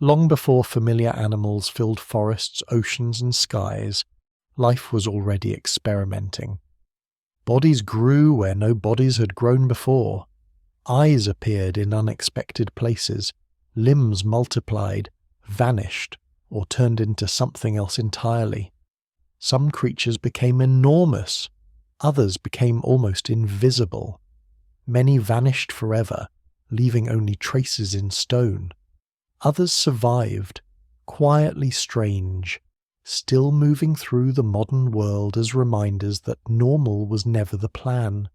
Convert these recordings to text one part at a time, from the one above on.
Long before familiar animals filled forests, oceans, and skies, life was already experimenting. Bodies grew where no bodies had grown before. Eyes appeared in unexpected places, limbs multiplied, vanished, or turned into something else entirely. Some creatures became enormous, others became almost invisible. Many vanished forever, leaving only traces in stone. Others survived, quietly strange, still moving through the modern world as reminders that normal was never the plan.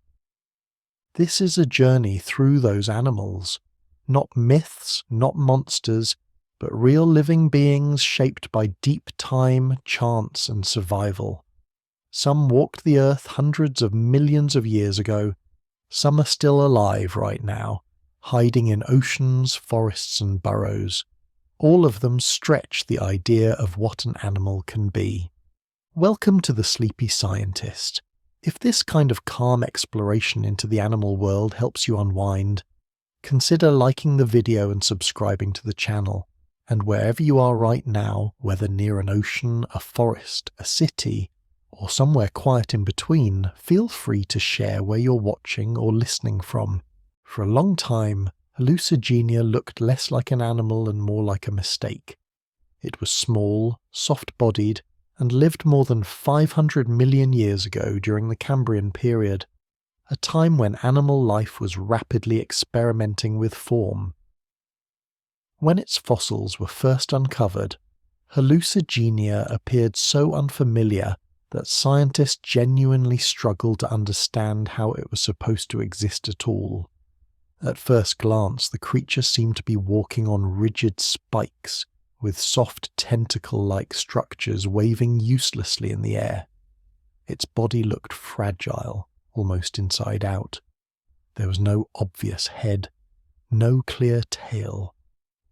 This is a journey through those animals, not myths, not monsters, but real living beings shaped by deep time, chance, and survival. Some walked the earth hundreds of millions of years ago, some are still alive right now, hiding in oceans, forests, and burrows. All of them stretch the idea of what an animal can be. Welcome to the Sleepy Scientist. If this kind of calm exploration into the animal world helps you unwind, consider liking the video and subscribing to the channel. And wherever you are right now, whether near an ocean, a forest, a city, or somewhere quiet in between, feel free to share where you're watching or listening from. For a long time, Hallucigenia looked less like an animal and more like a mistake. It was small, soft-bodied, and lived more than 500 million years ago during the Cambrian period, a time when animal life was rapidly experimenting with form. When its fossils were first uncovered, Hallucigenia appeared so unfamiliar that scientists genuinely struggled to understand how it was supposed to exist at all. At first glance, the creature seemed to be walking on rigid spikes, with soft tentacle-like structures waving uselessly in the air. Its body looked fragile, almost inside out. There was no obvious head, no clear tail,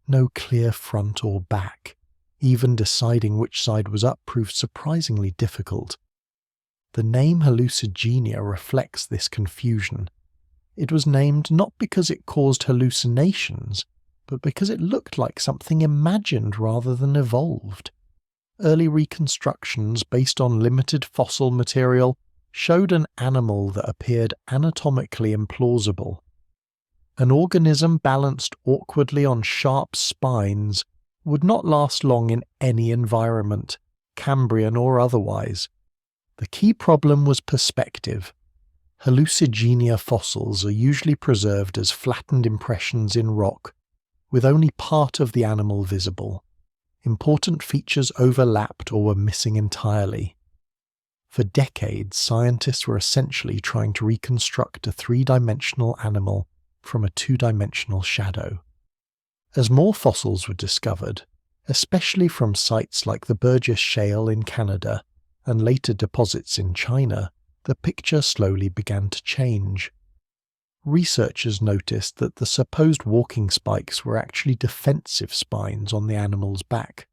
no clear front or back. Even deciding which side was up proved surprisingly difficult. The name Hallucigenia reflects this confusion. It was named not because it caused hallucinations, but because it looked like something imagined rather than evolved. Early reconstructions based on limited fossil material showed an animal that appeared anatomically implausible. An organism balanced awkwardly on sharp spines would not last long in any environment, Cambrian or otherwise. The key problem was perspective. Hallucigenia fossils are usually preserved as flattened impressions in rock, with only part of the animal visible. Important features overlapped or were missing entirely. For decades, scientists were essentially trying to reconstruct a three-dimensional animal from a two-dimensional shadow. As more fossils were discovered, especially from sites like the Burgess Shale in Canada and later deposits in China, the picture slowly began to change. Researchers noticed that the supposed walking spikes were actually defensive spines on the animal's back.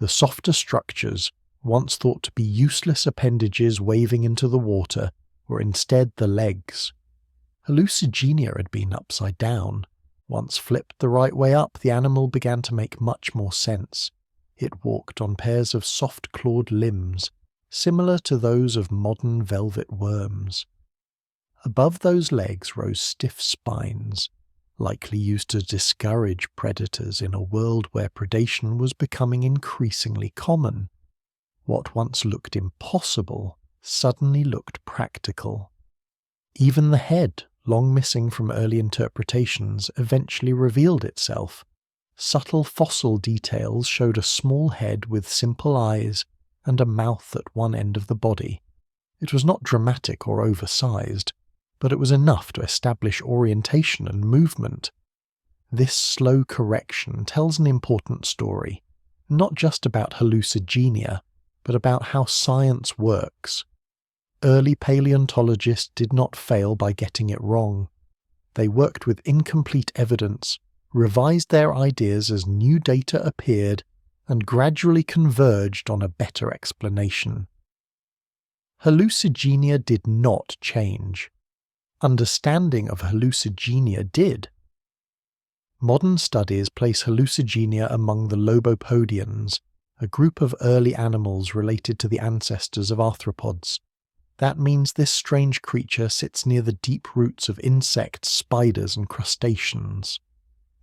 The softer structures, once thought to be useless appendages waving into the water, were instead the legs. Hallucigenia had been upside down. Once flipped the right way up, the animal began to make much more sense. It walked on pairs of soft-clawed limbs, similar to those of modern velvet worms. Above those legs rose stiff spines, likely used to discourage predators in a world where predation was becoming increasingly common. What once looked impossible suddenly looked practical. Even the head, long missing from early interpretations, eventually revealed itself. Subtle fossil details showed a small head with simple eyes and a mouth at one end of the body. It was not dramatic or oversized, but it was enough to establish orientation and movement. This slow correction tells an important story, not just about Hallucigenia, but about how science works. Early paleontologists did not fail by getting it wrong. They worked with incomplete evidence, revised their ideas as new data appeared, and gradually converged on a better explanation. Hallucigenia did not change. Understanding of Hallucigenia did. Modern studies place Hallucigenia among the Lobopodians, a group of early animals related to the ancestors of arthropods. That means this strange creature sits near the deep roots of insects, spiders, and crustaceans.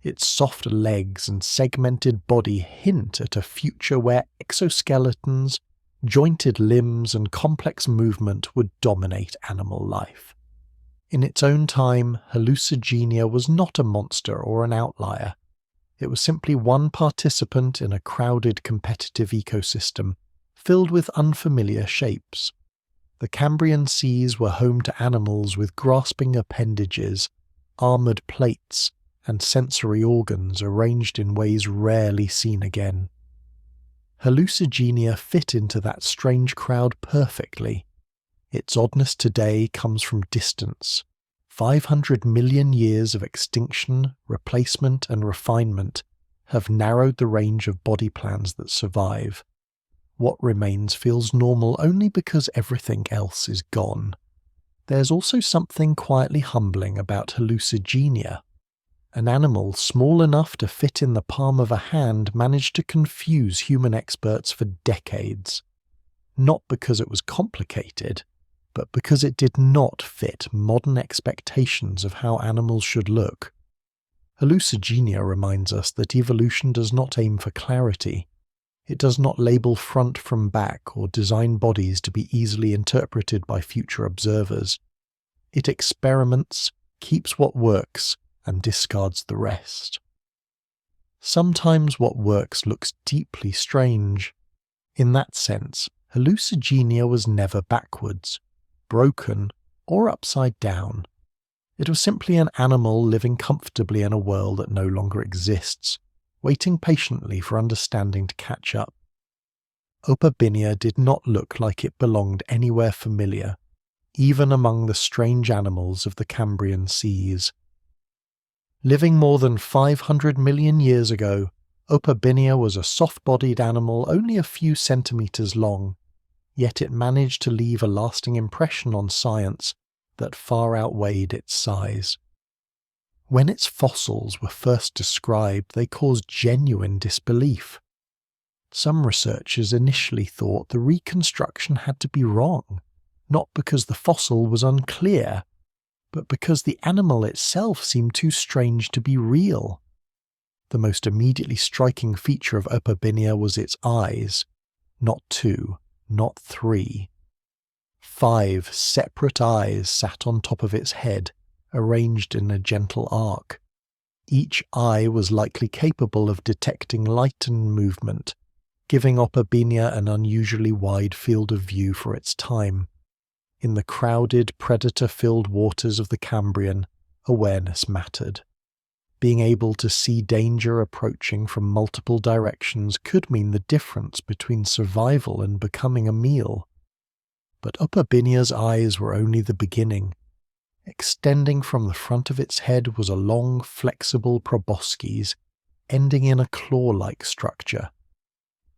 Its soft legs and segmented body hint at a future where exoskeletons, jointed limbs, and complex movement would dominate animal life. In its own time, Hallucigenia was not a monster or an outlier. It was simply one participant in a crowded competitive ecosystem, filled with unfamiliar shapes. The Cambrian seas were home to animals with grasping appendages, armoured plates, and sensory organs arranged in ways rarely seen again. Hallucigenia fit into that strange crowd perfectly. Its oddness today comes from distance. 500 million years of extinction, replacement, and refinement have narrowed the range of body plans that survive. What remains feels normal only because everything else is gone. There's also something quietly humbling about Hallucigenia. An animal small enough to fit in the palm of a hand managed to confuse human experts for decades. Not because it was complicated, but because it did not fit modern expectations of how animals should look. Hallucigenia reminds us that evolution does not aim for clarity. It does not label front from back or design bodies to be easily interpreted by future observers. It experiments, keeps what works, and discards the rest. Sometimes what works looks deeply strange. In that sense, Hallucigenia was never backwards, broken, or upside down. It was simply an animal living comfortably in a world that no longer exists, waiting patiently for understanding to catch up. Opabinia did not look like it belonged anywhere familiar, even among the strange animals of the Cambrian seas. Living more than 500 million years ago, Opabinia was a soft-bodied animal only a few centimetres long, yet it managed to leave a lasting impression on science that far outweighed its size. When its fossils were first described, they caused genuine disbelief. Some researchers initially thought the reconstruction had to be wrong, not because the fossil was unclear, but because the animal itself seemed too strange to be real. The most immediately striking feature of Opabinia was its eyes, not 2, not 3. 5 separate eyes sat on top of its head, arranged in a gentle arc. Each eye was likely capable of detecting light and movement, giving Opabinia an unusually wide field of view for its time. In the crowded, predator-filled waters of the Cambrian, awareness mattered. Being able to see danger approaching from multiple directions could mean the difference between survival and becoming a meal. But Opabinia's eyes were only the beginning. Extending from the front of its head was a long, flexible proboscis, ending in a claw-like structure.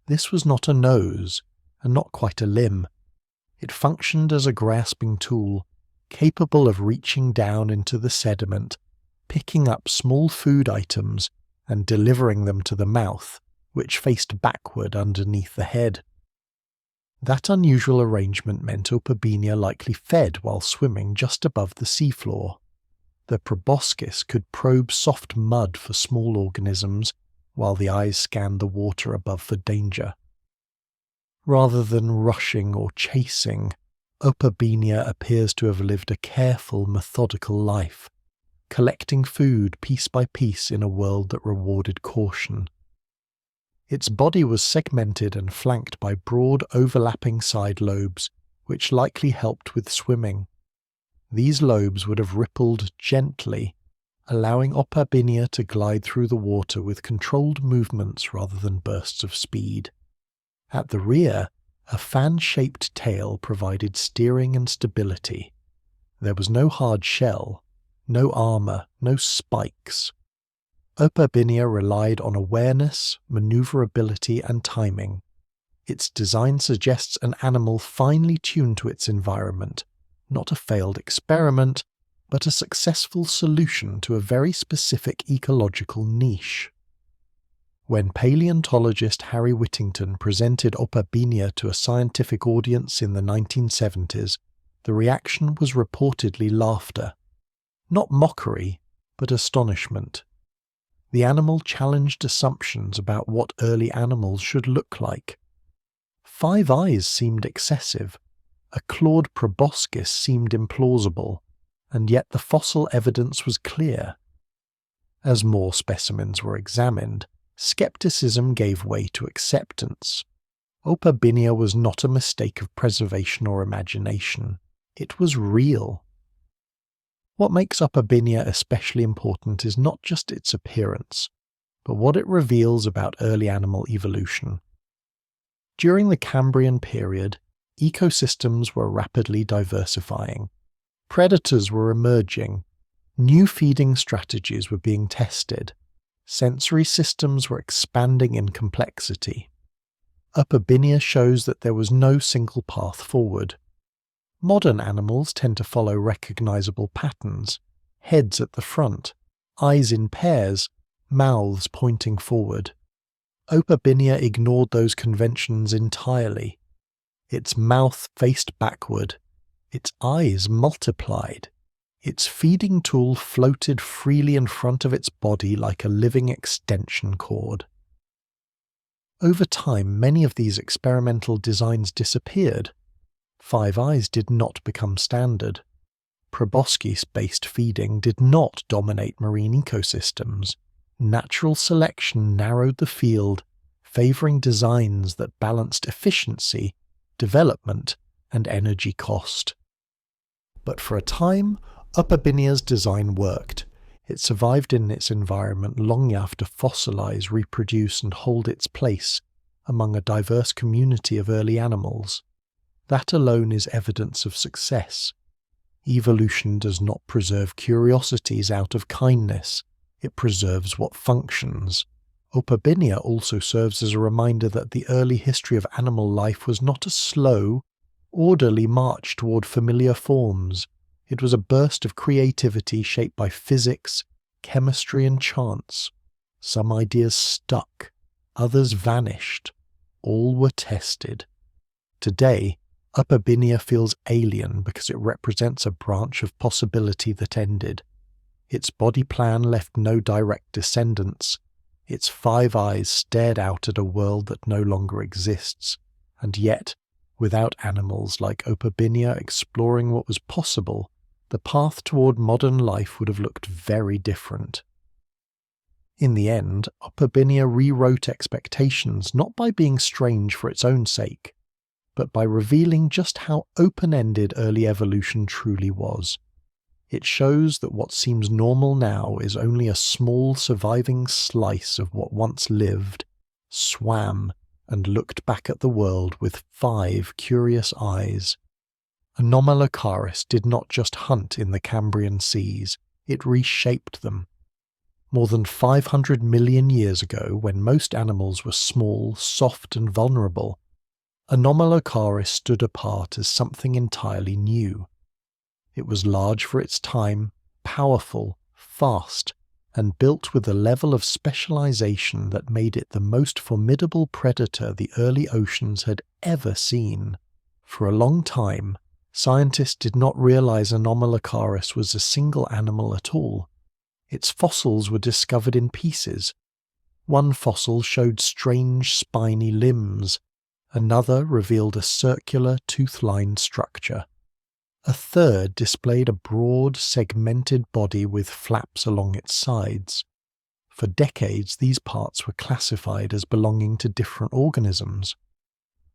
This was not a nose, and not quite a limb. It functioned as a grasping tool, capable of reaching down into the sediment, picking up small food items, and delivering them to the mouth, which faced backward underneath the head. That unusual arrangement meant Opabinia likely fed while swimming just above the seafloor. The proboscis could probe soft mud for small organisms, while the eyes scanned the water above for danger. Rather than rushing or chasing, Opabinia appears to have lived a careful, methodical life, collecting food piece by piece in a world that rewarded caution. Its body was segmented and flanked by broad, overlapping side lobes, which likely helped with swimming. These lobes would have rippled gently, allowing Opabinia to glide through the water with controlled movements rather than bursts of speed. At the rear, a fan-shaped tail provided steering and stability. There was no hard shell, no armour, no spikes. Opabinia relied on awareness, maneuverability, and timing. Its design suggests an animal finely tuned to its environment, not a failed experiment, but a successful solution to a very specific ecological niche. When paleontologist Harry Whittington presented Opabinia to a scientific audience in the 1970s, the reaction was reportedly laughter. Not mockery, but astonishment. The animal challenged assumptions about what early animals should look like. 5 eyes seemed excessive, a clawed proboscis seemed implausible, and yet the fossil evidence was clear. As more specimens were examined, skepticism gave way to acceptance. Opabinia was not a mistake of preservation or imagination. It was real. What makes Opabinia especially important is not just its appearance, but what it reveals about early animal evolution. During the Cambrian period, ecosystems were rapidly diversifying. Predators were emerging. New feeding strategies were being tested. Sensory systems were expanding in complexity. Opabinia shows that there was no single path forward. Modern animals tend to follow recognizable patterns: heads at the front, eyes in pairs, mouths pointing forward. Opabinia ignored those conventions entirely. Its mouth faced backward. Its eyes multiplied. Its feeding tool floated freely in front of its body like a living extension cord. Over time, many of these experimental designs disappeared. 5 eyes did not become standard. Proboscis-based feeding did not dominate marine ecosystems. Natural selection narrowed the field, favouring designs that balanced efficiency, development, and energy cost. But for a time, Opabinia's design worked. It survived in its environment long enough to fossilise, reproduce, and hold its place among a diverse community of early animals. That alone is evidence of success. Evolution does not preserve curiosities out of kindness. It preserves what functions. Opabinia also serves as a reminder that the early history of animal life was not a slow, orderly march toward familiar forms. It was a burst of creativity shaped by physics, chemistry, and chance. Some ideas stuck, others vanished. All were tested. Today, Opabinia feels alien because it represents a branch of possibility that ended. Its body plan left no direct descendants. Its 5 eyes stared out at a world that no longer exists. And yet, without animals like Opabinia exploring what was possible, the path toward modern life would have looked very different. In the end, Opabinia rewrote expectations not by being strange for its own sake, but by revealing just how open-ended early evolution truly was. It shows that what seems normal now is only a small surviving slice of what once lived, swam, and looked back at the world with 5 curious eyes. Anomalocaris did not just hunt in the Cambrian seas, it reshaped them. More than 500 million years ago, when most animals were small, soft, and vulnerable, Anomalocaris stood apart as something entirely new. It was large for its time, powerful, fast, and built with a level of specialization that made it the most formidable predator the early oceans had ever seen. For a long time, scientists did not realize Anomalocaris was a single animal at all. Its fossils were discovered in pieces. One fossil showed strange spiny limbs. Another revealed a circular, tooth-lined structure. A third displayed a broad, segmented body with flaps along its sides. For decades, these parts were classified as belonging to different organisms.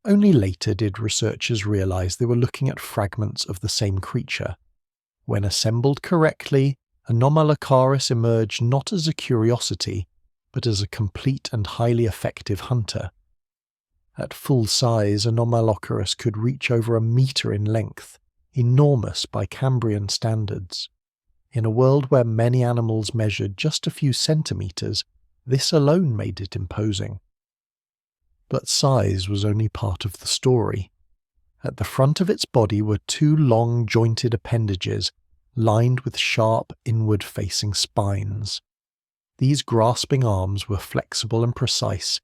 Only later did researchers realize they were looking at fragments of the same creature. When assembled correctly, Anomalocaris emerged not as a curiosity, but as a complete and highly effective hunter. At full size, Anomalocaris could reach over 1 meter in length, enormous by Cambrian standards. In a world where many animals measured just a few centimeters, this alone made it imposing. But size was only part of the story. At the front of its body were 2 long jointed appendages, lined with sharp, inward-facing spines. These grasping arms were flexible and precise,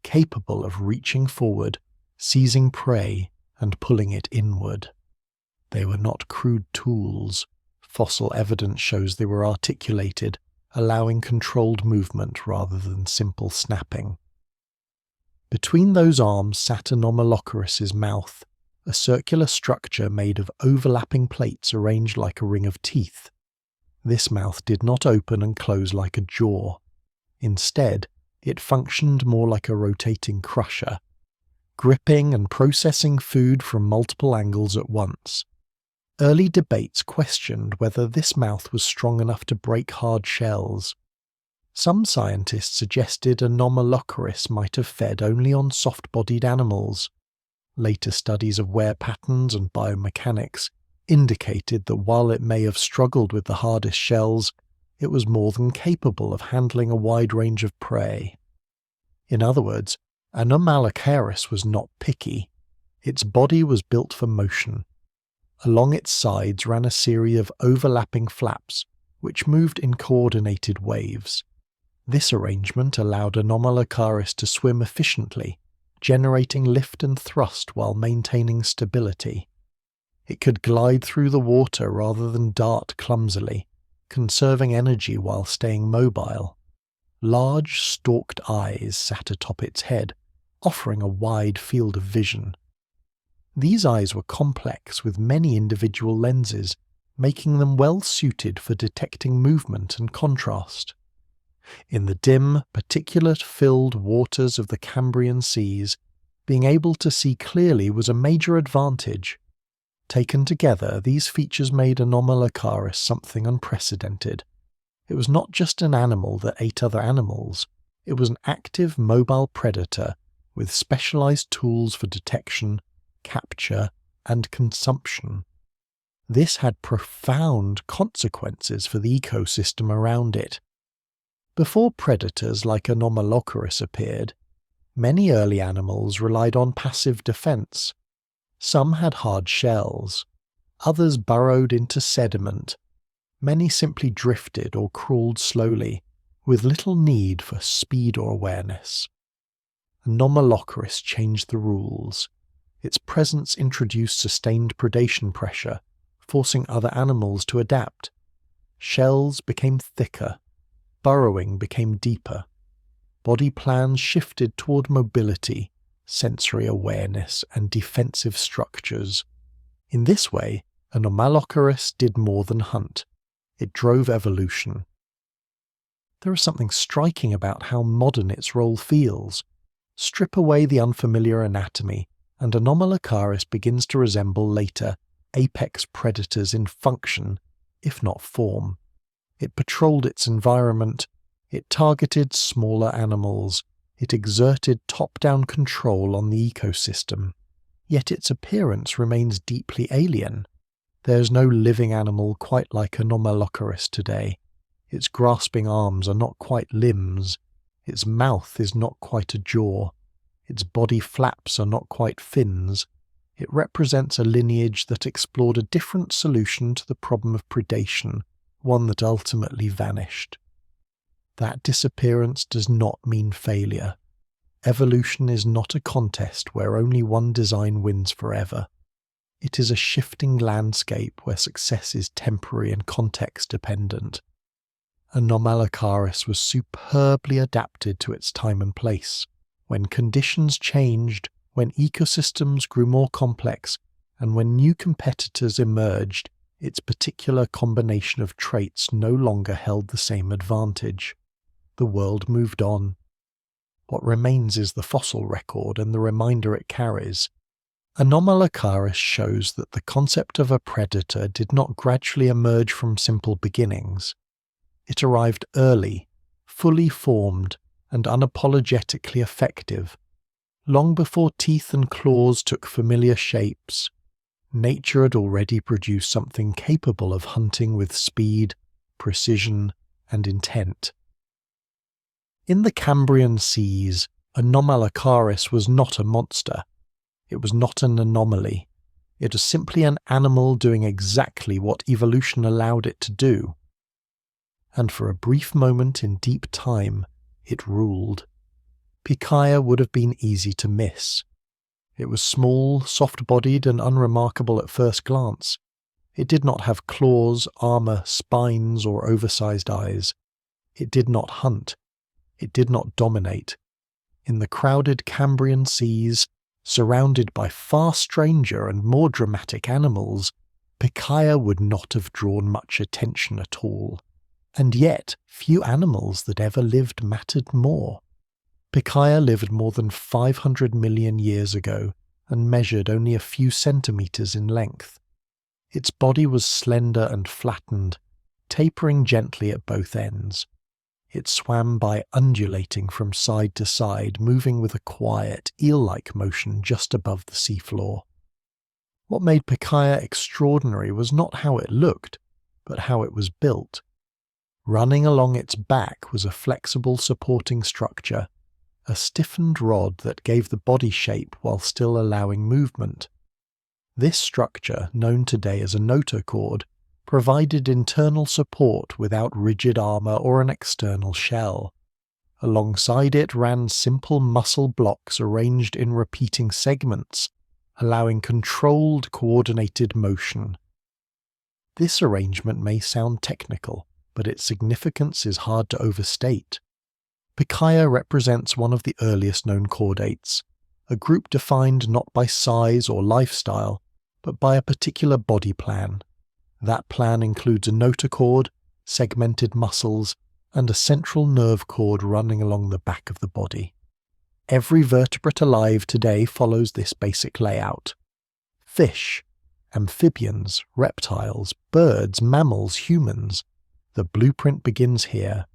capable of reaching forward, seizing prey, and pulling it inward. They were not crude tools. Fossil evidence shows they were articulated, allowing controlled movement rather than simple snapping. Between those arms sat Anomalocaris' mouth, a circular structure made of overlapping plates arranged like a ring of teeth. This mouth did not open and close like a jaw. Instead, it functioned more like a rotating crusher, gripping and processing food from multiple angles at once. Early debates questioned whether this mouth was strong enough to break hard shells. Some scientists suggested Anomalocaris might have fed only on soft-bodied animals. Later studies of wear patterns and biomechanics indicated that while it may have struggled with the hardest shells, it was more than capable of handling a wide range of prey. In other words, Anomalocaris was not picky. Its body was built for motion. Along its sides ran a series of overlapping flaps, which moved in coordinated waves. This arrangement allowed Anomalocaris to swim efficiently, generating lift and thrust while maintaining stability. It could glide through the water rather than dart clumsily, conserving energy while staying mobile. Large, stalked eyes sat atop its head, offering a wide field of vision. These eyes were complex with many individual lenses, making them well suited for detecting movement and contrast. In the dim, particulate-filled waters of the Cambrian seas, being able to see clearly was a major advantage. Taken together, these features made Anomalocaris something unprecedented. It was not just an animal that ate other animals, it was an active, mobile predator with specialized tools for detection, capture, and consumption. This had profound consequences for the ecosystem around it. Before predators like Anomalocaris appeared, many early animals relied on passive defense. Some had hard shells, others burrowed into sediment, many simply drifted or crawled slowly, with little need for speed or awareness. Anomalocaris changed the rules. Its presence introduced sustained predation pressure, forcing other animals to adapt. Shells became thicker, burrowing became deeper. Body plans shifted toward mobility, sensory awareness, and defensive structures. In this way, Anomalocaris did more than hunt. It drove evolution. There is something striking about how modern its role feels. Strip away the unfamiliar anatomy, and Anomalocaris begins to resemble later apex predators in function, if not form. It patrolled its environment, it targeted smaller animals, it exerted top-down control on the ecosystem. Yet its appearance remains deeply alien. There is no living animal quite like Anomalocaris today. Its grasping arms are not quite limbs, its mouth is not quite a jaw, its body flaps are not quite fins. It represents a lineage that explored a different solution to the problem of predation, one that ultimately vanished. That disappearance does not mean failure. Evolution is not a contest where only one design wins forever. It is a shifting landscape where success is temporary and context-dependent. Anomalocaris was superbly adapted to its time and place. When conditions changed, when ecosystems grew more complex, and when new competitors emerged, its particular combination of traits no longer held the same advantage. The world moved on. What remains is the fossil record and the reminder it carries. Anomalocaris shows that the concept of a predator did not gradually emerge from simple beginnings. It arrived early, fully formed, and unapologetically effective. Long before teeth and claws took familiar shapes, nature had already produced something capable of hunting with speed, precision, and intent. In the Cambrian seas, Anomalocaris was not a monster. It was not an anomaly. It was simply an animal doing exactly what evolution allowed it to do. And for a brief moment in deep time, it ruled. Pikaia would have been easy to miss. It was small, soft-bodied and unremarkable at first glance. It did not have claws, armour, spines or oversized eyes. It did not hunt. It did not dominate. In the crowded Cambrian seas, surrounded by far stranger and more dramatic animals, Pikaia would not have drawn much attention at all. And yet, few animals that ever lived mattered more. Pikaia lived more than 500 million years ago and measured only a few centimetres in length. Its body was slender and flattened, tapering gently at both ends. It swam by undulating from side to side, moving with a quiet, eel-like motion just above the seafloor. What made Pikaia extraordinary was not how it looked, but how it was built. Running along its back was a flexible supporting structure, a stiffened rod that gave the body shape while still allowing movement. This structure, known today as a notochord, provided internal support without rigid armour or an external shell. Alongside it ran simple muscle blocks arranged in repeating segments, allowing controlled, coordinated motion. This arrangement may sound technical, but its significance is hard to overstate. Pikaia represents one of the earliest known chordates, a group defined not by size or lifestyle, but by a particular body plan. That plan includes a notochord, segmented muscles, and a central nerve cord running along the back of the body. Every vertebrate alive today follows this basic layout. Fish, amphibians, reptiles, birds, mammals, humans. The blueprint begins here.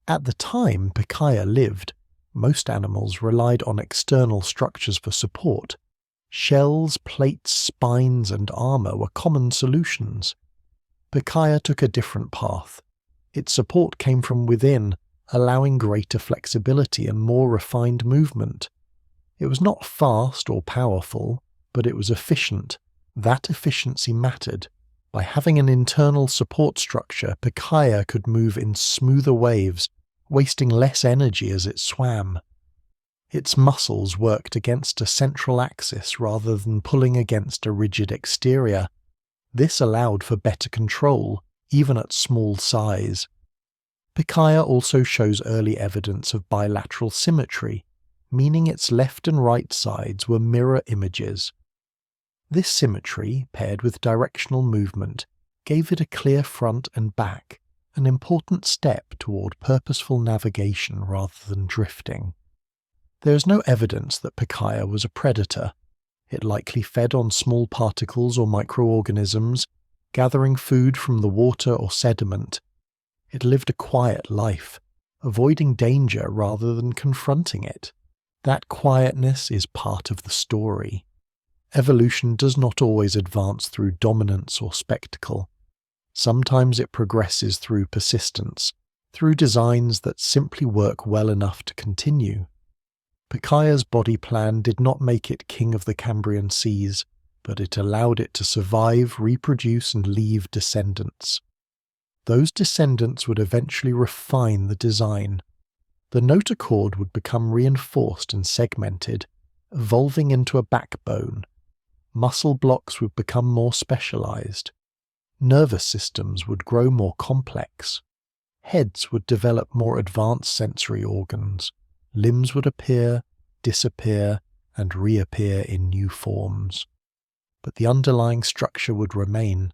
At the time Pikaia lived, most animals relied on external structures for support. Shells, plates, spines, and armour were common solutions. Pikaia took a different path. Its support came from within, allowing greater flexibility and more refined movement. It was not fast or powerful, but it was efficient. That efficiency mattered. By having an internal support structure, Pikaia could move in smoother waves, wasting less energy as it swam. Its muscles worked against a central axis rather than pulling against a rigid exterior. This allowed for better control, even at small size. Pikaia also shows early evidence of bilateral symmetry, meaning its left and right sides were mirror images. This symmetry, paired with directional movement, gave it a clear front and back, an important step toward purposeful navigation rather than drifting. There is no evidence that Pikaia was a predator. It likely fed on small particles or microorganisms, gathering food from the water or sediment. It lived a quiet life, avoiding danger rather than confronting it. That quietness is part of the story. Evolution does not always advance through dominance or spectacle. Sometimes it progresses through persistence, through designs that simply work well enough to continue. Picaia's body plan did not make it king of the Cambrian seas, but it allowed it to survive, reproduce, and leave descendants. Those descendants would eventually refine the design. The notochord would become reinforced and segmented, evolving into a backbone. Muscle blocks would become more specialized. Nervous systems would grow more complex. Heads would develop more advanced sensory organs. Limbs would appear, disappear, and reappear in new forms. But the underlying structure would remain.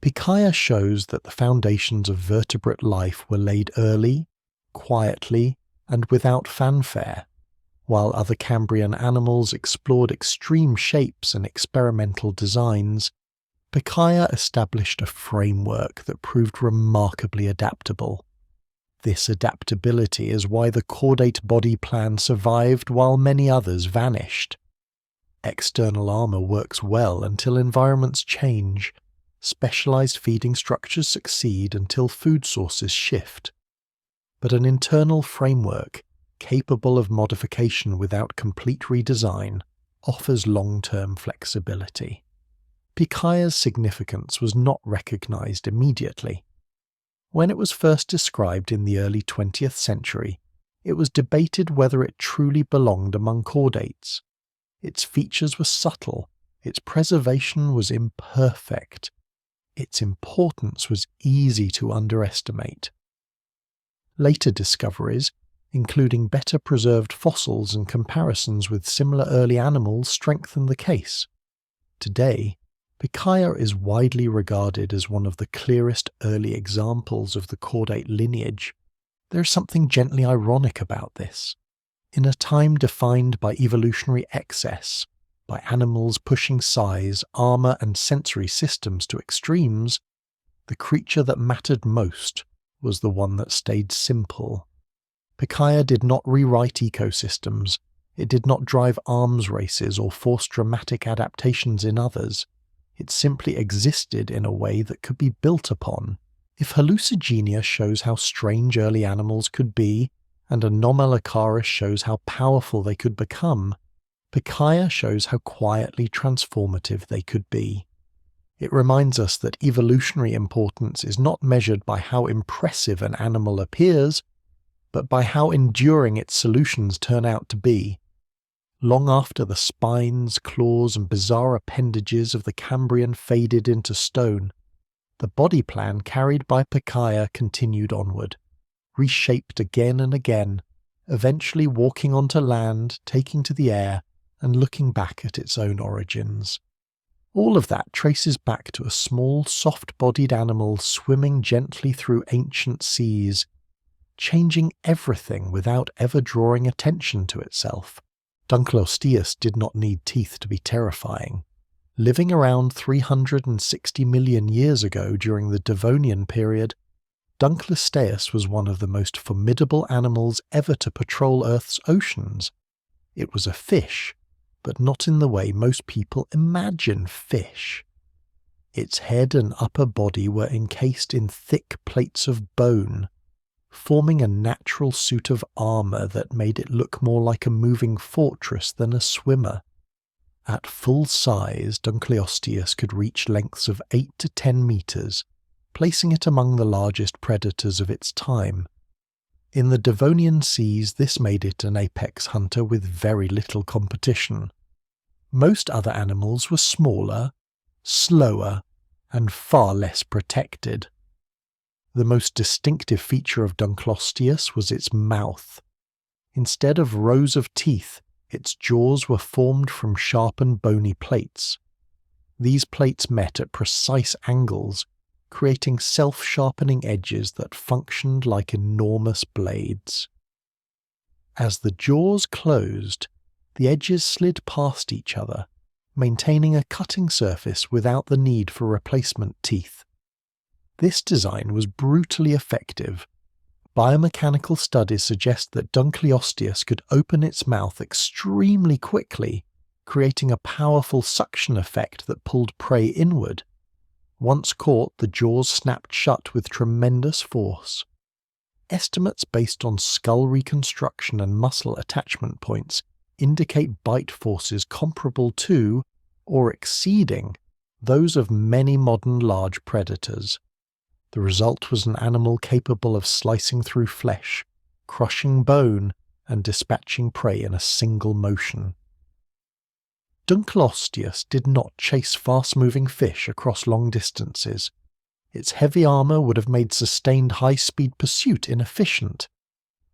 Pikaia shows that the foundations of vertebrate life were laid early, quietly, and without fanfare. While other Cambrian animals explored extreme shapes and experimental designs, Pikaia established a framework that proved remarkably adaptable. This adaptability is why the chordate body plan survived while many others vanished. External armour works well until environments change. Specialized feeding structures succeed until food sources shift. But an internal framework, capable of modification without complete redesign, offers long-term flexibility. Picaia's significance was not recognized immediately. When it was first described in the early 20th century, it was debated whether it truly belonged among chordates. Its features were subtle, its preservation was imperfect, its importance was easy to underestimate. Later discoveries, including better preserved fossils and comparisons with similar early animals, strengthened the case. Today, Picaya is widely regarded as one of the clearest early examples of the chordate lineage. There is something gently ironic about this. In a time defined by evolutionary excess, by animals pushing size, armour and sensory systems to extremes, the creature that mattered most was the one that stayed simple. Picaya did not rewrite ecosystems, it did not drive arms races or force dramatic adaptations in others. It simply existed in a way that could be built upon. If Hallucigenia shows how strange early animals could be, and Anomalocaris shows how powerful they could become, Picaya shows how quietly transformative they could be. It reminds us that evolutionary importance is not measured by how impressive an animal appears, but by how enduring its solutions turn out to be. Long after the spines, claws and bizarre appendages of the Cambrian faded into stone, the body plan carried by Picaya continued onward, reshaped again and again, eventually walking onto land, taking to the air, and looking back at its own origins. All of that traces back to a small, soft-bodied animal swimming gently through ancient seas, changing everything without ever drawing attention to itself. Dunkleosteus did not need teeth to be terrifying. Living around 360 million years ago during the Devonian period, Dunkleosteus was one of the most formidable animals ever to patrol Earth's oceans. It was a fish, but not in the way most people imagine fish. Its head and upper body were encased in thick plates of bone, forming a natural suit of armour that made it look more like a moving fortress than a swimmer. At full size, Dunkleosteus could reach lengths of 8 to 10 metres, placing it among the largest predators of its time. In the Devonian seas, this made it an apex hunter with very little competition. Most other animals were smaller, slower, and far less protected. The most distinctive feature of Dunkleosteus was its mouth. Instead of rows of teeth, its jaws were formed from sharpened bony plates. These plates met at precise angles, creating self-sharpening edges that functioned like enormous blades. As the jaws closed, the edges slid past each other, maintaining a cutting surface without the need for replacement teeth. This design was brutally effective. Biomechanical studies suggest that Dunkleosteus could open its mouth extremely quickly, creating a powerful suction effect that pulled prey inward. Once caught, the jaws snapped shut with tremendous force. Estimates based on skull reconstruction and muscle attachment points indicate bite forces comparable to, or exceeding, those of many modern large predators. The result was an animal capable of slicing through flesh, crushing bone, and dispatching prey in a single motion. Dunkleosteus did not chase fast-moving fish across long distances. Its heavy armour would have made sustained high-speed pursuit inefficient.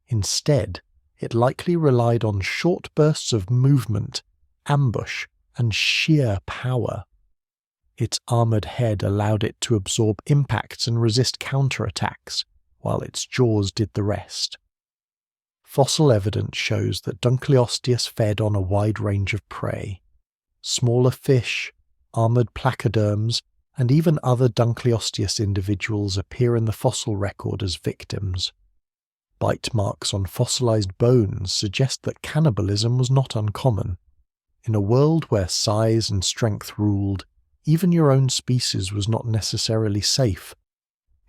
Instead, it likely relied on short bursts of movement, ambush, and sheer power. Its armoured head allowed it to absorb impacts and resist counterattacks, while its jaws did the rest. Fossil evidence shows that Dunkleosteus fed on a wide range of prey. Smaller fish, armoured placoderms, and even other Dunkleosteus individuals appear in the fossil record as victims. Bite marks on fossilised bones suggest that cannibalism was not uncommon. In a world where size and strength ruled, even your own species was not necessarily safe.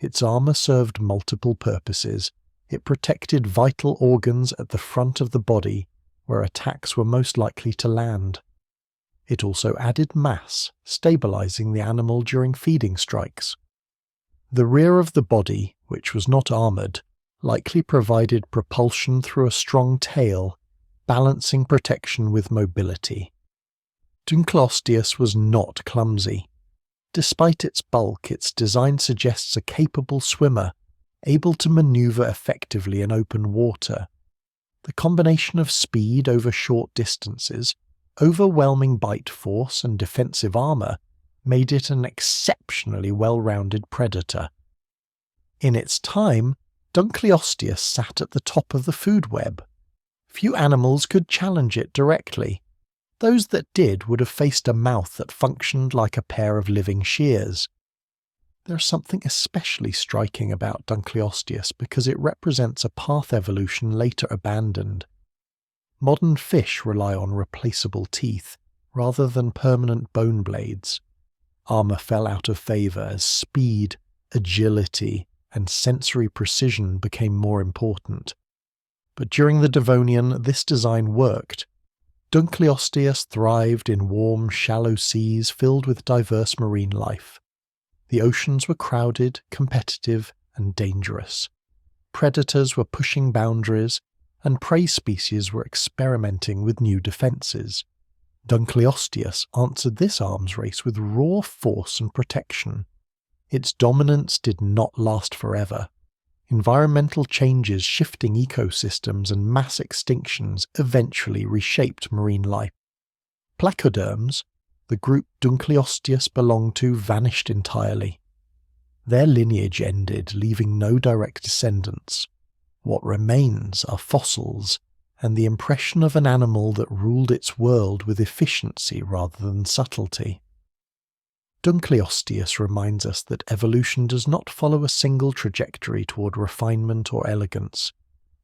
Its armour served multiple purposes. It protected vital organs at the front of the body, where attacks were most likely to land. It also added mass, stabilizing the animal during feeding strikes. The rear of the body, which was not armored, likely provided propulsion through a strong tail, balancing protection with mobility. Dunkleosteus was not clumsy. Despite its bulk, its design suggests a capable swimmer, able to maneuver effectively in open water. The combination of speed over short distances, overwhelming bite force and defensive armour made it an exceptionally well-rounded predator. In its time, Dunkleosteus sat at the top of the food web. Few animals could challenge it directly. Those that did would have faced a mouth that functioned like a pair of living shears. There's something especially striking about Dunkleosteus because it represents a path evolution later abandoned. Modern fish rely on replaceable teeth, rather than permanent bone blades. Armour fell out of favour as speed, agility, and sensory precision became more important. But during the Devonian, this design worked. Dunkleosteus thrived in warm, shallow seas filled with diverse marine life. The oceans were crowded, competitive, and dangerous. Predators were pushing boundaries, and prey species were experimenting with new defences. Dunkleosteus answered this arms race with raw force and protection. Its dominance did not last forever. Environmental changes, shifting ecosystems, and mass extinctions eventually reshaped marine life. Placoderms, the group Dunkleosteus belonged to, vanished entirely. Their lineage ended, leaving no direct descendants. What remains are fossils, and the impression of an animal that ruled its world with efficiency rather than subtlety. Dunkleosteus reminds us that evolution does not follow a single trajectory toward refinement or elegance.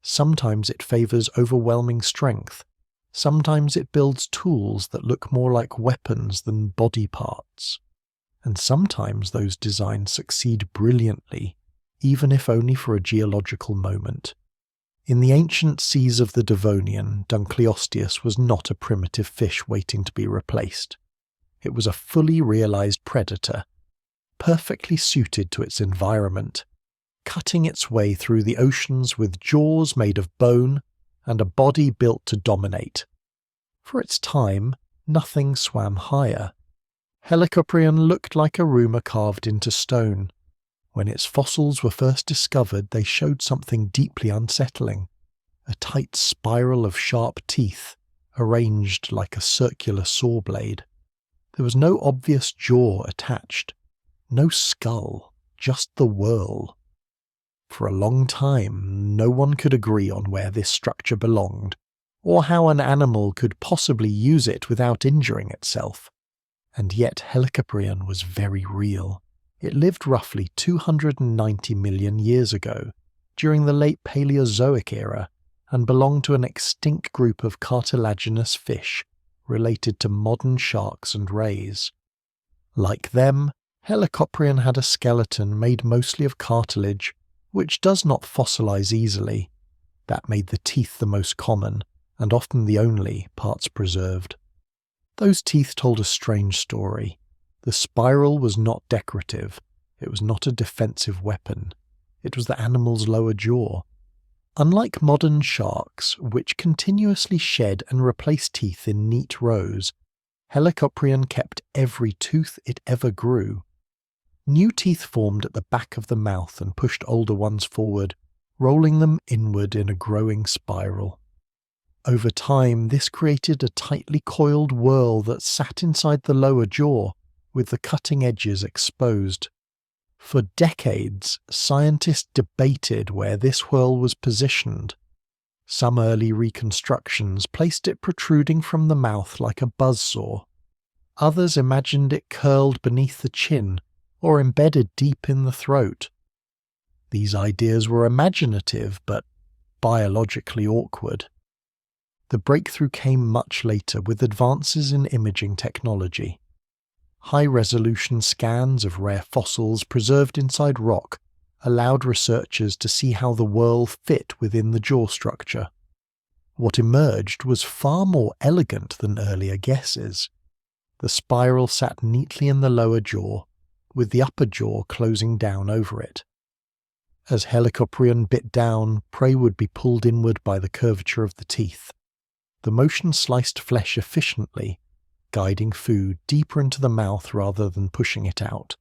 Sometimes it favours overwhelming strength. Sometimes it builds tools that look more like weapons than body parts. And sometimes those designs succeed brilliantly, even if only for a geological moment. In the ancient seas of the Devonian, Dunkleosteus was not a primitive fish waiting to be replaced. It was a fully realised predator, perfectly suited to its environment, cutting its way through the oceans with jaws made of bone and a body built to dominate. For its time, nothing swam higher. Helicoprion looked like a rumour carved into stone. When its fossils were first discovered, they showed something deeply unsettling, a tight spiral of sharp teeth, arranged like a circular saw blade. There was no obvious jaw attached, no skull, just the whirl. For a long time, no one could agree on where this structure belonged, or how an animal could possibly use it without injuring itself. And yet Helicoprion was very real. It lived roughly 290 million years ago, during the late Paleozoic era, and belonged to an extinct group of cartilaginous fish related to modern sharks and rays. Like them, Helicoprion had a skeleton made mostly of cartilage, which does not fossilize easily. That made the teeth the most common, and often the only, parts preserved. Those teeth told a strange story. The spiral was not decorative. It was not a defensive weapon. It was the animal's lower jaw. Unlike modern sharks, which continuously shed and replace teeth in neat rows, Helicoprion kept every tooth it ever grew. New teeth formed at the back of the mouth and pushed older ones forward, rolling them inward in a growing spiral. Over time, this created a tightly coiled whorl that sat inside the lower jaw, with the cutting edges exposed. For decades, scientists debated where this whorl was positioned. Some early reconstructions placed it protruding from the mouth like a buzzsaw. Others imagined it curled beneath the chin or embedded deep in the throat. These ideas were imaginative but biologically awkward. The breakthrough came much later with advances in imaging technology. High-resolution scans of rare fossils preserved inside rock allowed researchers to see how the whorl fit within the jaw structure. What emerged was far more elegant than earlier guesses. The spiral sat neatly in the lower jaw, with the upper jaw closing down over it. As Helicoprion bit down, prey would be pulled inward by the curvature of the teeth. The motion sliced flesh efficiently, guiding food deeper into the mouth rather than pushing it out.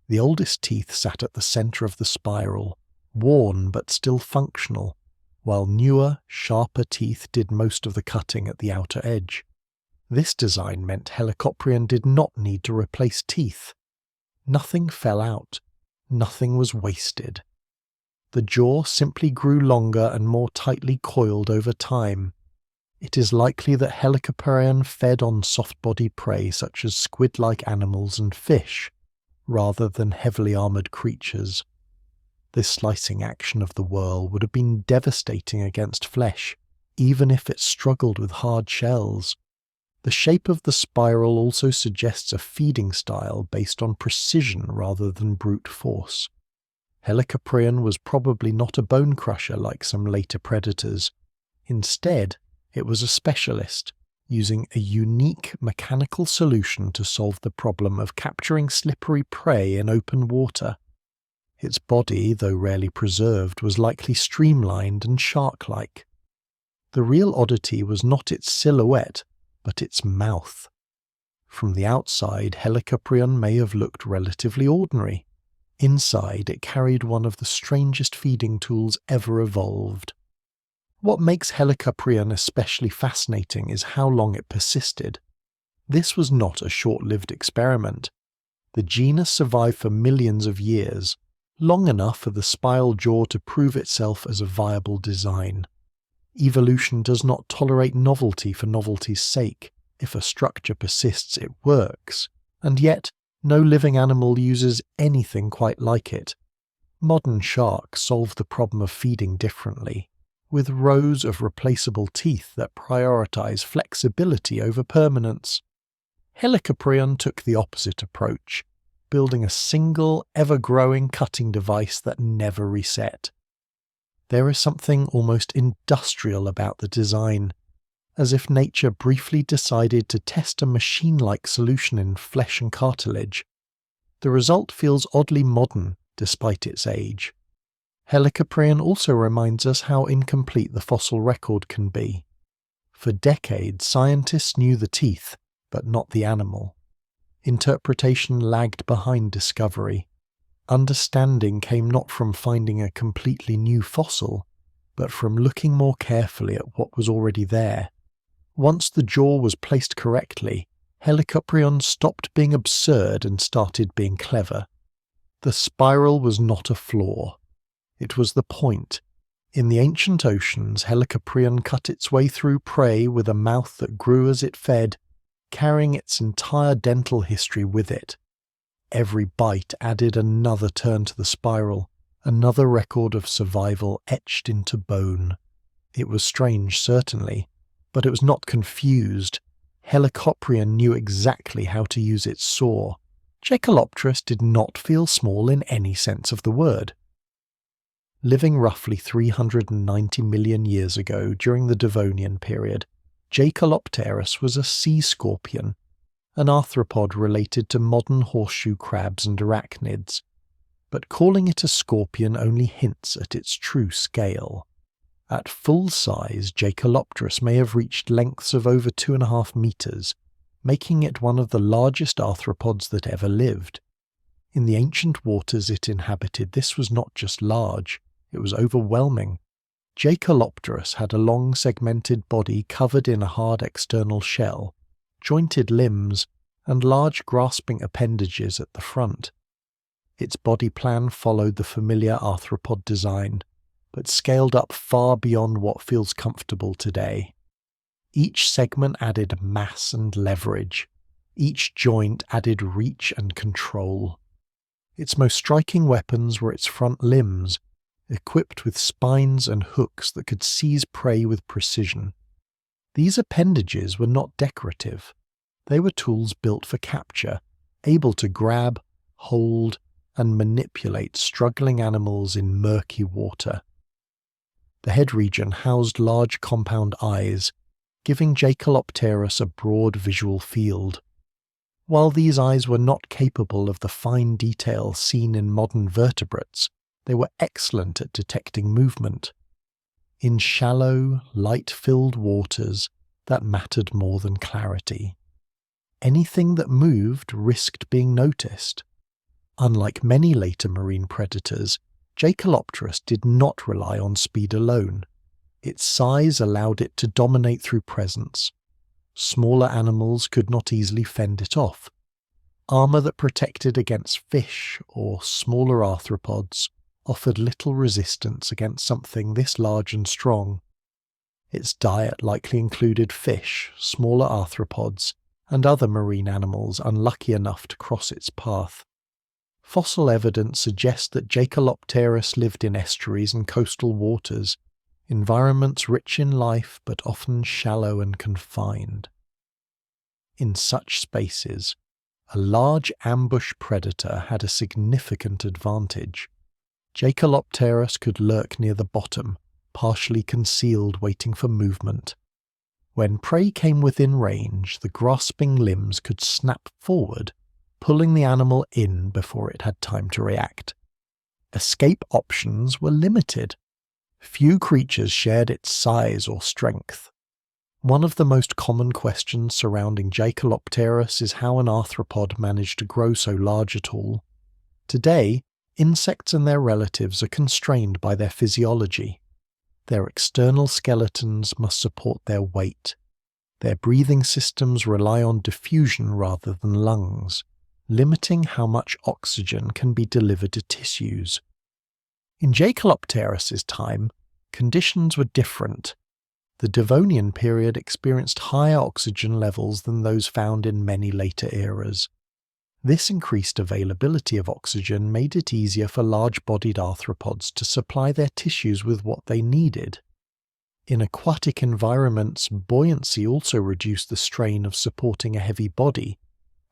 The oldest teeth sat at the centre of the spiral, worn but still functional, while newer, sharper teeth did most of the cutting at the outer edge. This design meant Helicoprion did not need to replace teeth. Nothing fell out. Nothing was wasted. The jaw simply grew longer and more tightly coiled over time. It is likely that Helicoprion fed on soft-bodied prey such as squid-like animals and fish, rather than heavily armoured creatures. This slicing action of the whirl would have been devastating against flesh, even if it struggled with hard shells. The shape of the spiral also suggests a feeding style based on precision rather than brute force. Helicoprion was probably not a bone crusher like some later predators. Instead, it was a specialist, using a unique mechanical solution to solve the problem of capturing slippery prey in open water. Its body, though rarely preserved, was likely streamlined and shark-like. The real oddity was not its silhouette, but its mouth. From the outside, Helicoprion may have looked relatively ordinary. Inside, it carried one of the strangest feeding tools ever evolved. What makes Helicoprion especially fascinating is how long it persisted. This was not a short-lived experiment. The genus survived for millions of years, long enough for the spiral jaw to prove itself as a viable design. Evolution does not tolerate novelty for novelty's sake. If a structure persists, it works. And yet, no living animal uses anything quite like it. Modern sharks solve the problem of feeding differently, with rows of replaceable teeth that prioritize flexibility over permanence. Helicoprion took the opposite approach, building a single, ever-growing cutting device that never reset. There is something almost industrial about the design, as if nature briefly decided to test a machine-like solution in flesh and cartilage. The result feels oddly modern, despite its age. Helicoprion also reminds us how incomplete the fossil record can be. For decades, scientists knew the teeth, but not the animal. Interpretation lagged behind discovery. Understanding came not from finding a completely new fossil, but from looking more carefully at what was already there. Once the jaw was placed correctly, Helicoprion stopped being absurd and started being clever. The spiral was not a flaw. It was the point. In the ancient oceans, Helicoprion cut its way through prey with a mouth that grew as it fed, carrying its entire dental history with it. Every bite added another turn to the spiral, another record of survival etched into bone. It was strange, certainly, but it was not confused. Helicoprion knew exactly how to use its saw. Jaekelopterus did not feel small in any sense of the word. Living roughly 390 million years ago during the Devonian period, Jaekelopterus was a sea scorpion, an arthropod related to modern horseshoe crabs and arachnids, but calling it a scorpion only hints at its true scale. At full size, Jaekelopterus may have reached lengths of over 2.5 meters, making it one of the largest arthropods that ever lived. In the ancient waters it inhabited, this was not just large, it was overwhelming. Jaekelopterus had a long segmented body covered in a hard external shell, jointed limbs, and large grasping appendages at the front. Its body plan followed the familiar arthropod design, but scaled up far beyond what feels comfortable today. Each segment added mass and leverage. Each joint added reach and control. Its most striking weapons were its front limbs, equipped with spines and hooks that could seize prey with precision. These appendages were not decorative. They were tools built for capture, able to grab, hold, and manipulate struggling animals in murky water. The head region housed large compound eyes, giving Jaekelopterus a broad visual field. While these eyes were not capable of the fine detail seen in modern vertebrates, they were excellent at detecting movement. In shallow, light-filled waters, that mattered more than clarity. Anything that moved risked being noticed. Unlike many later marine predators, Jaekelopterus did not rely on speed alone. Its size allowed it to dominate through presence. Smaller animals could not easily fend it off. Armour that protected against fish or smaller arthropods offered little resistance against something this large and strong. Its diet likely included fish, smaller arthropods, and other marine animals unlucky enough to cross its path. Fossil evidence suggests that Jaekelopterus lived in estuaries and coastal waters, environments rich in life but often shallow and confined. In such spaces, a large ambush predator had a significant advantage. Jaekelopterus could lurk near the bottom, partially concealed waiting for movement. When prey came within range, the grasping limbs could snap forward, pulling the animal in before it had time to react. Escape options were limited. Few creatures shared its size or strength. One of the most common questions surrounding Jaekelopterus is how an arthropod managed to grow so large at all. Today, insects and their relatives are constrained by their physiology. Their external skeletons must support their weight. Their breathing systems rely on diffusion rather than lungs, limiting how much oxygen can be delivered to tissues. In Jaekelopterus's time, conditions were different. The Devonian period experienced higher oxygen levels than those found in many later eras. This increased availability of oxygen made it easier for large-bodied arthropods to supply their tissues with what they needed. In aquatic environments, buoyancy also reduced the strain of supporting a heavy body,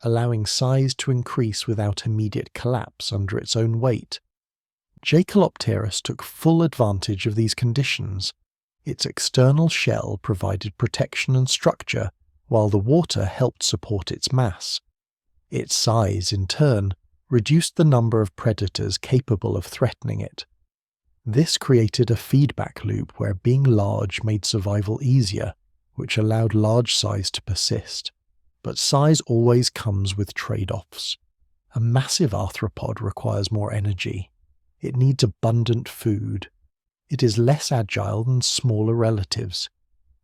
allowing size to increase without immediate collapse under its own weight. Jaekelopterus took full advantage of these conditions. Its external shell provided protection and structure, while the water helped support its mass. Its size, in turn, reduced the number of predators capable of threatening it. This created a feedback loop where being large made survival easier, which allowed large size to persist. But size always comes with trade-offs. A massive arthropod requires more energy. It needs abundant food. It is less agile than smaller relatives.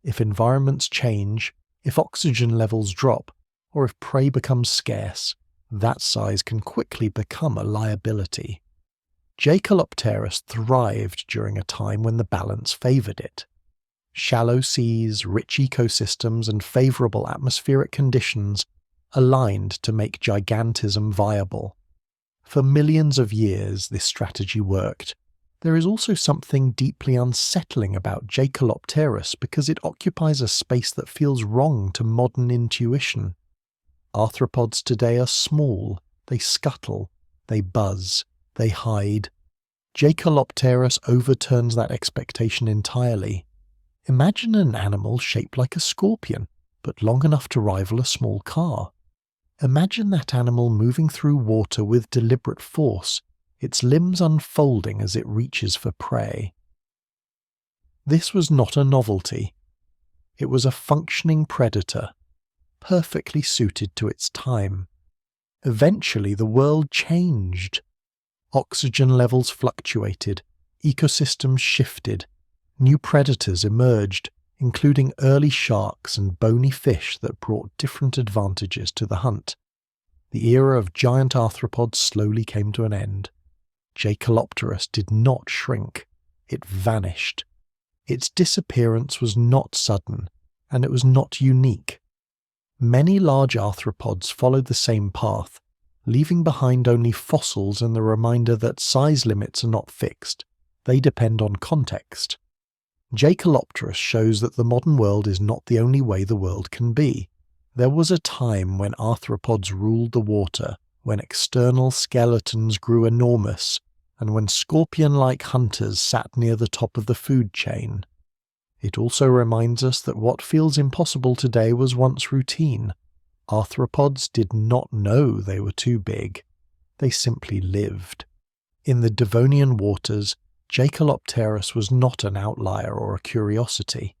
If environments change, if oxygen levels drop, or if prey becomes scarce, that size can quickly become a liability. Jaekelopterus thrived during a time when the balance favoured it. Shallow seas, rich ecosystems, and favourable atmospheric conditions aligned to make gigantism viable. For millions of years, this strategy worked. There is also something deeply unsettling about Jaekelopterus because it occupies a space that feels wrong to modern intuition. Arthropods today are small, they scuttle, they buzz, they hide. Jaekelopterus overturns that expectation entirely. Imagine an animal shaped like a scorpion, but long enough to rival a small car. Imagine that animal moving through water with deliberate force, its limbs unfolding as it reaches for prey. This was not a novelty. It was a functioning predator, perfectly suited to its time. Eventually the world changed. Oxygen levels fluctuated, ecosystems shifted, new predators emerged, including early sharks and bony fish that brought different advantages to the hunt. The era of giant arthropods slowly came to an end. Jaekelopterus did not shrink, it vanished. Its disappearance was not sudden, and it was not unique. Many large arthropods followed the same path, leaving behind only fossils and the reminder that size limits are not fixed. They depend on context. Jaekelopterus shows that the modern world is not the only way the world can be. There was a time when arthropods ruled the water, when external skeletons grew enormous, and when scorpion-like hunters sat near the top of the food chain. It also reminds us that what feels impossible today was once routine. Arthropods did not know they were too big. They simply lived. In the Devonian waters, Jaekelopterus was not an outlier or a curiosity.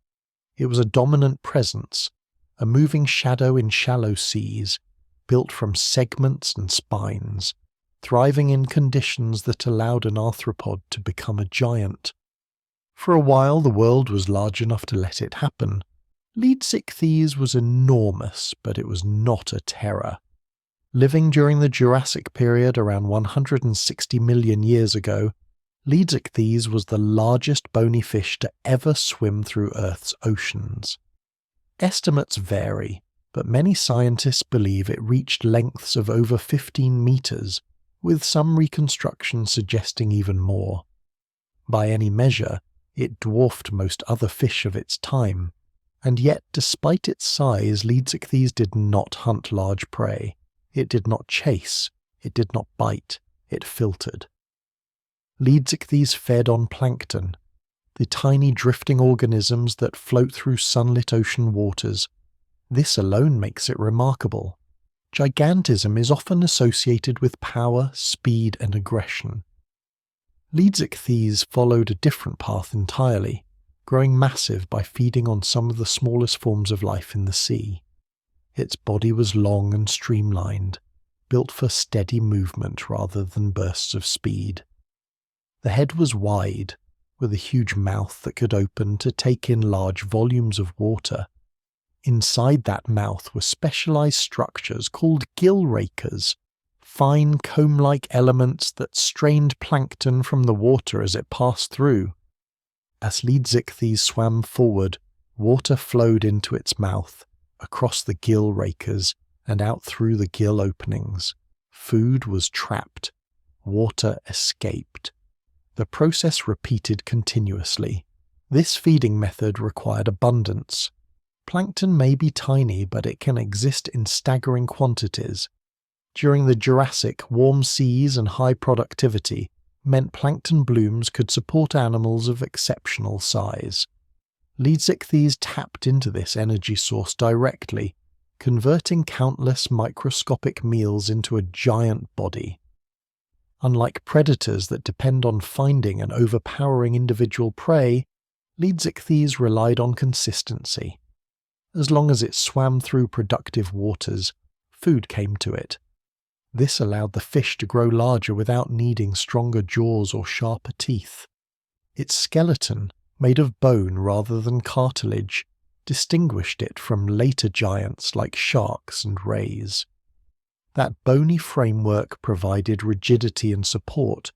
It was a dominant presence, a moving shadow in shallow seas, built from segments and spines, thriving in conditions that allowed an arthropod to become a giant. For a while the world was large enough to let it happen. Leedsichthys was enormous, but it was not a terror. Living during the Jurassic period around 160 million years ago, Leedsichthys was the largest bony fish to ever swim through Earth's oceans. Estimates vary, but many scientists believe it reached lengths of over 15 meters, with some reconstructions suggesting even more. By any measure, it dwarfed most other fish of its time, and yet despite its size, Leedsichthys did not hunt large prey. It did not chase, it did not bite, it filtered. Leedsichthys fed on plankton, the tiny drifting organisms that float through sunlit ocean waters. This alone makes it remarkable. Gigantism is often associated with power, speed, and aggression. Leedsichthys followed a different path entirely, growing massive by feeding on some of the smallest forms of life in the sea. Its body was long and streamlined, built for steady movement rather than bursts of speed. The head was wide, with a huge mouth that could open to take in large volumes of water. Inside that mouth were specialized structures called gill rakers, fine comb-like elements that strained plankton from the water as it passed through. As Leedsichthys swam forward, water flowed into its mouth, across the gill rakers, and out through the gill openings. Food was trapped. Water escaped. The process repeated continuously. This feeding method required abundance. Plankton may be tiny, but it can exist in staggering quantities. During the Jurassic, warm seas and high productivity meant plankton blooms could support animals of exceptional size. Leedsichthys tapped into this energy source directly, converting countless microscopic meals into a giant body. Unlike predators that depend on finding and overpowering individual prey, Leedsichthys relied on consistency. As long as it swam through productive waters, food came to it. This allowed the fish to grow larger without needing stronger jaws or sharper teeth. Its skeleton, made of bone rather than cartilage, distinguished it from later giants like sharks and rays. That bony framework provided rigidity and support,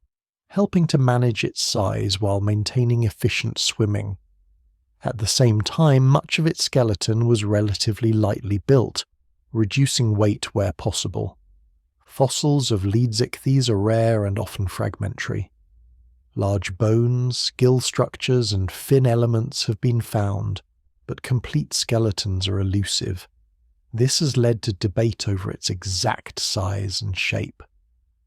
helping to manage its size while maintaining efficient swimming. At the same time, much of its skeleton was relatively lightly built, reducing weight where possible. Fossils of Leedsichthys are rare and often fragmentary. Large bones, gill structures, and fin elements have been found, but complete skeletons are elusive. This has led to debate over its exact size and shape.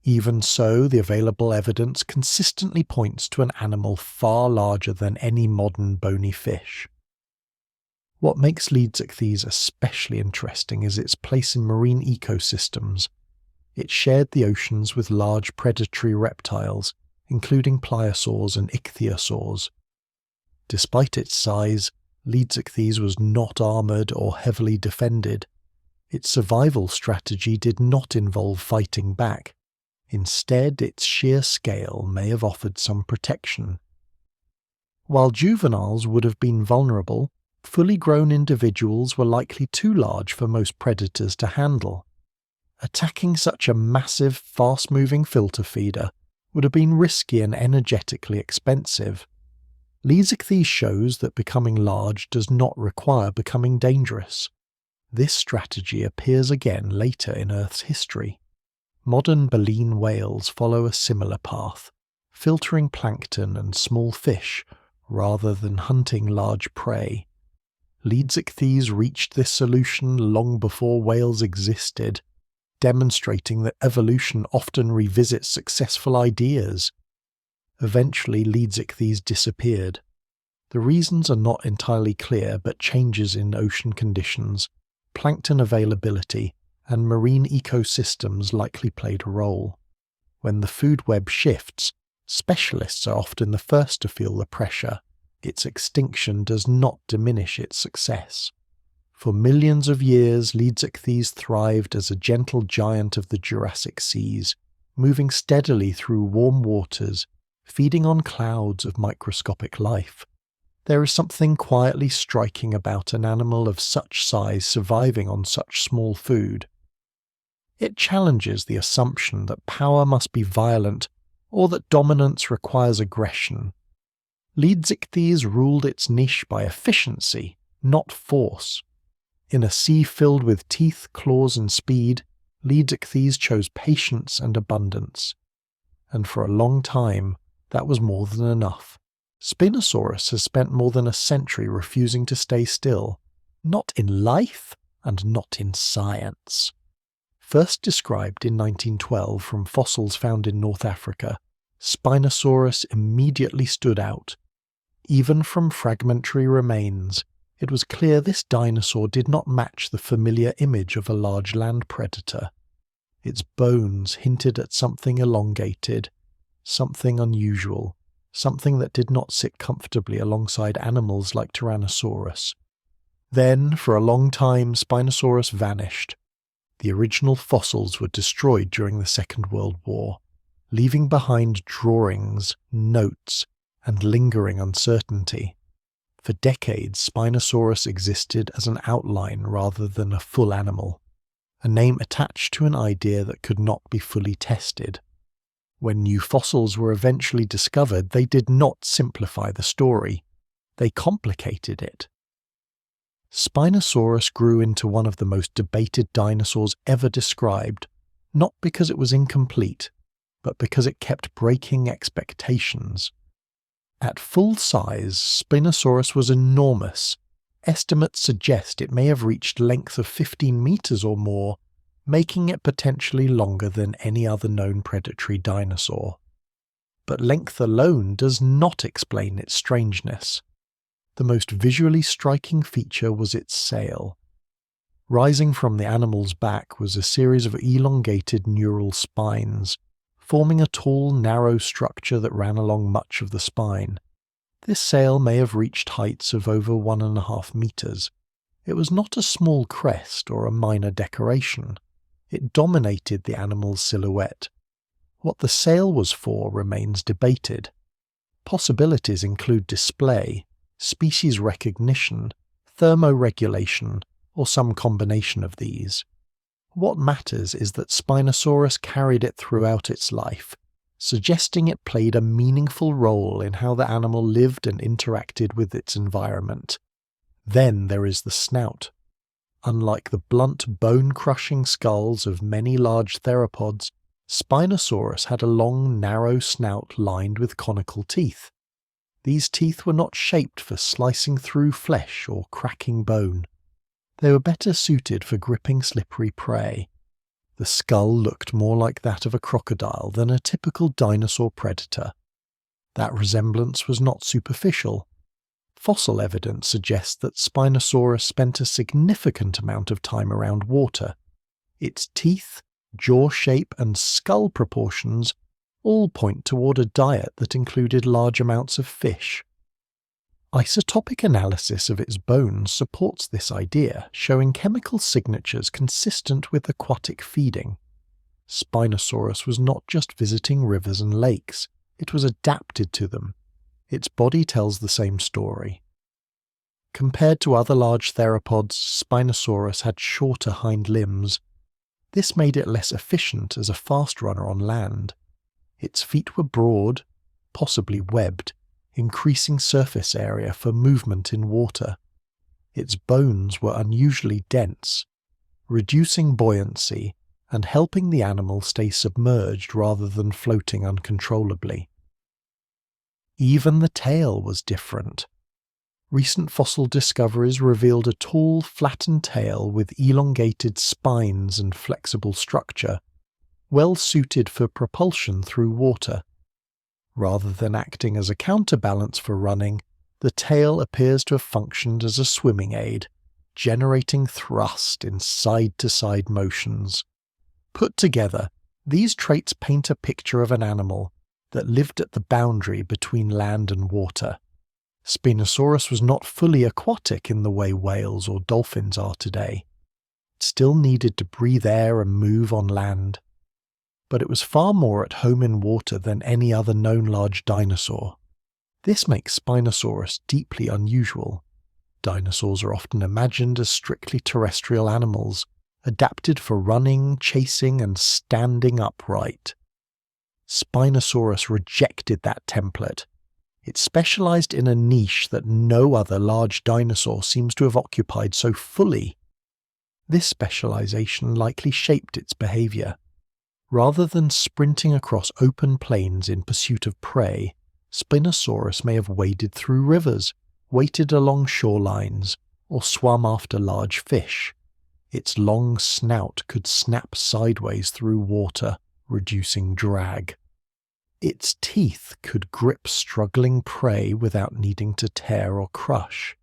Even so, the available evidence consistently points to an animal far larger than any modern bony fish. What makes Leedsichthys especially interesting is its place in marine ecosystems. It shared the oceans with large predatory reptiles, including pliosaurs and ichthyosaurs. Despite its size, Leedsichthys was not armoured or heavily defended. Its survival strategy did not involve fighting back. Instead, its sheer scale may have offered some protection. While juveniles would have been vulnerable, fully grown individuals were likely too large for most predators to handle. Attacking such a massive, fast-moving filter feeder would have been risky and energetically expensive. Leedsichthys shows that becoming large does not require becoming dangerous. This strategy appears again later in Earth's history. Modern baleen whales follow a similar path, filtering plankton and small fish rather than hunting large prey. Leedsichthys reached this solution long before whales existed, demonstrating that evolution often revisits successful ideas. Eventually, Leedsichthys disappeared. The reasons are not entirely clear, but changes in ocean conditions, plankton availability, and marine ecosystems likely played a role. When the food web shifts, specialists are often the first to feel the pressure. Its extinction does not diminish its success. For millions of years, Leedsichthys thrived as a gentle giant of the Jurassic seas, moving steadily through warm waters, feeding on clouds of microscopic life. There is something quietly striking about an animal of such size surviving on such small food. It challenges the assumption that power must be violent or that dominance requires aggression. Leedsichthys ruled its niche by efficiency, not force. In a sea filled with teeth, claws and speed, Leedsichthys chose patience and abundance. And for a long time, that was more than enough. Spinosaurus has spent more than a century refusing to stay still, not in life and not in science. First described in 1912 from fossils found in North Africa, Spinosaurus immediately stood out. Even from fragmentary remains, it was clear this dinosaur did not match the familiar image of a large land predator. Its bones hinted at something elongated, something unusual, something that did not sit comfortably alongside animals like Tyrannosaurus. Then, for a long time, Spinosaurus vanished. The original fossils were destroyed during the Second World War, leaving behind drawings, notes, and lingering uncertainty. For decades, Spinosaurus existed as an outline rather than a full animal, a name attached to an idea that could not be fully tested. When new fossils were eventually discovered, they did not simplify the story. They complicated it. Spinosaurus grew into one of the most debated dinosaurs ever described, not because it was incomplete, but because it kept breaking expectations. At full size, Spinosaurus was enormous. Estimates suggest it may have reached length of 15 meters or more, making it potentially longer than any other known predatory dinosaur. But length alone does not explain its strangeness. The most visually striking feature was its sail. Rising from the animal's back was a series of elongated neural spines, forming a tall, narrow structure that ran along much of the spine. This sail may have reached heights of over 1.5 meters. It was not a small crest or a minor decoration. It dominated the animal's silhouette. What the sail was for remains debated. Possibilities include display, species recognition, thermoregulation, or some combination of these. What matters is that Spinosaurus carried it throughout its life, suggesting it played a meaningful role in how the animal lived and interacted with its environment. Then there is the snout. Unlike the blunt, bone-crushing skulls of many large theropods, Spinosaurus had a long, narrow snout lined with conical teeth. These teeth were not shaped for slicing through flesh or cracking bone. They were better suited for gripping slippery prey. The skull looked more like that of a crocodile than a typical dinosaur predator. That resemblance was not superficial. Fossil evidence suggests that Spinosaurus spent a significant amount of time around water. Its teeth, jaw shape, and skull proportions all point toward a diet that included large amounts of fish. Isotopic analysis of its bones supports this idea, showing chemical signatures consistent with aquatic feeding. Spinosaurus was not just visiting rivers and lakes, it was adapted to them. Its body tells the same story. Compared to other large theropods, Spinosaurus had shorter hind limbs. This made it less efficient as a fast runner on land. Its feet were broad, possibly webbed, increasing surface area for movement in water. Its bones were unusually dense, reducing buoyancy and helping the animal stay submerged rather than floating uncontrollably. Even the tail was different. Recent fossil discoveries revealed a tall, flattened tail with elongated spines and flexible structure, well suited for propulsion through water. Rather than acting as a counterbalance for running, the tail appears to have functioned as a swimming aid, generating thrust in side-to-side motions. Put together, these traits paint a picture of an animal that lived at the boundary between land and water. Spinosaurus was not fully aquatic in the way whales or dolphins are today. It still needed to breathe air and move on land. But it was far more at home in water than any other known large dinosaur. This makes Spinosaurus deeply unusual. Dinosaurs are often imagined as strictly terrestrial animals, adapted for running, chasing, and standing upright. Spinosaurus rejected that template. It specialized in a niche that no other large dinosaur seems to have occupied so fully. This specialization likely shaped its behavior. Rather than sprinting across open plains in pursuit of prey, Spinosaurus may have waded through rivers, waited along shorelines, or swum after large fish. Its long snout could snap sideways through water, reducing drag. Its teeth could grip struggling prey without needing to tear or crush.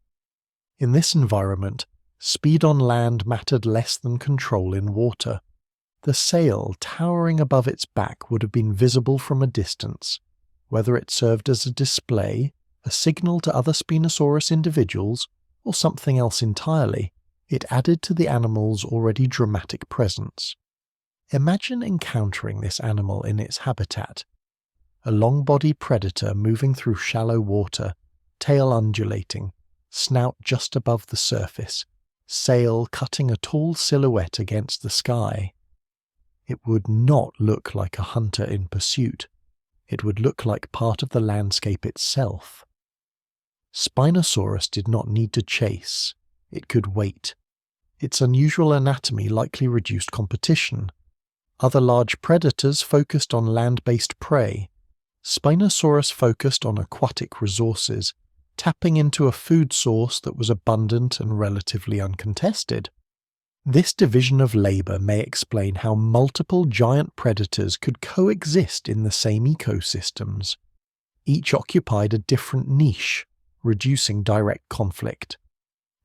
In this environment, speed on land mattered less than control in water. The sail towering above its back would have been visible from a distance, whether it served as a display, a signal to other Spinosaurus individuals, or something else entirely. It added to the animal's already dramatic presence. Imagine encountering this animal in its habitat. A long-bodied predator moving through shallow water, tail undulating, snout just above the surface, sail cutting a tall silhouette against the sky. It would not look like a hunter in pursuit. It would look like part of the landscape itself. Spinosaurus did not need to chase. It could wait. Its unusual anatomy likely reduced competition. Other large predators focused on land-based prey. Spinosaurus focused on aquatic resources, tapping into a food source that was abundant and relatively uncontested. This division of labour may explain how multiple giant predators could coexist in the same ecosystems. Each occupied a different niche, reducing direct conflict.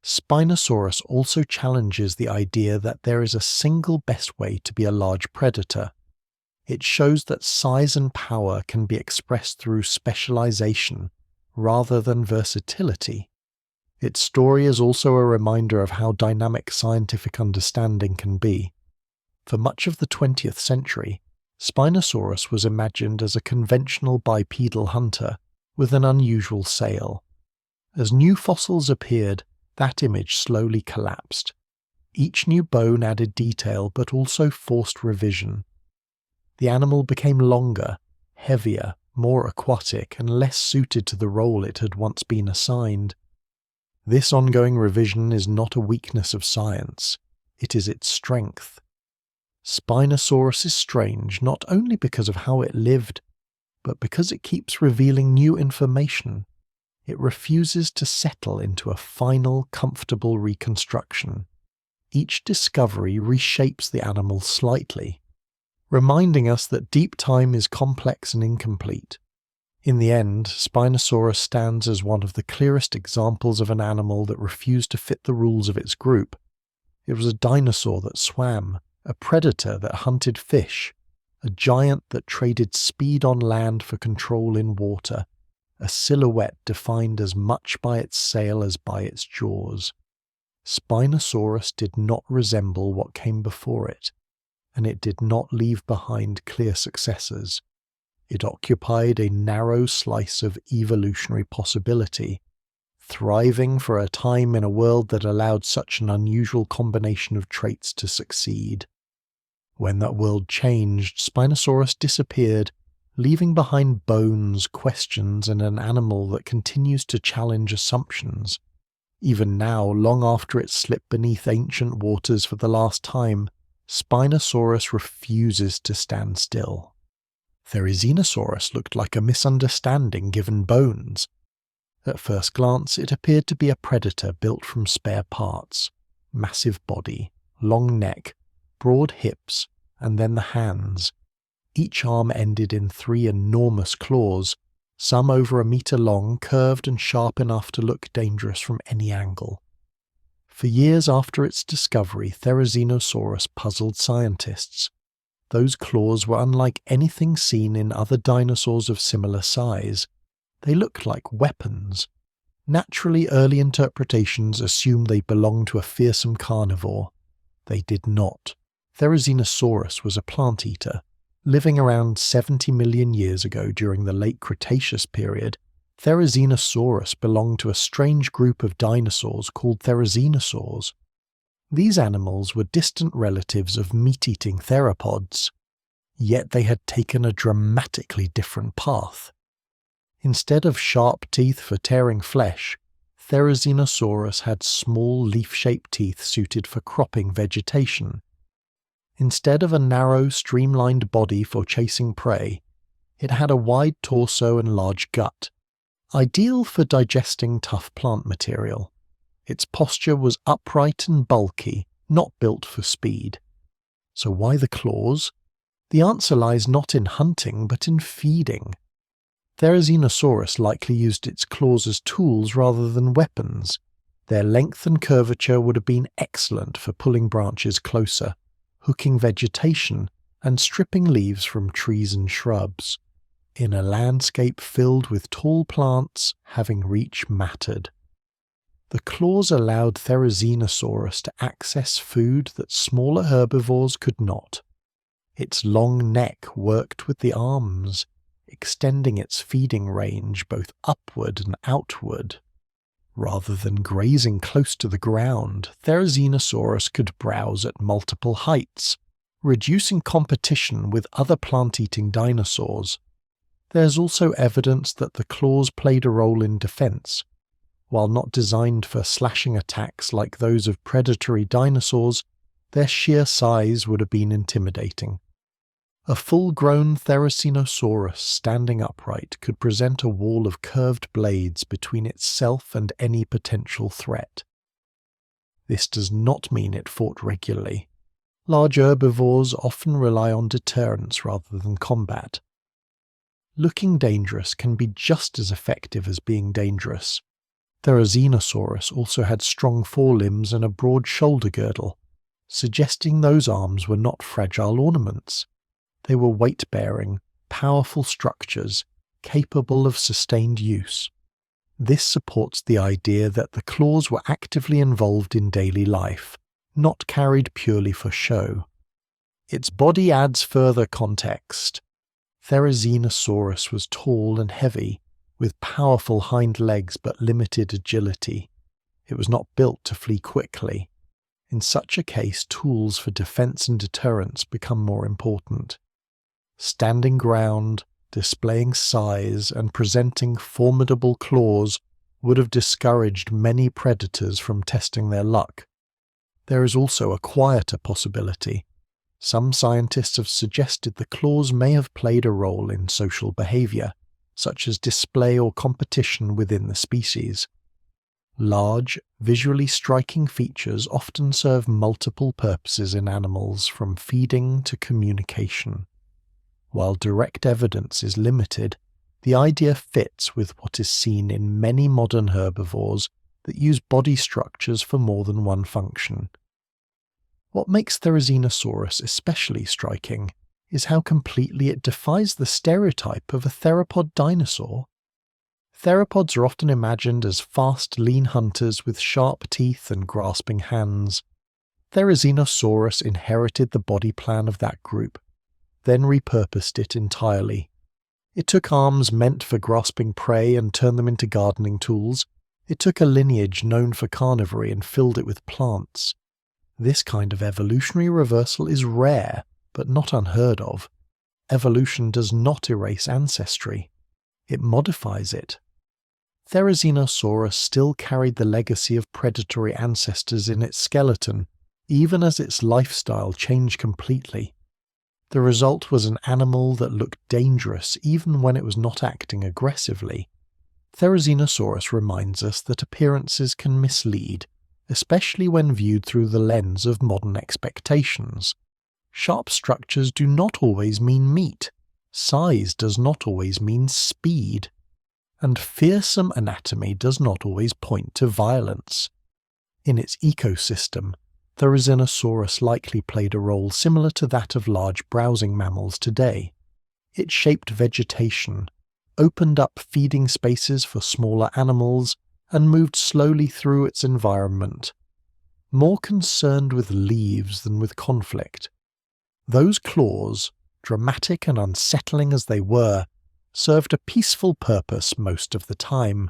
Spinosaurus also challenges the idea that there is a single best way to be a large predator. It shows that size and power can be expressed through specialization rather than versatility. Its story is also a reminder of how dynamic scientific understanding can be. For much of the 20th century, Spinosaurus was imagined as a conventional bipedal hunter with an unusual sail. As new fossils appeared, that image slowly collapsed. Each new bone added detail but also forced revision. The animal became longer, heavier, more aquatic, and less suited to the role it had once been assigned. This ongoing revision is not a weakness of science, it is its strength. Spinosaurus is strange not only because of how it lived, but because it keeps revealing new information. It refuses to settle into a final, comfortable reconstruction. Each discovery reshapes the animal slightly, reminding us that deep time is complex and incomplete. In the end, Spinosaurus stands as one of the clearest examples of an animal that refused to fit the rules of its group. It was a dinosaur that swam, a predator that hunted fish, a giant that traded speed on land for control in water, a silhouette defined as much by its sail as by its jaws. Spinosaurus did not resemble what came before it, and it did not leave behind clear successors. It occupied a narrow slice of evolutionary possibility, thriving for a time in a world that allowed such an unusual combination of traits to succeed. When that world changed, Spinosaurus disappeared, leaving behind bones, questions, and an animal that continues to challenge assumptions. Even now, long after it slipped beneath ancient waters for the last time, Spinosaurus refuses to stand still. Therizinosaurus looked like a misunderstanding given bones. At first glance, it appeared to be a predator built from spare parts. Massive body, long neck, broad hips, and then the hands. Each arm ended in 3 enormous claws, some over 1 meter long, curved and sharp enough to look dangerous from any angle. For years after its discovery, Therizinosaurus puzzled scientists. Those claws were unlike anything seen in other dinosaurs of similar size. They looked like weapons. Naturally, early interpretations assumed they belonged to a fearsome carnivore. They did not. Therizinosaurus was a plant eater. Living around 70 million years ago during the late Cretaceous period, Therizinosaurus belonged to a strange group of dinosaurs called therizinosaurs. These animals were distant relatives of meat-eating theropods, yet they had taken a dramatically different path. Instead of sharp teeth for tearing flesh, Therizinosaurus had small leaf-shaped teeth suited for cropping vegetation. Instead of a narrow, streamlined body for chasing prey, it had a wide torso and large gut, ideal for digesting tough plant material. Its posture was upright and bulky, not built for speed. So why the claws? The answer lies not in hunting, but in feeding. Therizinosaurus likely used its claws as tools rather than weapons. Their length and curvature would have been excellent for pulling branches closer, hooking vegetation, and stripping leaves from trees and shrubs. In a landscape filled with tall plants, having reach mattered. The claws allowed Therizinosaurus to access food that smaller herbivores could not. Its long neck worked with the arms, extending its feeding range both upward and outward. Rather than grazing close to the ground, Therizinosaurus could browse at multiple heights, reducing competition with other plant-eating dinosaurs. There's also evidence that the claws played a role in defense. While not designed for slashing attacks like those of predatory dinosaurs, their sheer size would have been intimidating. A full-grown Therizinosaurus standing upright could present a wall of curved blades between itself and any potential threat. This does not mean it fought regularly. Large herbivores often rely on deterrence rather than combat. Looking dangerous can be just as effective as being dangerous. Therizinosaurus also had strong forelimbs and a broad shoulder girdle, suggesting those arms were not fragile ornaments. They were weight-bearing, powerful structures, capable of sustained use. This supports the idea that the claws were actively involved in daily life, not carried purely for show. Its body adds further context. Therizinosaurus was tall and heavy, with powerful hind legs but limited agility. It was not built to flee quickly. In such a case, tools for defense and deterrence become more important. Standing ground, displaying size, and presenting formidable claws would have discouraged many predators from testing their luck. There is also a quieter possibility. Some scientists have suggested the claws may have played a role in social behavior, such as display or competition within the species. Large, visually striking features often serve multiple purposes in animals, from feeding to communication. While direct evidence is limited, the idea fits with what is seen in many modern herbivores that use body structures for more than one function. What makes Therizinosaurus especially striking is how completely it defies the stereotype of a theropod dinosaur. Theropods are often imagined as fast, lean hunters with sharp teeth and grasping hands. Therizinosaurus inherited the body plan of that group, then repurposed it entirely. It took arms meant for grasping prey and turned them into gardening tools. It took a lineage known for carnivory and filled it with plants. This kind of evolutionary reversal is rare, but not unheard of. Evolution does not erase ancestry. It modifies it. Therizinosaurus still carried the legacy of predatory ancestors in its skeleton, even as its lifestyle changed completely. The result was an animal that looked dangerous even when it was not acting aggressively. Therizinosaurus reminds us that appearances can mislead, especially when viewed through the lens of modern expectations. Sharp structures do not always mean meat. Size does not always mean speed. And fearsome anatomy does not always point to violence. In its ecosystem, Therizinosaurus likely played a role similar to that of large browsing mammals today. It shaped vegetation, opened up feeding spaces for smaller animals, and moved slowly through its environment, more concerned with leaves than with conflict. Those claws, dramatic and unsettling as they were, served a peaceful purpose most of the time.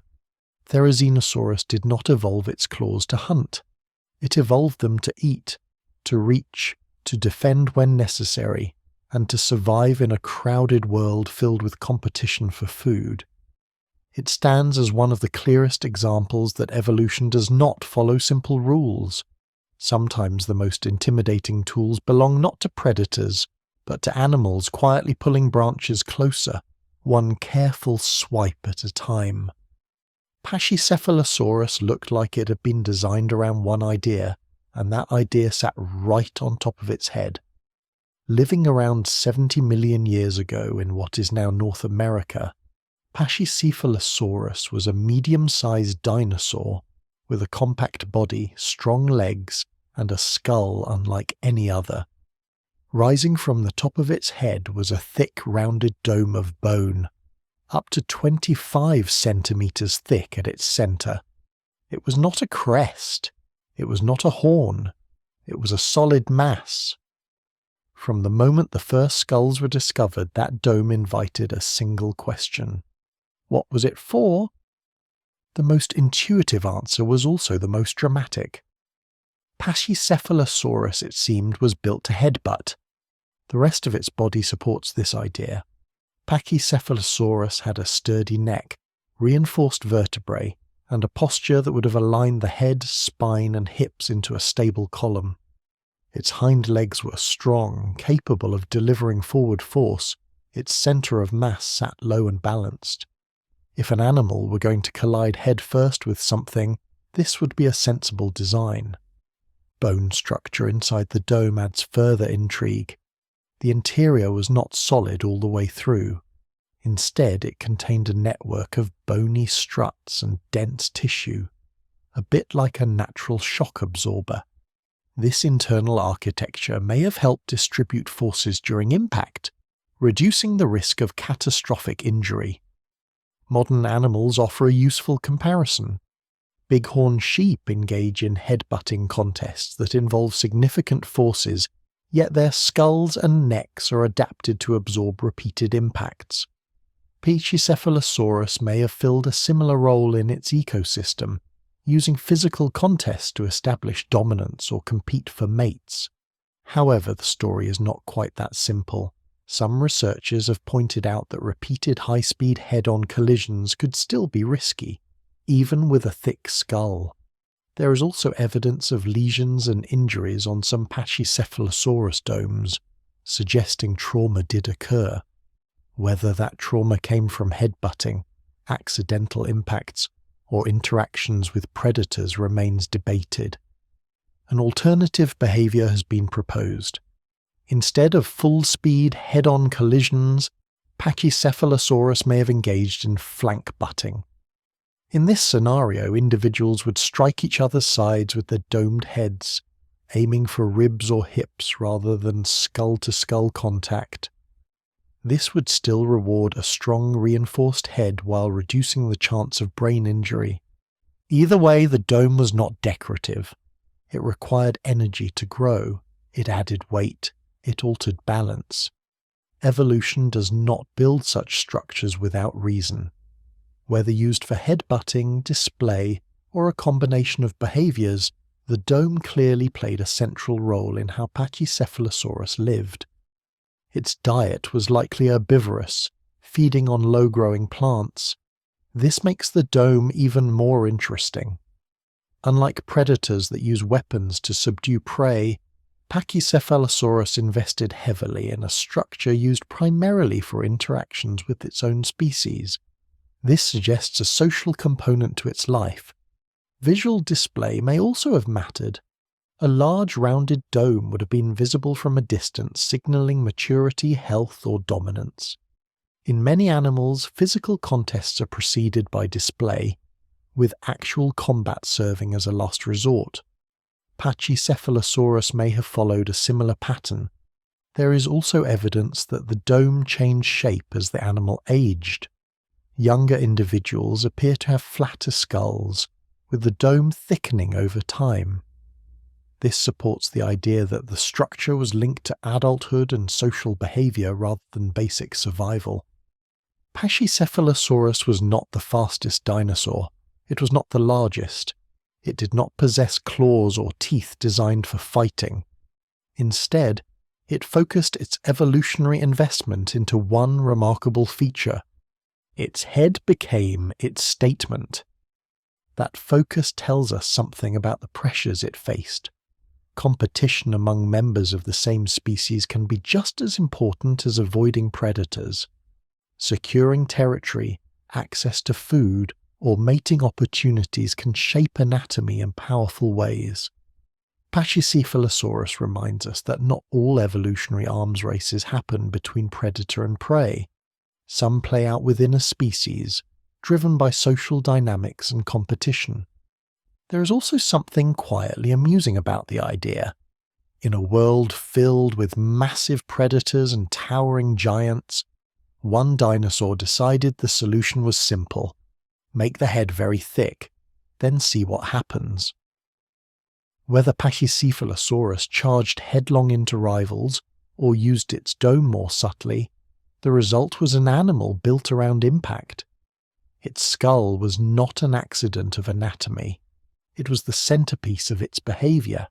Therizinosaurus did not evolve its claws to hunt. It evolved them to eat, to reach, to defend when necessary, and to survive in a crowded world filled with competition for food. It stands as one of the clearest examples that evolution does not follow simple rules. Sometimes the most intimidating tools belong not to predators, but to animals quietly pulling branches closer, one careful swipe at a time. Pachycephalosaurus looked like it had been designed around one idea, and that idea sat right on top of its head. Living around 70 million years ago in what is now North America, Pachycephalosaurus was a medium-sized dinosaur with a compact body, strong legs, and a skull unlike any other. Rising from the top of its head was a thick, rounded dome of bone, up to 25 centimeters thick at its center. It was not a crest. It was not a horn. It was a solid mass. From the moment the first skulls were discovered, that dome invited a single question. What was it for? The most intuitive answer was also the most dramatic. Pachycephalosaurus, it seemed, was built to headbutt. The rest of its body supports this idea. Pachycephalosaurus had a sturdy neck, reinforced vertebrae, and a posture that would have aligned the head, spine, and hips into a stable column. Its hind legs were strong, capable of delivering forward force. Its center of mass sat low and balanced. If an animal were going to collide head-first with something, this would be a sensible design. Bone structure inside the dome adds further intrigue. The interior was not solid all the way through. Instead, it contained a network of bony struts and dense tissue, a bit like a natural shock absorber. This internal architecture may have helped distribute forces during impact, reducing the risk of catastrophic injury. Modern animals offer a useful comparison. Bighorn sheep engage in headbutting contests that involve significant forces, yet their skulls and necks are adapted to absorb repeated impacts. Pachycephalosaurus may have filled a similar role in its ecosystem, using physical contests to establish dominance or compete for mates. However, the story is not quite that simple. Some researchers have pointed out that repeated high-speed head-on collisions could still be risky, even with a thick skull. There is also evidence of lesions and injuries on some Pachycephalosaurus domes, suggesting trauma did occur. Whether that trauma came from headbutting, accidental impacts, or interactions with predators remains debated. An alternative behavior has been proposed. Instead of full-speed head-on collisions, Pachycephalosaurus may have engaged in flank butting. In this scenario, individuals would strike each other's sides with their domed heads, aiming for ribs or hips rather than skull-to-skull contact. This would still reward a strong, reinforced head while reducing the chance of brain injury. Either way, the dome was not decorative. It required energy to grow. It added weight. It altered balance. Evolution does not build such structures without reason. Whether used for headbutting, display, or a combination of behaviors, the dome clearly played a central role in how Pachycephalosaurus lived. Its diet was likely herbivorous, feeding on low-growing plants. This makes the dome even more interesting. Unlike predators that use weapons to subdue prey, Pachycephalosaurus invested heavily in a structure used primarily for interactions with its own species. This suggests a social component to its life. Visual display may also have mattered. A large rounded dome would have been visible from a distance, signaling maturity, health, or dominance. In many animals, physical contests are preceded by display, with actual combat serving as a last resort. Pachycephalosaurus may have followed a similar pattern. There is also evidence that the dome changed shape as the animal aged. Younger individuals appear to have flatter skulls, with the dome thickening over time. This supports the idea that the structure was linked to adulthood and social behaviour rather than basic survival. Pachycephalosaurus was not the fastest dinosaur. It was not the largest. It did not possess claws or teeth designed for fighting. Instead, it focused its evolutionary investment into one remarkable feature. Its head became its statement. That focus tells us something about the pressures it faced. Competition among members of the same species can be just as important as avoiding predators. Securing territory, access to food, or mating opportunities can shape anatomy in powerful ways. Pachycephalosaurus reminds us that not all evolutionary arms races happen between predator and prey. Some play out within a species, driven by social dynamics and competition. There is also something quietly amusing about the idea. In a world filled with massive predators and towering giants, one dinosaur decided the solution was simple: make the head very thick, then see what happens. Whether Pachycephalosaurus charged headlong into rivals or used its dome more subtly, the result was an animal built around impact. Its skull was not an accident of anatomy. It was the centerpiece of its behavior.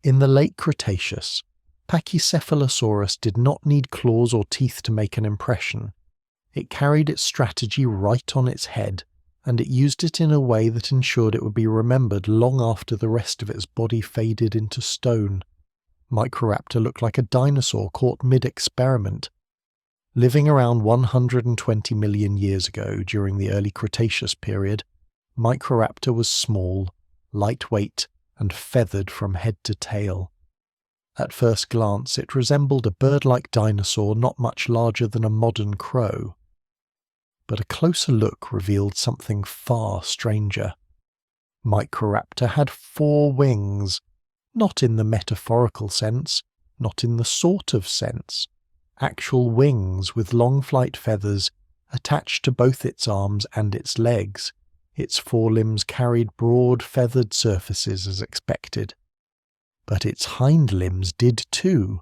In the late Cretaceous, Pachycephalosaurus did not need claws or teeth to make an impression. It carried its strategy right on its head, and it used it in a way that ensured it would be remembered long after the rest of its body faded into stone. Microraptor looked like a dinosaur caught mid-experiment. Living around 120 million years ago during the early Cretaceous period, Microraptor was small, lightweight, and feathered from head to tail. At first glance, it resembled a bird-like dinosaur not much larger than a modern crow. But a closer look revealed something far stranger. Microraptor had 4 wings, not in the metaphorical sense, not in the sort of sense. Actual wings with long flight feathers attached to both its arms and its legs. Its forelimbs carried broad feathered surfaces as expected. But its hind limbs did too,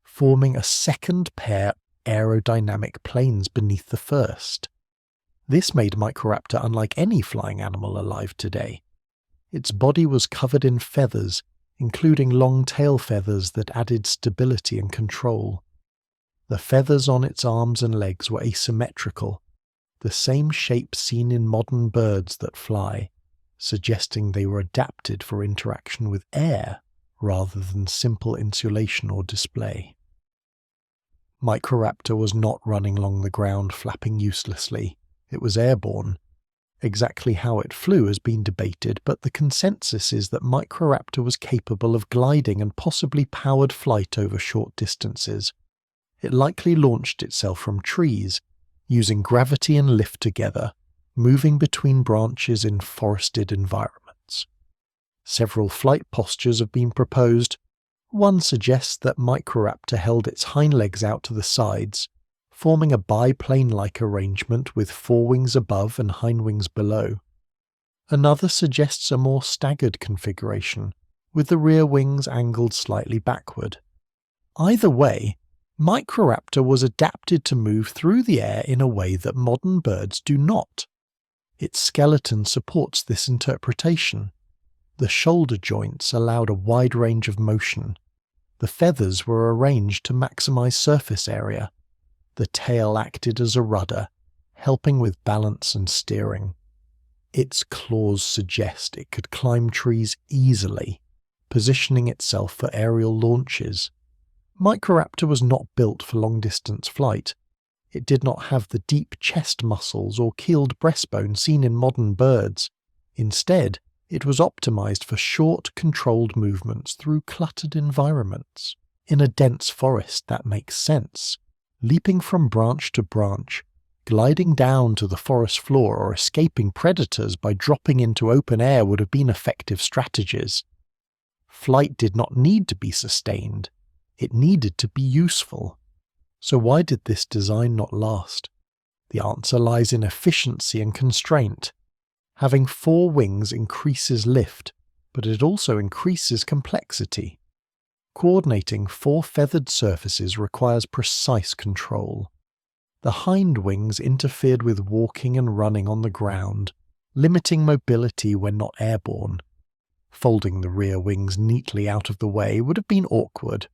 forming a second pair of aerodynamic planes beneath the first. This made Microraptor unlike any flying animal alive today. Its body was covered in feathers, including long tail feathers that added stability and control. The feathers on its arms and legs were asymmetrical, the same shape seen in modern birds that fly, suggesting they were adapted for interaction with air rather than simple insulation or display. Microraptor was not running along the ground flapping uselessly. It was airborne. Exactly how it flew has been debated, but the consensus is that Microraptor was capable of gliding and possibly powered flight over short distances. It likely launched itself from trees, using gravity and lift together, moving between branches in forested environments. Several flight postures have been proposed. One suggests that Microraptor held its hind legs out to the sides, forming a biplane-like arrangement with forewings above and hindwings below. Another suggests a more staggered configuration, with the rear wings angled slightly backward. Either way, Microraptor was adapted to move through the air in a way that modern birds do not. Its skeleton supports this interpretation. The shoulder joints allowed a wide range of motion. The feathers were arranged to maximize surface area. The tail acted as a rudder, helping with balance and steering. Its claws suggest it could climb trees easily, positioning itself for aerial launches. Microraptor was not built for long-distance flight. It did not have the deep chest muscles or keeled breastbone seen in modern birds. Instead, it was optimized for short, controlled movements through cluttered environments. In a dense forest, that makes sense. Leaping from branch to branch, gliding down to the forest floor, or escaping predators by dropping into open air would have been effective strategies. Flight did not need to be sustained, it needed to be useful. So why did this design not last? The answer lies in efficiency and constraint. Having 4 wings increases lift, but it also increases complexity. Coordinating 4 feathered surfaces requires precise control. The hind wings interfered with walking and running on the ground, limiting mobility when not airborne. Folding the rear wings neatly out of the way would have been awkward.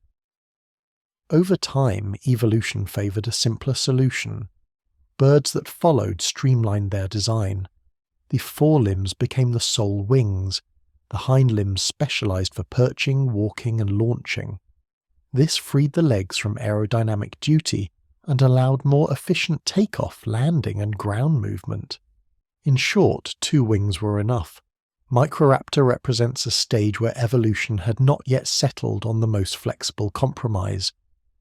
Over time, evolution favoured a simpler solution. Birds that followed streamlined their design. The forelimbs became the sole wings, the hind limbs specialised for perching, walking and launching. This freed the legs from aerodynamic duty and allowed more efficient takeoff, landing and ground movement. In short, 2 wings were enough. Microraptor represents a stage where evolution had not yet settled on the most flexible compromise.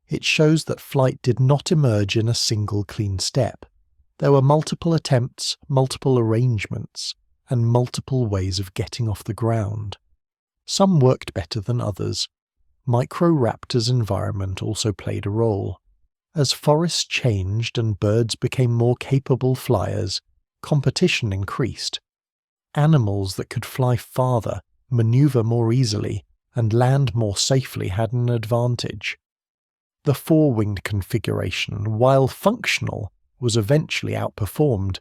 It shows that flight did not emerge in a single clean step. There were multiple attempts, multiple arrangements, and multiple ways of getting off the ground. Some worked better than others. Microraptor's environment also played a role. As forests changed and birds became more capable flyers, competition increased. Animals that could fly farther, maneuver more easily, and land more safely had an advantage. The 4-winged configuration, while functional, was eventually outperformed.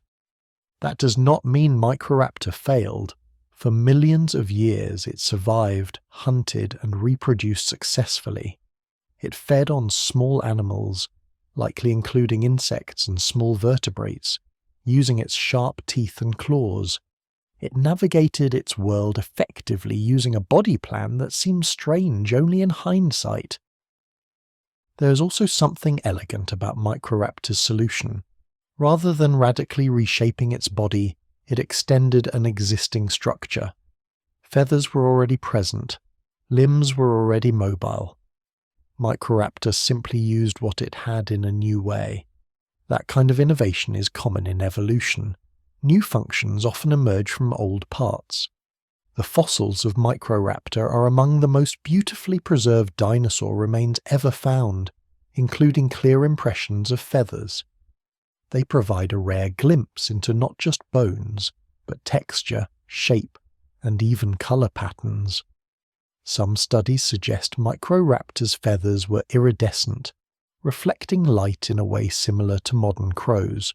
That does not mean Microraptor failed. For millions of years it survived, hunted, and reproduced successfully. It fed on small animals, likely including insects and small vertebrates, using its sharp teeth and claws. It navigated its world effectively using a body plan that seems strange only in hindsight. There is also something elegant about Microraptor's solution. Rather than radically reshaping its body, it extended an existing structure. Feathers were already present, limbs were already mobile. Microraptor simply used what it had in a new way. That kind of innovation is common in evolution. New functions often emerge from old parts. The fossils of Microraptor are among the most beautifully preserved dinosaur remains ever found, including clear impressions of feathers. They provide a rare glimpse into not just bones, but texture, shape, and even colour patterns. Some studies suggest Microraptor's feathers were iridescent, reflecting light in a way similar to modern crows.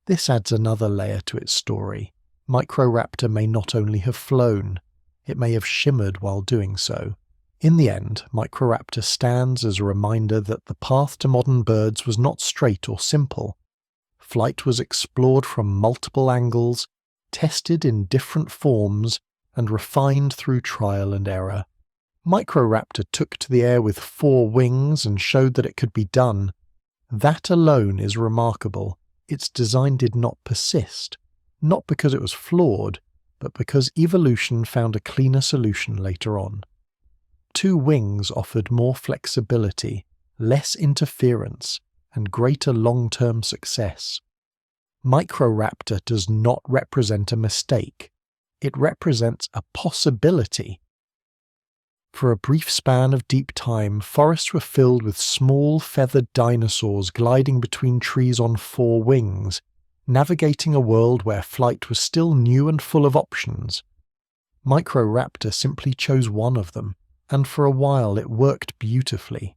This adds another layer to its story. Microraptor may not only have flown, it may have shimmered while doing so. In the end, Microraptor stands as a reminder that the path to modern birds was not straight or simple. Flight was explored from multiple angles, tested in different forms, and refined through trial and error. Microraptor took to the air with 4 wings and showed that it could be done. That alone is remarkable. Its design did not persist, not because it was flawed, but because evolution found a cleaner solution later on. 2 wings offered more flexibility, less interference, and greater long-term success. Microraptor does not represent a mistake. It represents a possibility. For a brief span of deep time, forests were filled with small feathered dinosaurs gliding between trees on 4 wings, navigating a world where flight was still new and full of options. Microraptor simply chose one of them, and for a while it worked beautifully.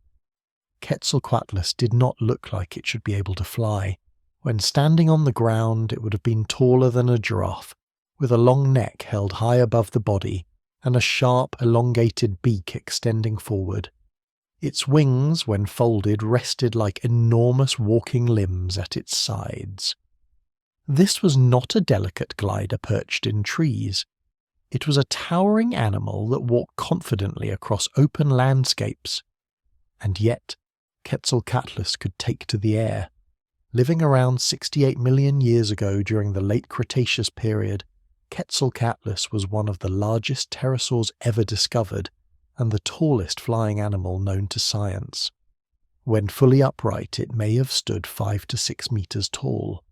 Quetzalcoatlus did not look like it should be able to fly. When standing on the ground, it would have been taller than a giraffe, with a long neck held high above the body, and a sharp, elongated beak extending forward. Its wings, when folded, rested like enormous walking limbs at its sides. This was not a delicate glider perched in trees. It was a towering animal that walked confidently across open landscapes. And yet, Quetzalcoatlus could take to the air. Living around 68 million years ago during the late Cretaceous period, Quetzalcoatlus was one of the largest pterosaurs ever discovered and the tallest flying animal known to science. When fully upright, it may have stood 5 to 6 meters tall.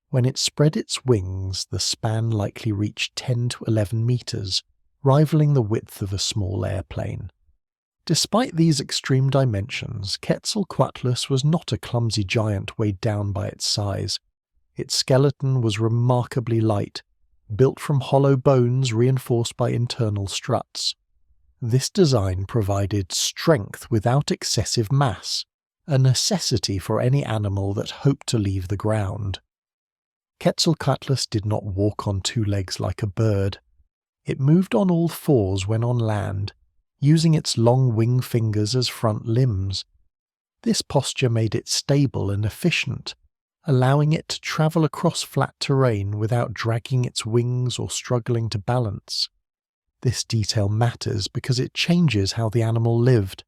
When it spread its wings, the span likely reached 10 to 11 meters, rivaling the width of a small airplane. Despite these extreme dimensions, Quetzalcoatlus was not a clumsy giant weighed down by its size. Its skeleton was remarkably light, built from hollow bones reinforced by internal struts. This design provided strength without excessive mass, a necessity for any animal that hoped to leave the ground. Quetzalcoatlus did not walk on two legs like a bird. It moved on all fours when on land, using its long wing fingers as front limbs. This posture made it stable and efficient, allowing it to travel across flat terrain without dragging its wings or struggling to balance. This detail matters because it changes how the animal lived.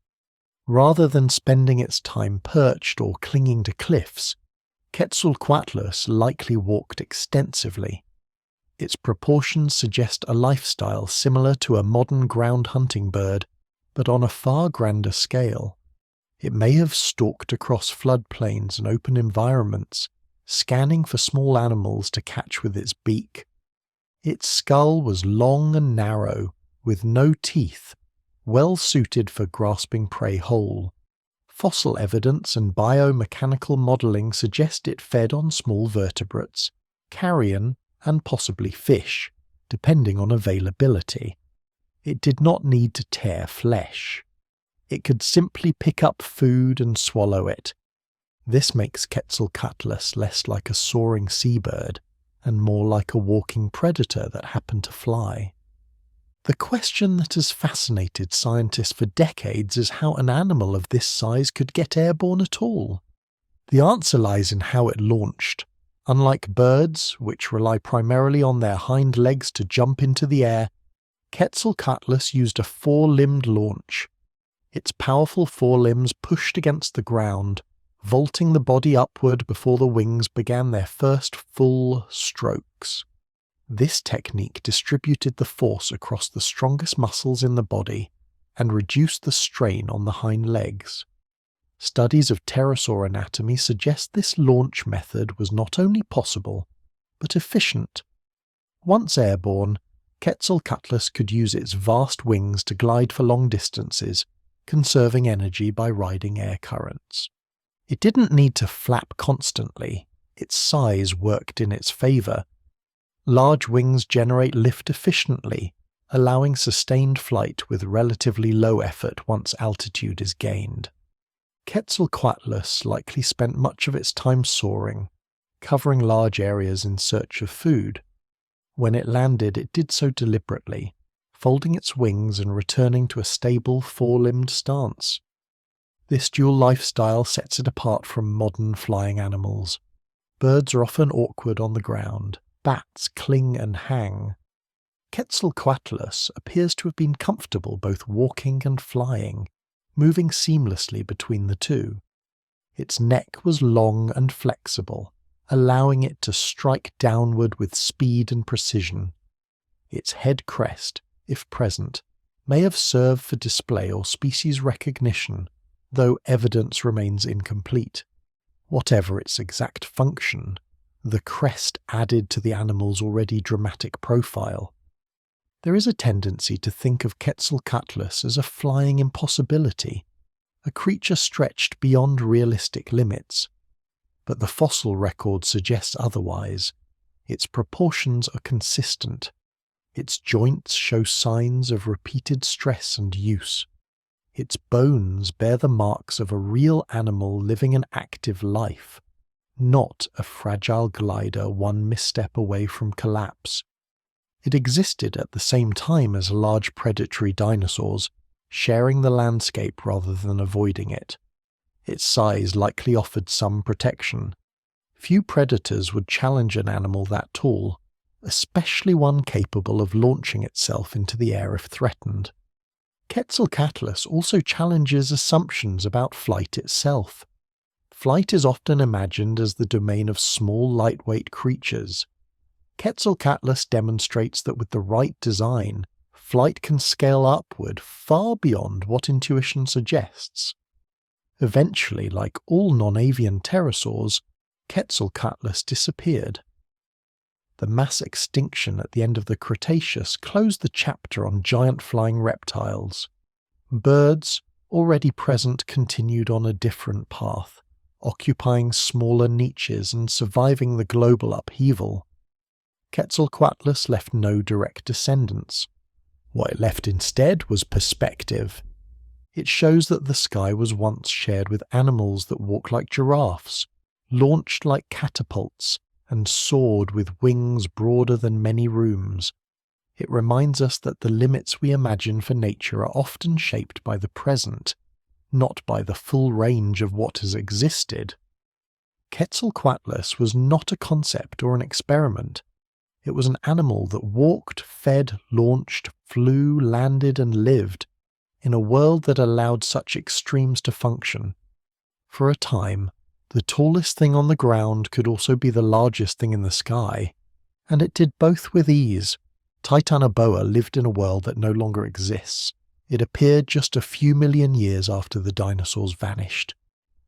Rather than spending its time perched or clinging to cliffs, Quetzalcoatlus likely walked extensively. Its proportions suggest a lifestyle similar to a modern ground hunting bird, but on a far grander scale. It may have stalked across floodplains and open environments, scanning for small animals to catch with its beak. Its skull was long and narrow, with no teeth, well suited for grasping prey whole. Fossil evidence and biomechanical modelling suggest it fed on small vertebrates, carrion, and possibly fish, depending on availability. It did not need to tear flesh. It could simply pick up food and swallow it. This makes Quetzalcoatlus less like a soaring seabird and more like a walking predator that happened to fly. The question that has fascinated scientists for decades is how an animal of this size could get airborne at all. The answer lies in how it launched. Unlike birds, which rely primarily on their hind legs to jump into the air, Quetzalcoatlus used a four-limbed launch. Its powerful forelimbs pushed against the ground, vaulting the body upward before the wings began their first full strokes. This technique distributed the force across the strongest muscles in the body and reduced the strain on the hind legs. Studies of pterosaur anatomy suggest this launch method was not only possible, but efficient. Once airborne, Quetzalcoatlus could use its vast wings to glide for long distances, conserving energy by riding air currents. It didn't need to flap constantly. Its size worked in its favour. Large wings generate lift efficiently, allowing sustained flight with relatively low effort once altitude is gained. Quetzalcoatlus likely spent much of its time soaring, covering large areas in search of food. When it landed, it did so deliberately, folding its wings and returning to a stable four-limbed stance. This dual lifestyle sets it apart from modern flying animals. Birds are often awkward on the ground. Bats cling and hang. Quetzalcoatlus appears to have been comfortable both walking and flying, moving seamlessly between the two. Its neck was long and flexible, allowing it to strike downward with speed and precision. Its head crest, if present, may have served for display or species recognition, though evidence remains incomplete. Whatever its exact function, the crest added to the animal's already dramatic profile. There is a tendency to think of Quetzalcoatlus as a flying impossibility, a creature stretched beyond realistic limits. But the fossil record suggests otherwise. Its proportions are consistent. Its joints show signs of repeated stress and use. Its bones bear the marks of a real animal living an active life, not a fragile glider one misstep away from collapse. It existed at the same time as large predatory dinosaurs, sharing the landscape rather than avoiding it. Its size likely offered some protection. Few predators would challenge an animal that tall, especially one capable of launching itself into the air if threatened. Quetzalcoatlus also challenges assumptions about flight itself. Flight is often imagined as the domain of small, lightweight creatures. Quetzalcoatlus demonstrates that with the right design, flight can scale upward far beyond what intuition suggests. Eventually, like all non-avian pterosaurs, Quetzalcoatlus disappeared. The mass extinction at the end of the Cretaceous closed the chapter on giant flying reptiles. Birds, already present, continued on a different path, occupying smaller niches and surviving the global upheaval. Quetzalcoatlus left no direct descendants. What it left instead was perspective. It shows that the sky was once shared with animals that walk like giraffes, launched like catapults, and soared with wings broader than many rooms. It reminds us that the limits we imagine for nature are often shaped by the present, not by the full range of what has existed. Quetzalcoatlus was not a concept or an experiment. It was an animal that walked, fed, launched, flew, landed, and lived in a world that allowed such extremes to function. For a time, the tallest thing on the ground could also be the largest thing in the sky, and it did both with ease. Titanoboa lived in a world that no longer exists. It appeared just a few million years after the dinosaurs vanished,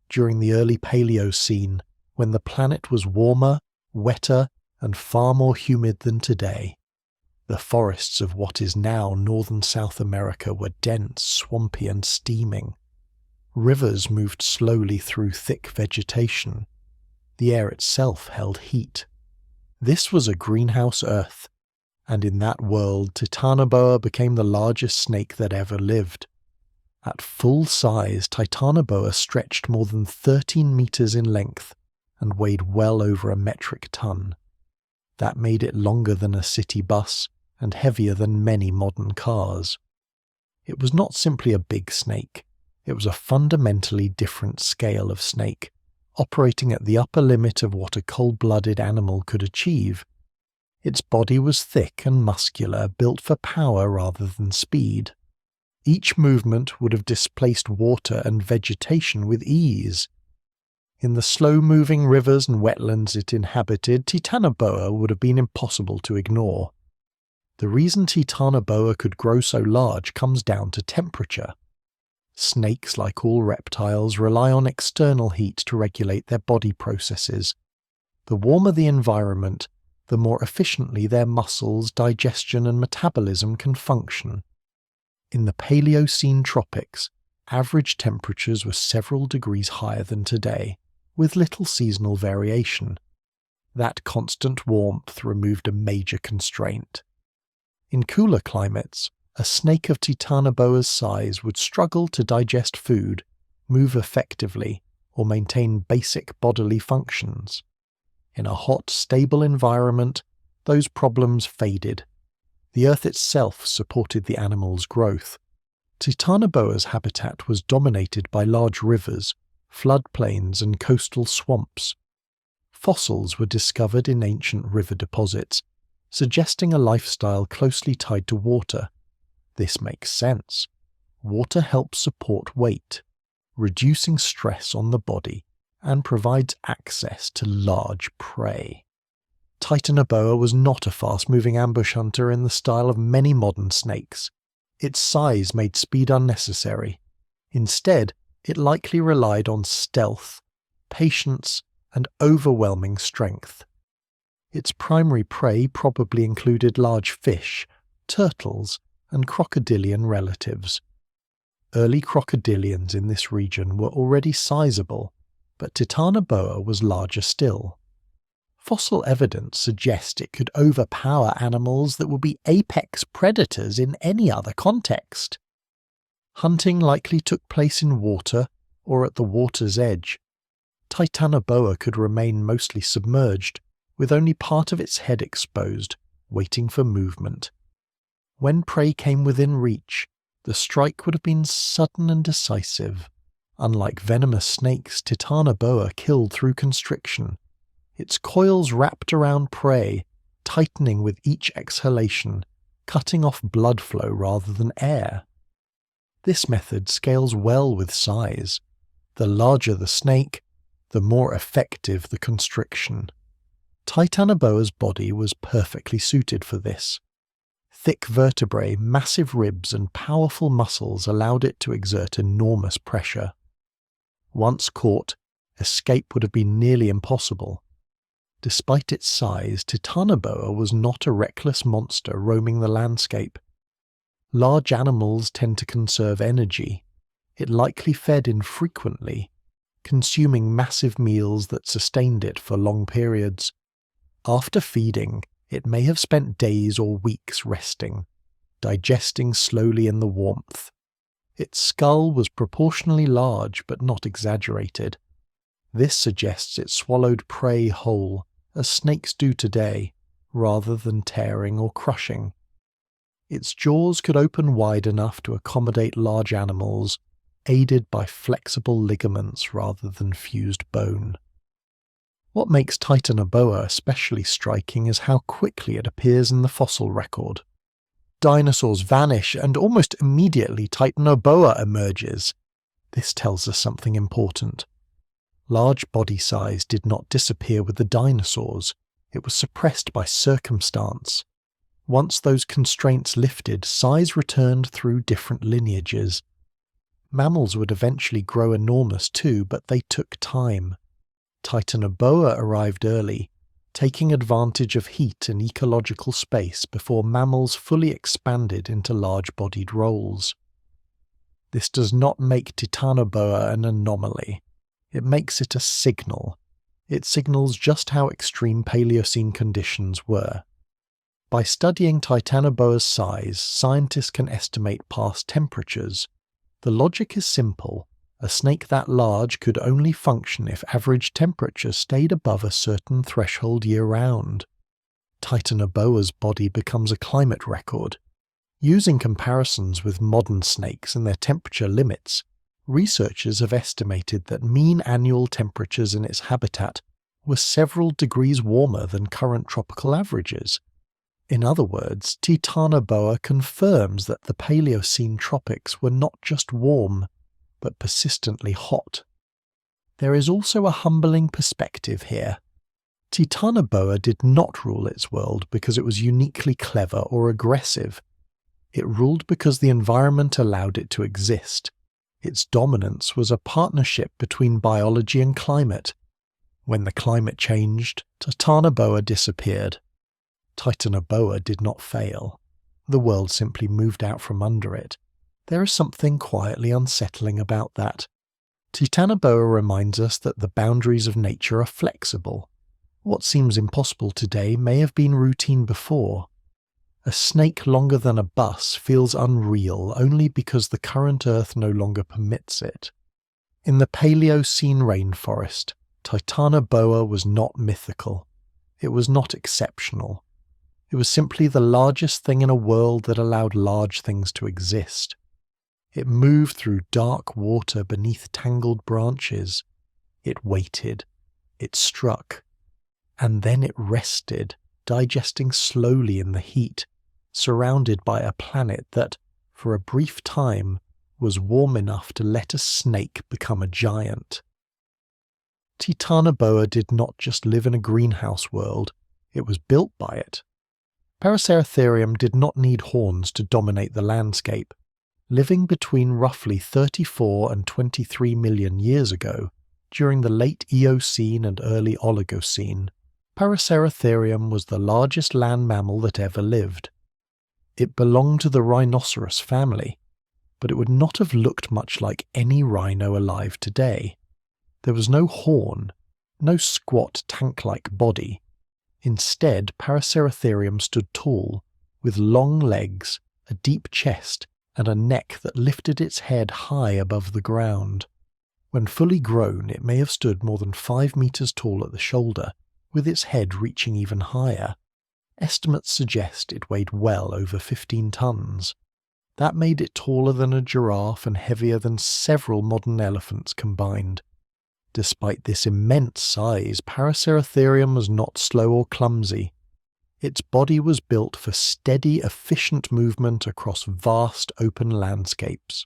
during the early Paleocene, when the planet was warmer, wetter, and far more humid than today. The forests of what is now northern South America were dense, swampy, and steaming. Rivers moved slowly through thick vegetation. The air itself held heat. This was a greenhouse Earth, and in that world Titanoboa became the largest snake that ever lived. At full size, Titanoboa stretched more than 13 meters in length and weighed well over a metric ton. That made it longer than a city bus and heavier than many modern cars. It was not simply a big snake. It was a fundamentally different scale of snake, operating at the upper limit of what a cold-blooded animal could achieve. Its body was thick and muscular, built for power rather than speed. Each movement would have displaced water and vegetation with ease. In the slow-moving rivers and wetlands it inhabited, Titanoboa would have been impossible to ignore. The reason Titanoboa could grow so large comes down to temperature. Snakes, like all reptiles, rely on external heat to regulate their body processes. The warmer the environment, the more efficiently their muscles, digestion, and metabolism can function. In the Paleocene tropics, average temperatures were several degrees higher than today, with little seasonal variation. That constant warmth removed a major constraint. In cooler climates, a snake of Titanoboa's size would struggle to digest food, move effectively, or maintain basic bodily functions. In a hot, stable environment, those problems faded. The earth itself supported the animal's growth. Titanoboa's habitat was dominated by large rivers, floodplains, and coastal swamps. Fossils were discovered in ancient river deposits, suggesting a lifestyle closely tied to water. This makes sense. Water helps support weight, reducing stress on the body, and provides access to large prey. Titanoboa was not a fast-moving ambush hunter in the style of many modern snakes. Its size made speed unnecessary. Instead, it likely relied on stealth, patience, and overwhelming strength. Its primary prey probably included large fish, turtles, and crocodilian relatives. Early crocodilians in this region were already sizable, but Titanoboa was larger still. Fossil evidence suggests it could overpower animals that would be apex predators in any other context. Hunting likely took place in water or at the water's edge. Titanoboa could remain mostly submerged, with only part of its head exposed, waiting for movement. When prey came within reach, the strike would have been sudden and decisive. Unlike venomous snakes, Titanoboa killed through constriction. Its coils wrapped around prey, tightening with each exhalation, cutting off blood flow rather than air. This method scales well with size. The larger the snake, the more effective the constriction. Titanoboa's body was perfectly suited for this. Thick vertebrae, massive ribs, and powerful muscles allowed it to exert enormous pressure. Once caught, escape would have been nearly impossible. Despite its size, Titanoboa was not a reckless monster roaming the landscape. Large animals tend to conserve energy. It likely fed infrequently, consuming massive meals that sustained it for long periods. After feeding, it may have spent days or weeks resting, digesting slowly in the warmth. Its skull was proportionally large but not exaggerated. This suggests it swallowed prey whole, as snakes do today, rather than tearing or crushing. Its jaws could open wide enough to accommodate large animals, aided by flexible ligaments rather than fused bone. What makes Titanoboa especially striking is how quickly it appears in the fossil record. Dinosaurs vanish and almost immediately Titanoboa emerges. This tells us something important. Large body size did not disappear with the dinosaurs, it was suppressed by circumstance. Once those constraints lifted, size returned through different lineages. Mammals would eventually grow enormous too, but they took time. Titanoboa arrived early, taking advantage of heat and ecological space before mammals fully expanded into large-bodied roles. This does not make Titanoboa an anomaly. It makes it a signal. It signals just how extreme Paleocene conditions were. By studying Titanoboa's size, scientists can estimate past temperatures. The logic is simple. A snake that large could only function if average temperatures stayed above a certain threshold year-round. Titanoboa's body becomes a climate record. Using comparisons with modern snakes and their temperature limits, researchers have estimated that mean annual temperatures in its habitat were several degrees warmer than current tropical averages. In other words, Titanoboa confirms that the Paleocene tropics were not just warm, but persistently hot. There is also a humbling perspective here. Titanoboa did not rule its world because it was uniquely clever or aggressive. It ruled because the environment allowed it to exist. Its dominance was a partnership between biology and climate. When the climate changed, Titanoboa disappeared. Titanoboa did not fail. The world simply moved out from under it. There is something quietly unsettling about that. Titanoboa reminds us that the boundaries of nature are flexible. What seems impossible today may have been routine before. A snake longer than a bus feels unreal only because the current Earth no longer permits it. In the Paleocene rainforest, Titanoboa was not mythical. It was not exceptional. It was simply the largest thing in a world that allowed large things to exist. It moved through dark water beneath tangled branches. It waited. It struck. And then it rested, digesting slowly in the heat, surrounded by a planet that, for a brief time, was warm enough to let a snake become a giant. Titanoboa did not just live in a greenhouse world, it was built by it. Paraceratherium did not need horns to dominate the landscape. Living between roughly 34 and 23 million years ago, during the late Eocene and early Oligocene, Paraceratherium was the largest land mammal that ever lived. It belonged to the rhinoceros family, but it would not have looked much like any rhino alive today. There was no horn, no squat tank-like body. Instead, Paraceratherium stood tall, with long legs, a deep chest, and a neck that lifted its head high above the ground. When fully grown, it may have stood more than 5 meters tall at the shoulder, with its head reaching even higher. Estimates suggest it weighed well over 15 tons. That made it taller than a giraffe and heavier than several modern elephants combined. Despite this immense size, Paraceratherium was not slow or clumsy. Its body was built for steady, efficient movement across vast open landscapes.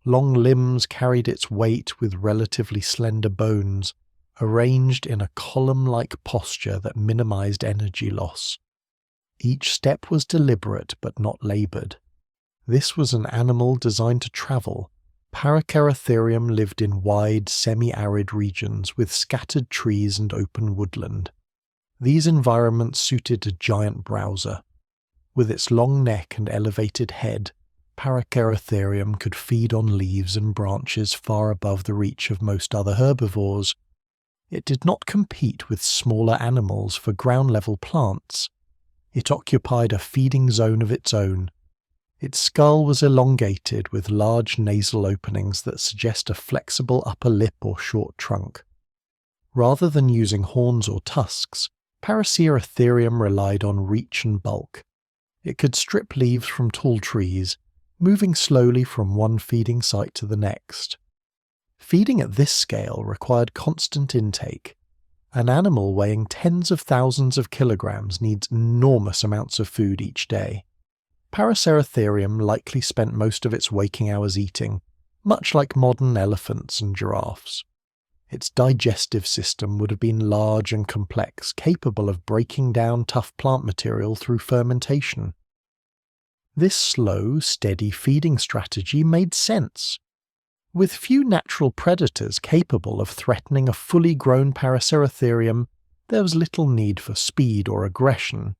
Long limbs carried its weight with relatively slender bones, arranged in a column-like posture that minimized energy loss. Each step was deliberate but not labored. This was an animal designed to travel. Paraceratherium lived in wide, semi-arid regions with scattered trees and open woodland. These environments suited a giant browser. With its long neck and elevated head, Paraceratherium could feed on leaves and branches far above the reach of most other herbivores. It did not compete with smaller animals for ground-level plants. It occupied a feeding zone of its own. Its skull was elongated with large nasal openings that suggest a flexible upper lip or short trunk. Rather than using horns or tusks, Paraceratherium relied on reach and bulk. It could strip leaves from tall trees, moving slowly from one feeding site to the next. Feeding at this scale required constant intake. An animal weighing tens of thousands of kilograms needs enormous amounts of food each day. Paraceratherium likely spent most of its waking hours eating, much like modern elephants and giraffes. Its digestive system would have been large and complex, capable of breaking down tough plant material through fermentation. This slow, steady feeding strategy made sense. With few natural predators capable of threatening a fully grown Paraceratherium, there was little need for speed or aggression.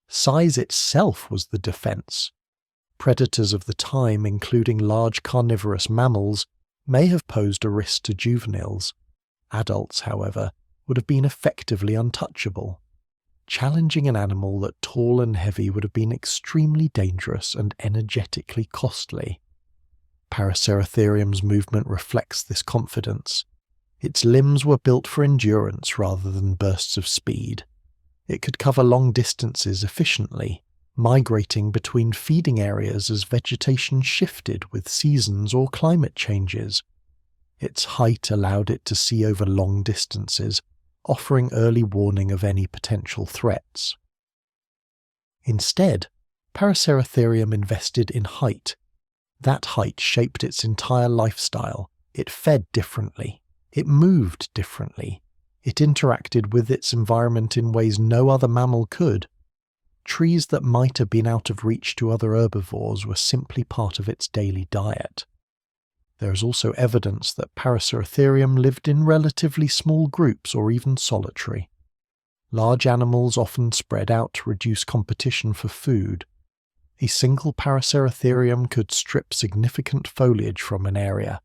Size itself was the defense. Predators of the time, including large carnivorous mammals, may have posed a risk to juveniles. Adults, however, would have been effectively untouchable. Challenging an animal that tall and heavy would have been extremely dangerous and energetically costly. Paraceratherium's movement reflects this confidence. Its limbs were built for endurance rather than bursts of speed. It could cover long distances efficiently, migrating between feeding areas as vegetation shifted with seasons or climate changes. Its height allowed it to see over long distances, offering early warning of any potential threats. Instead, Paraceratherium invested in height. That height shaped its entire lifestyle. It fed differently. It moved differently. It interacted with its environment in ways no other mammal could. Trees that might have been out of reach to other herbivores were simply part of its daily diet. There is also evidence that Paraceratherium lived in relatively small groups or even solitary. Large animals often spread out to reduce competition for food. A single Paraceratherium could strip significant foliage from an area,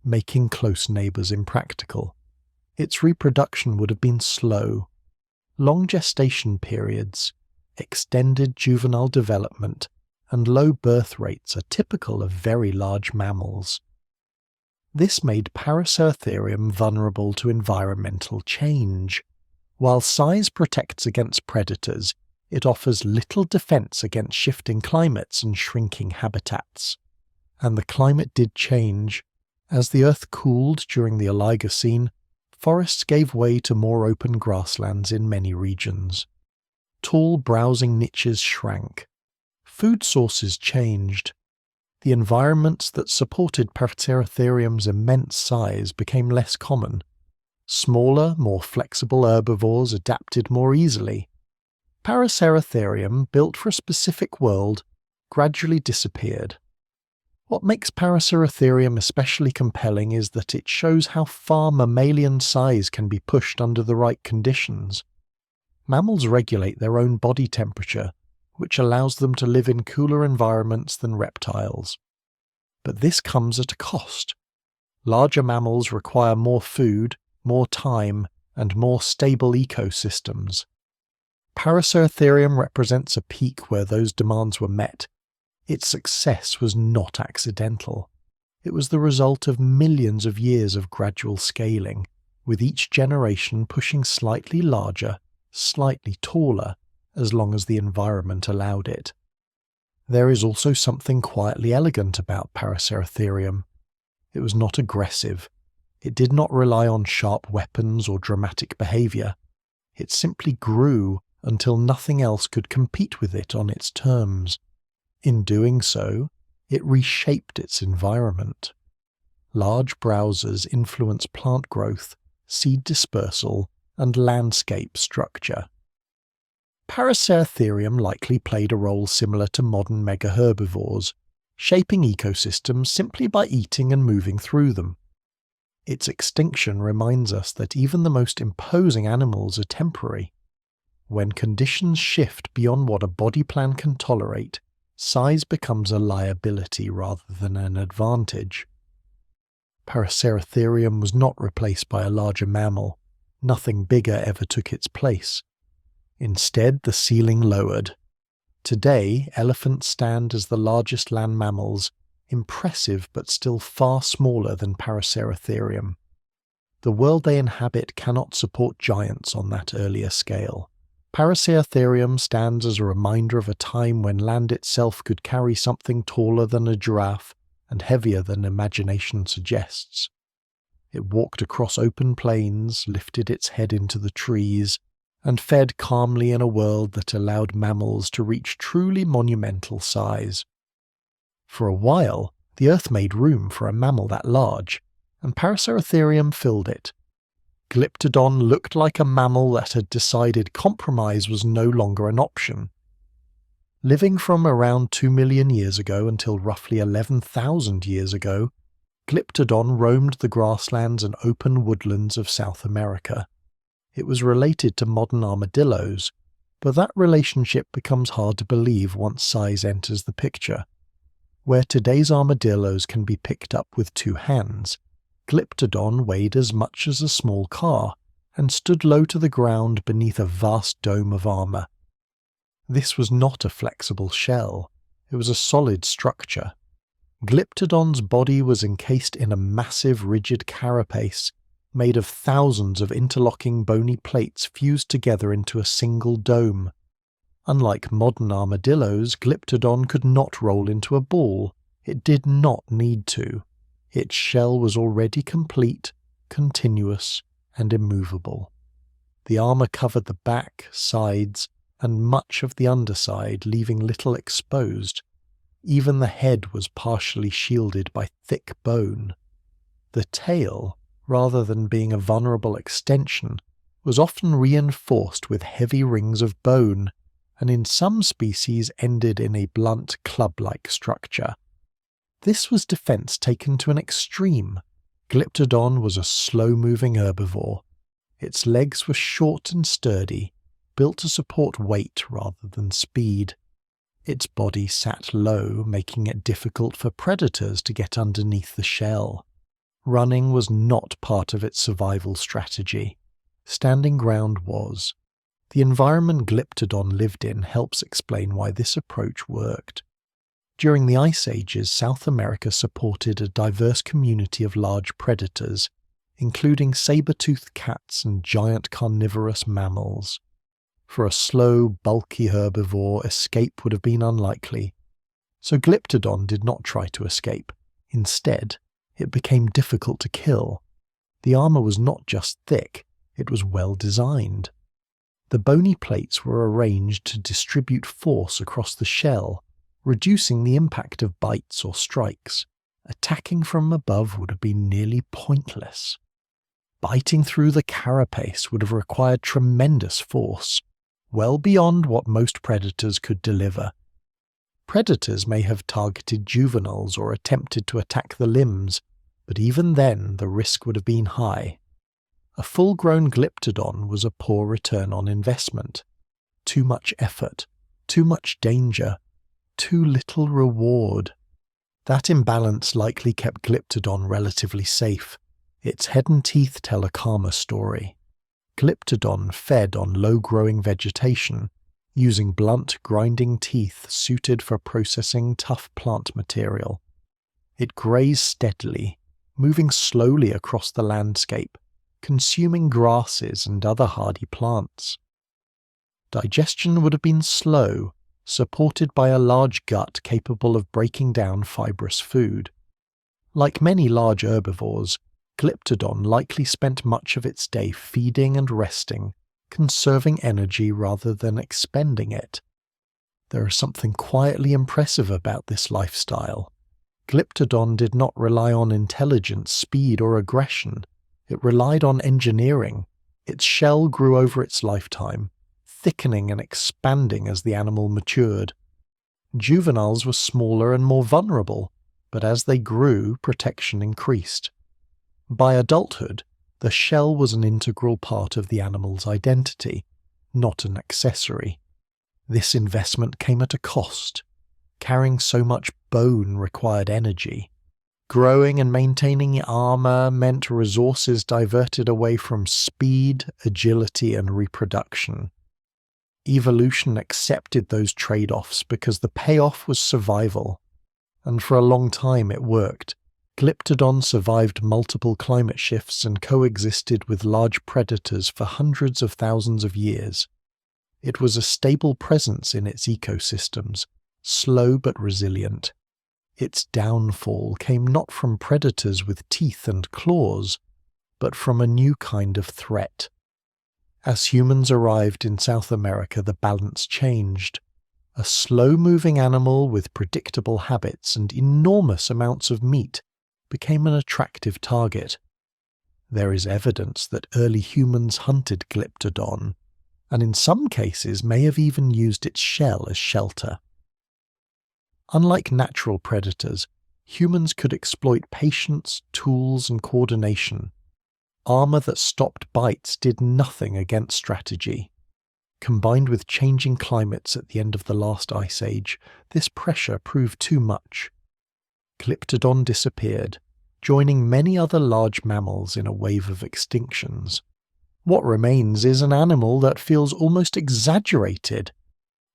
making close neighbours impractical. Its reproduction would have been slow. Long gestation periods, extended juvenile development, and low birth rates are typical of very large mammals. This made Paraceratherium vulnerable to environmental change. While size protects against predators, it offers little defense against shifting climates and shrinking habitats. And the climate did change. As the Earth cooled during the Oligocene, forests gave way to more open grasslands in many regions. Tall browsing niches shrank. Food sources changed. The environments that supported Paraceratherium's immense size became less common. Smaller, more flexible herbivores adapted more easily. Paraceratherium, built for a specific world, gradually disappeared. What makes Paraceratherium especially compelling is that it shows how far mammalian size can be pushed under the right conditions. Mammals regulate their own body temperature, which allows them to live in cooler environments than reptiles. But this comes at a cost. Larger mammals require more food, more time, and more stable ecosystems. Paraceratherium represents a peak where those demands were met. Its success was not accidental. It was the result of millions of years of gradual scaling, with each generation pushing slightly larger, slightly taller, as long as the environment allowed it. There is also something quietly elegant about Paraceratherium. It was not aggressive. It did not rely on sharp weapons or dramatic behaviour. It simply grew until nothing else could compete with it on its terms. In doing so, it reshaped its environment. Large browsers influence plant growth, seed dispersal, and landscape structure. Paraceratherium likely played a role similar to modern megaherbivores, shaping ecosystems simply by eating and moving through them. Its extinction reminds us that even the most imposing animals are temporary. When conditions shift beyond what a body plan can tolerate, size becomes a liability rather than an advantage. Paraceratherium was not replaced by a larger mammal. Nothing bigger ever took its place. Instead, the ceiling lowered. Today, elephants stand as the largest land mammals, impressive but still far smaller than Paraceratherium. The world they inhabit cannot support giants on that earlier scale. Paraceratherium stands as a reminder of a time when land itself could carry something taller than a giraffe and heavier than imagination suggests. It walked across open plains, lifted its head into the trees, and fed calmly in a world that allowed mammals to reach truly monumental size. For a while, the Earth made room for a mammal that large, and Paraceratherium filled it. Glyptodon looked like a mammal that had decided compromise was no longer an option. Living from around 2 million years ago until roughly 11,000 years ago, Glyptodon roamed the grasslands and open woodlands of South America. It was related to modern armadillos, but that relationship becomes hard to believe once size enters the picture. Where today's armadillos can be picked up with 2 hands, Glyptodon weighed as much as a small car and stood low to the ground beneath a vast dome of armour. This was not a flexible shell, it was a solid structure. Glyptodon's body was encased in a massive rigid carapace made of thousands of interlocking bony plates fused together into a single dome. Unlike modern armadillos, Glyptodon could not roll into a ball. It did not need to. Its shell was already complete, continuous, and immovable. The armour covered the back, sides, and much of the underside, leaving little exposed. Even the head was partially shielded by thick bone. The tail, rather than being a vulnerable extension, was often reinforced with heavy rings of bone, and in some species ended in a blunt club-like structure. This was defence taken to an extreme. Glyptodon was a slow-moving herbivore. Its legs were short and sturdy, built to support weight rather than speed. Its body sat low, making it difficult for predators to get underneath the shell. Running was not part of its survival strategy. Standing ground was. The environment Glyptodon lived in helps explain why this approach worked. During the Ice Ages, South America supported a diverse community of large predators, including saber-toothed cats and giant carnivorous mammals. For a slow, bulky herbivore, escape would have been unlikely. So Glyptodon did not try to escape. Instead, it became difficult to kill. The armour was not just thick, it was well designed. The bony plates were arranged to distribute force across the shell, reducing the impact of bites or strikes. Attacking from above would have been nearly pointless. Biting through the carapace would have required tremendous force, well beyond what most predators could deliver. Predators may have targeted juveniles or attempted to attack the limbs, but even then the risk would have been high. A full-grown Glyptodon was a poor return on investment. Too much effort, too much danger, too little reward. That imbalance likely kept Glyptodon relatively safe. Its head and teeth tell a calmer story. Glyptodon fed on low-growing vegetation, using blunt, grinding teeth suited for processing tough plant material. It grazed steadily, moving slowly across the landscape, consuming grasses and other hardy plants. Digestion would have been slow, supported by a large gut capable of breaking down fibrous food. Like many large herbivores, Glyptodon likely spent much of its day feeding and resting, conserving energy rather than expending it. There is something quietly impressive about this lifestyle. Glyptodon did not rely on intelligence, speed, or aggression. It relied on engineering. Its shell grew over its lifetime, thickening and expanding as the animal matured. Juveniles were smaller and more vulnerable, but as they grew, protection increased. By adulthood, the shell was an integral part of the animal's identity, not an accessory. This investment came at a cost. Carrying so much bone required energy. Growing and maintaining armor meant resources diverted away from speed, agility, and reproduction. Evolution accepted those trade-offs because the payoff was survival. And for a long time it worked. Glyptodon survived multiple climate shifts and coexisted with large predators for hundreds of thousands of years. It was a stable presence in its ecosystems, slow but resilient. Its downfall came not from predators with teeth and claws, but from a new kind of threat. As humans arrived in South America, the balance changed. A slow-moving animal with predictable habits and enormous amounts of meat became an attractive target. There is evidence that early humans hunted Glyptodon, and in some cases may have even used its shell as shelter. Unlike natural predators, humans could exploit patience, tools, and coordination. Armor that stopped bites did nothing against strategy. Combined with changing climates at the end of the last ice age, this pressure proved too much. Glyptodon disappeared, joining many other large mammals in a wave of extinctions. What remains is an animal that feels almost exaggerated,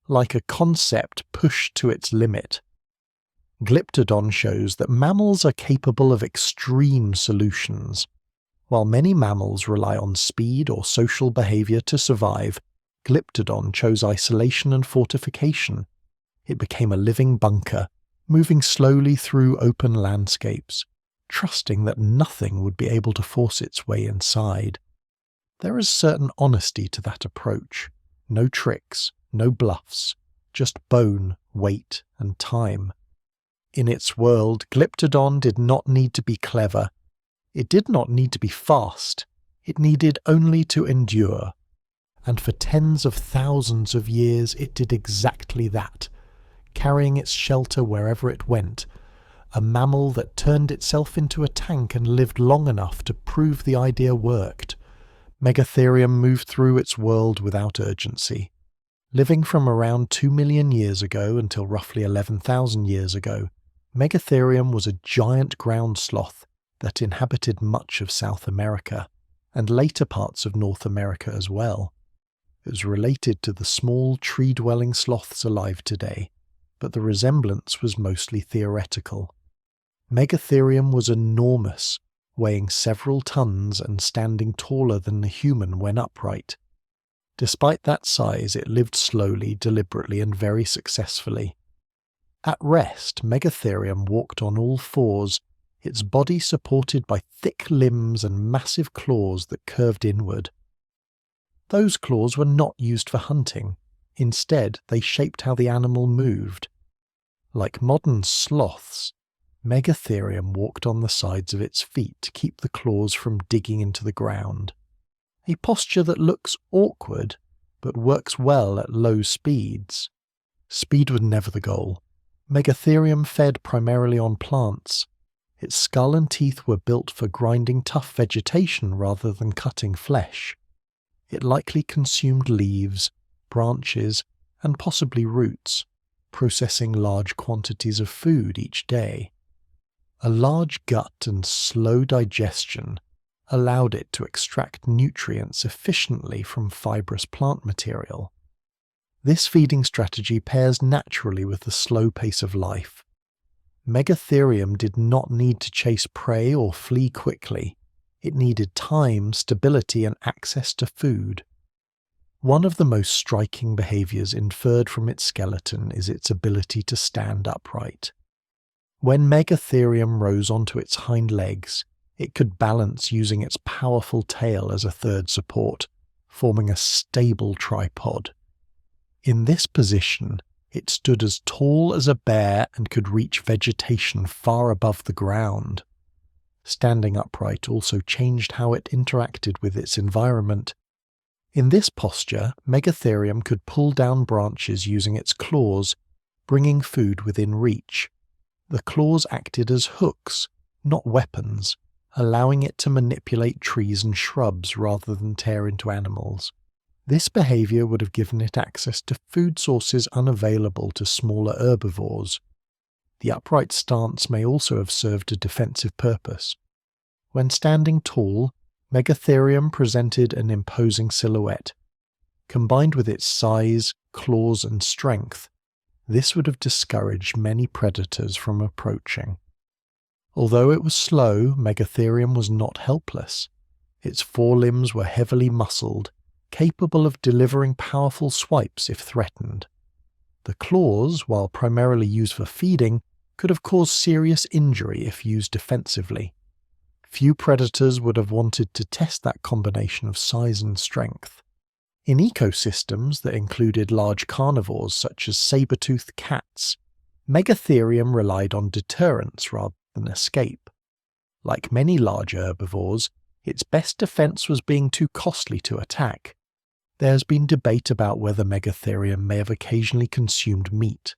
like a concept pushed to its limit. Glyptodon shows that mammals are capable of extreme solutions. While many mammals rely on speed or social behavior to survive, Glyptodon chose isolation and fortification. It became a living bunker, moving slowly through open landscapes, trusting that nothing would be able to force its way inside. There is certain honesty to that approach. No tricks, no bluffs, just bone, weight, and time. In its world, Glyptodon did not need to be clever. It did not need to be fast. It needed only to endure. And for tens of thousands of years it did exactly that, carrying its shelter wherever it went, a mammal that turned itself into a tank and lived long enough to prove the idea worked. Megatherium moved through its world without urgency. Living from around 2 million years ago until roughly 11,000 years ago, Megatherium was a giant ground sloth that inhabited much of South America, and later parts of North America as well. It was related to the small tree-dwelling sloths alive today, but the resemblance was mostly theoretical. Megatherium was enormous, weighing several tons and standing taller than the human when upright. Despite that size, it lived slowly, deliberately, and very successfully. At rest, Megatherium walked on all fours, its body supported by thick limbs and massive claws that curved inward. Those claws were not used for hunting. Instead, they shaped how the animal moved. Like modern sloths, Megatherium walked on the sides of its feet to keep the claws from digging into the ground. A posture that looks awkward, but works well at low speeds. Speed was never the goal. Megatherium fed primarily on plants. Its skull and teeth were built for grinding tough vegetation rather than cutting flesh. It likely consumed leaves, branches, and possibly roots, processing large quantities of food each day. A large gut and slow digestion allowed it to extract nutrients efficiently from fibrous plant material. This feeding strategy pairs naturally with the slow pace of life. Megatherium did not need to chase prey or flee quickly. It needed time, stability, and access to food. One of the most striking behaviors inferred from its skeleton is its ability to stand upright. When Megatherium rose onto its hind legs, it could balance using its powerful tail as a third support, forming a stable tripod. In this position, it stood as tall as a bear and could reach vegetation far above the ground. Standing upright also changed how it interacted with its environment. In this posture, Megatherium could pull down branches using its claws, bringing food within reach. The claws acted as hooks, not weapons, allowing it to manipulate trees and shrubs rather than tear into animals. This behaviour would have given it access to food sources unavailable to smaller herbivores. The upright stance may also have served a defensive purpose. When standing tall, Megatherium presented an imposing silhouette. Combined with its size, claws and strength, this would have discouraged many predators from approaching. Although it was slow, Megatherium was not helpless. Its forelimbs were heavily muscled, capable of delivering powerful swipes if threatened. The claws, while primarily used for feeding, could have caused serious injury if used defensively. Few predators would have wanted to test that combination of size and strength. In ecosystems that included large carnivores such as saber-toothed cats, Megatherium relied on deterrence rather than escape. Like many large herbivores, its best defense was being too costly to attack. There has been debate about whether Megatherium may have occasionally consumed meat.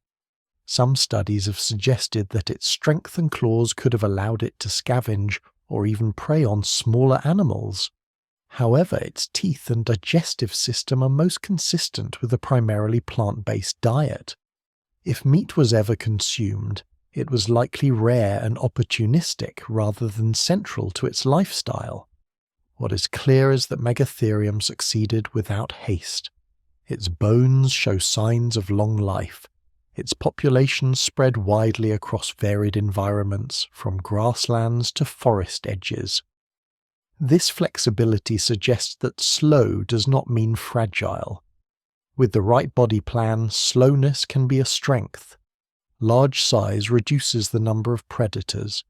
Some studies have suggested that its strength and claws could have allowed it to scavenge or even prey on smaller animals. However, its teeth and digestive system are most consistent with a primarily plant-based diet. If meat was ever consumed, it was likely rare and opportunistic rather than central to its lifestyle. What is clear is that Megatherium succeeded without haste. Its bones show signs of long life. Its population spread widely across varied environments, from grasslands to forest edges. This flexibility suggests that slow does not mean fragile. With the right body plan, slowness can be a strength. Large size reduces the number of predators.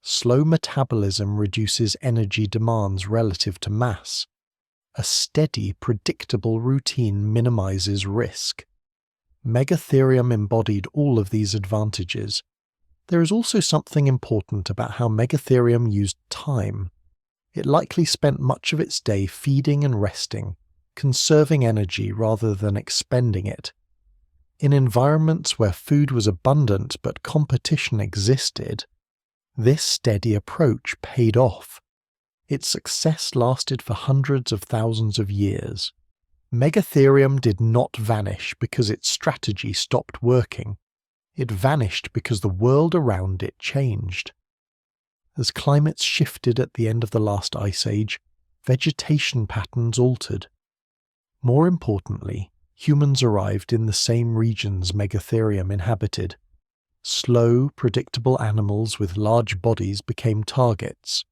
Slow metabolism reduces energy demands relative to mass. A steady, predictable routine minimizes risk. Megatherium embodied all of these advantages. There is also something important about how Megatherium used time. It likely spent much of its day feeding and resting, conserving energy rather than expending it. In environments where food was abundant but competition existed, this steady approach paid off. Its success lasted for hundreds of thousands of years. Megatherium did not vanish because its strategy stopped working. It vanished because the world around it changed. As climates shifted at the end of the last ice age, vegetation patterns altered. More importantly, humans arrived in the same regions Megatherium inhabited. Slow, predictable animals with large bodies became targets.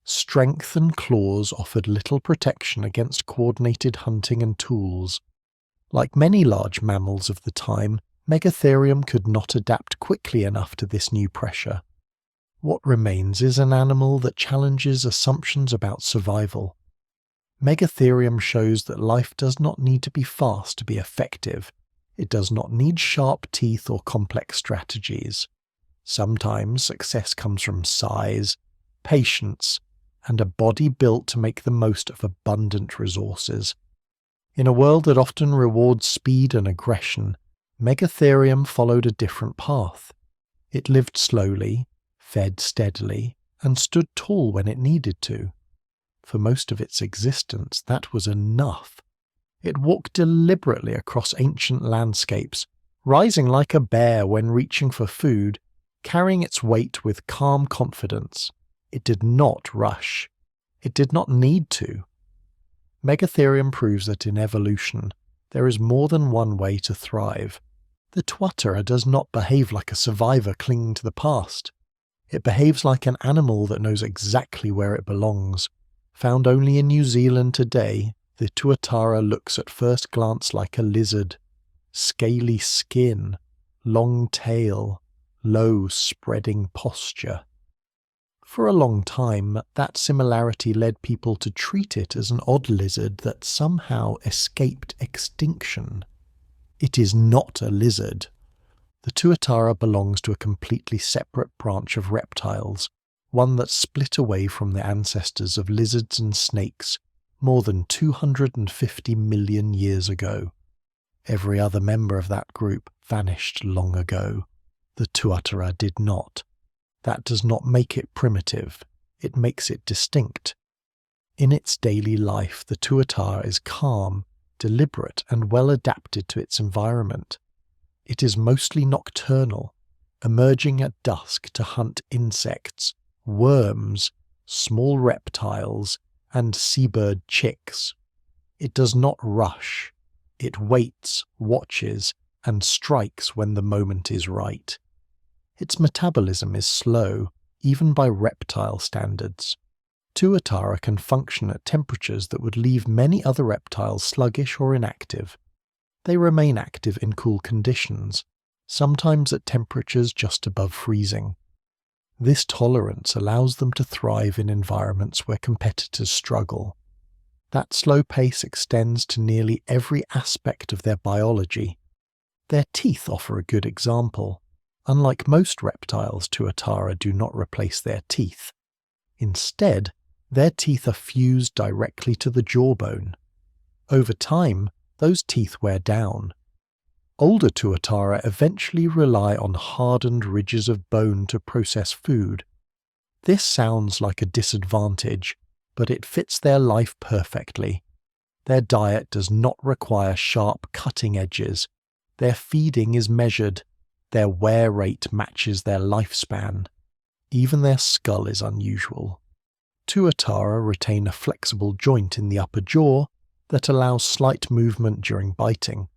Strength and claws offered little protection against coordinated hunting and tools. Like many large mammals of the time, Megatherium could not adapt quickly enough to this new pressure. What remains is an animal that challenges assumptions about survival. Megatherium shows that life does not need to be fast to be effective. It does not need sharp teeth or complex strategies. Sometimes success comes from size, patience, and a body built to make the most of abundant resources. In a world that often rewards speed and aggression, Megatherium followed a different path. It lived slowly, fed steadily, and stood tall when it needed to. For most of its existence, that was enough. It walked deliberately across ancient landscapes, rising like a bear when reaching for food, carrying its weight with calm confidence. It did not rush. It did not need to. Megatherium proves that in evolution, there is more than one way to thrive. The Tuatara does not behave like a survivor clinging to the past. It behaves like an animal that knows exactly where it belongs. Found only in New Zealand today, the Tuatara looks at first glance like a lizard. Scaly skin, long tail, low spreading posture. For a long time, that similarity led people to treat it as an odd lizard that somehow escaped extinction. It is not a lizard. The Tuatara belongs to a completely separate branch of reptiles, one that split away from the ancestors of lizards and snakes more than 250 million years ago. Every other member of that group vanished long ago. The Tuatara did not. That does not make it primitive, it makes it distinct. In its daily life, the Tuatara is calm, deliberate and well adapted to its environment. It is mostly nocturnal, emerging at dusk to hunt insects, worms, small reptiles, and seabird chicks. It does not rush. It waits, watches, and strikes when the moment is right. Its metabolism is slow, even by reptile standards. Tuatara can function at temperatures that would leave many other reptiles sluggish or inactive. They remain active in cool conditions, sometimes at temperatures just above freezing. This tolerance allows them to thrive in environments where competitors struggle. That slow pace extends to nearly every aspect of their biology. Their teeth offer a good example. Unlike most reptiles, Tuatara do not replace their teeth. Instead, their teeth are fused directly to the jawbone. Over time, those teeth wear down. Older Tuatara eventually rely on hardened ridges of bone to process food. This sounds like a disadvantage, but it fits their life perfectly. Their diet does not require sharp cutting edges. Their feeding is measured. Their wear rate matches their lifespan. Even their skull is unusual. Tuatara retain a flexible joint in the upper jaw that allows slight movement during biting.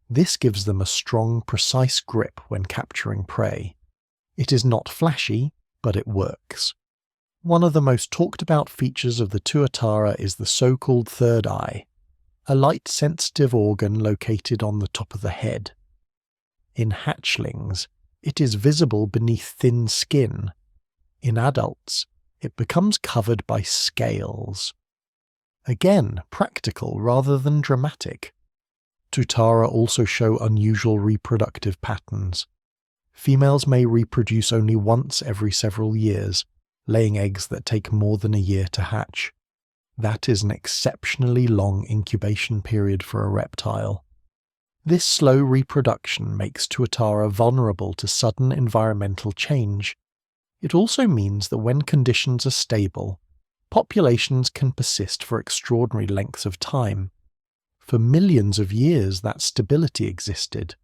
This gives them a strong, precise grip when capturing prey. It is not flashy, but it works. One of the most talked about features of the Tuatara is the so-called third eye, a light-sensitive organ located on the top of the head. In hatchlings, it is visible beneath thin skin. In adults, it becomes covered by scales. Again, practical rather than dramatic. Tuatara also show unusual reproductive patterns. Females may reproduce only once every several years, laying eggs that take more than a year to hatch. That is an exceptionally long incubation period for a reptile. This slow reproduction makes Tuatara vulnerable to sudden environmental change. It also means that when conditions are stable, populations can persist for extraordinary lengths of time. For millions of years, that stability existed.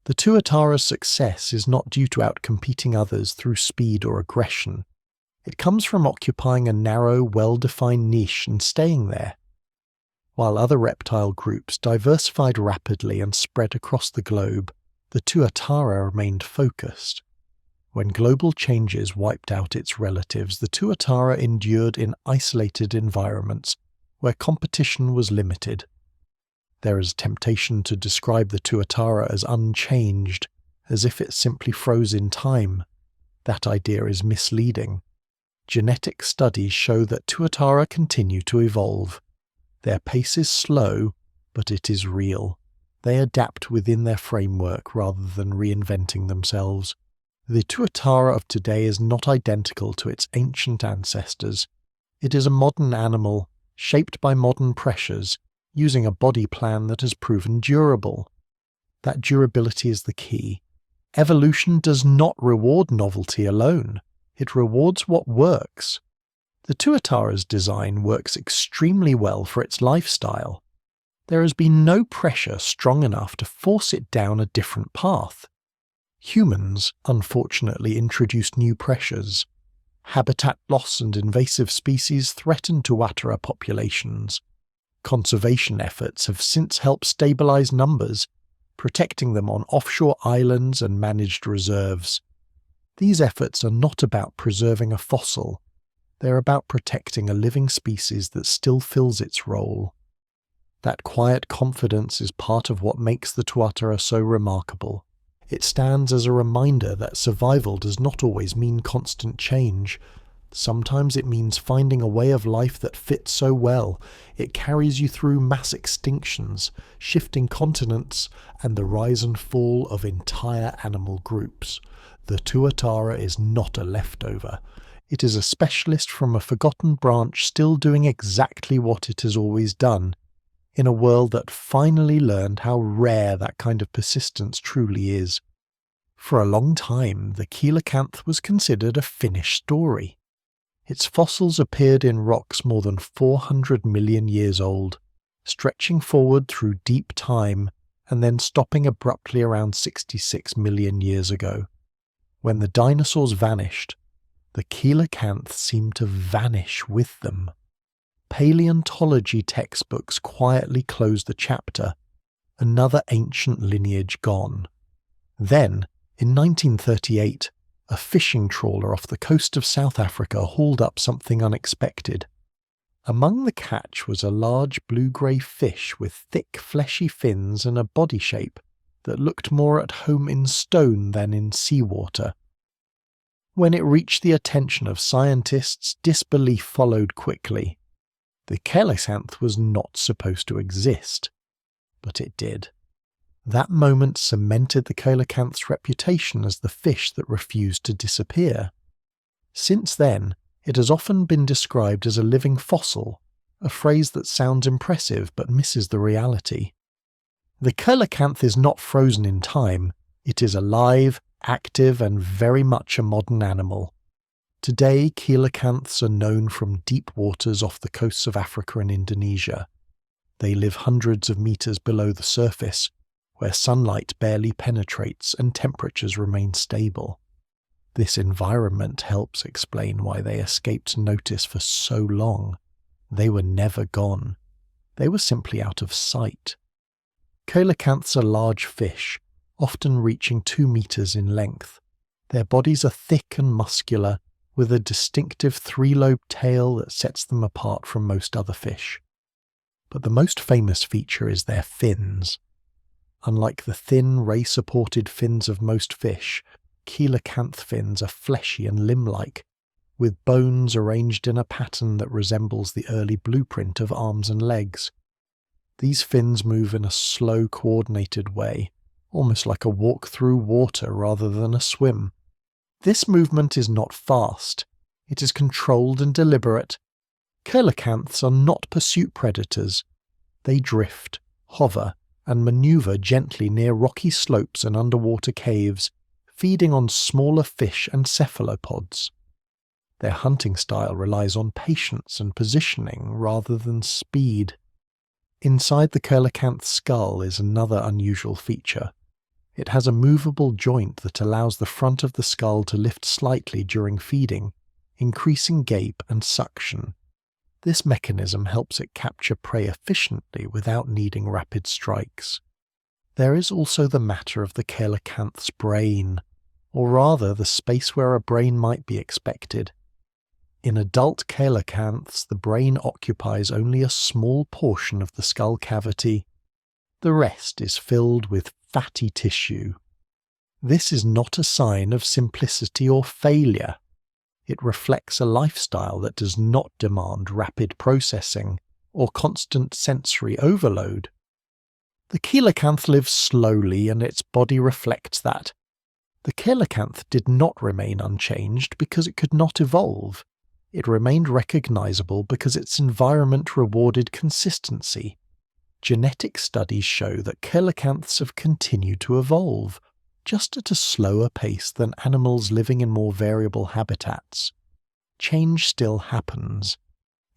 The Tuatara's success is not due to outcompeting others through speed or aggression. It comes from occupying a narrow, well-defined niche and staying there. While other reptile groups diversified rapidly and spread across the globe, the Tuatara remained focused. When global changes wiped out its relatives, the Tuatara endured in isolated environments where competition was limited. There is a temptation to describe the Tuatara as unchanged, as if it simply froze in time. That idea is misleading. Genetic studies show that Tuatara continue to evolve. Their pace is slow, but it is real. They adapt within their framework rather than reinventing themselves. The Tuatara of today is not identical to its ancient ancestors. It is a modern animal, shaped by modern pressures, using a body plan that has proven durable. That durability is the key. Evolution does not reward novelty alone. It rewards what works. The Tuatara's design works extremely well for its lifestyle. There has been no pressure strong enough to force it down a different path. Humans, unfortunately, introduced new pressures. Habitat loss and invasive species threaten Tuatara populations. Conservation efforts have since helped stabilize numbers, protecting them on offshore islands and managed reserves. These efforts are not about preserving a fossil. They're about protecting a living species that still fills its role. That quiet confidence is part of what makes the Tuatara so remarkable. It stands as a reminder that survival does not always mean constant change. Sometimes it means finding a way of life that fits so well it carries you through mass extinctions, shifting continents, and the rise and fall of entire animal groups. The Tuatara is not a leftover. It is a specialist from a forgotten branch still doing exactly what it has always done, in a world that finally learned how rare that kind of persistence truly is. For a long time, the Coelacanth was considered a finished story. Its fossils appeared in rocks more than 400 million years old. stretching forward through deep time and then stopping abruptly around 66 million years ago. When the dinosaurs vanished, the coelacanth seemed to vanish with them. Paleontology textbooks quietly closed the chapter, another ancient lineage gone. Then, in 1938, a fishing trawler off the coast of South Africa hauled up something unexpected. Among the catch was a large blue-grey fish with thick, fleshy fins and a body shape that looked more at home in stone than in seawater. When it reached the attention of scientists, disbelief followed quickly. The coelacanth was not supposed to exist, but it did. That moment cemented the coelacanth's reputation as the fish that refused to disappear. Since then, it has often been described as a living fossil, a phrase that sounds impressive but misses the reality. The coelacanth is not frozen in time, it is alive, active and very much a modern animal. Today, coelacanths are known from deep waters off the coasts of Africa and Indonesia. They live hundreds of meters below the surface, where sunlight barely penetrates and temperatures remain stable. This environment helps explain why they escaped notice for so long. They were never gone. They were simply out of sight. Coelacanths are large fish, often reaching 2 meters in length. Their bodies are thick and muscular, with a distinctive 3-lobed tail that sets them apart from most other fish. But the most famous feature is their fins. Unlike the thin, ray-supported fins of most fish, coelacanth fins are fleshy and limb-like, with bones arranged in a pattern that resembles the early blueprint of arms and legs. These fins move in a slow, coordinated way, almost like a walk through water rather than a swim. This movement is not fast. It is controlled and deliberate. Coelacanths are not pursuit predators. They drift, hover, and maneuver gently near rocky slopes and underwater caves, feeding on smaller fish and cephalopods. Their hunting style relies on patience and positioning rather than speed. Inside the coelacanth's skull is another unusual feature. It has a movable joint that allows the front of the skull to lift slightly during feeding, increasing gape and suction. This mechanism helps it capture prey efficiently without needing rapid strikes. There is also the matter of the coelacanth's brain, or rather the space where a brain might be expected. In adult coelacanths, the brain occupies only a small portion of the skull cavity. The rest is filled with fatty tissue. This is not a sign of simplicity or failure. It reflects a lifestyle that does not demand rapid processing or constant sensory overload. The coelacanth lives slowly and its body reflects that. The coelacanth did not remain unchanged because it could not evolve. It remained recognizable because its environment rewarded consistency. Genetic studies show that coelacanths have continued to evolve, just at a slower pace than animals living in more variable habitats. Change still happens.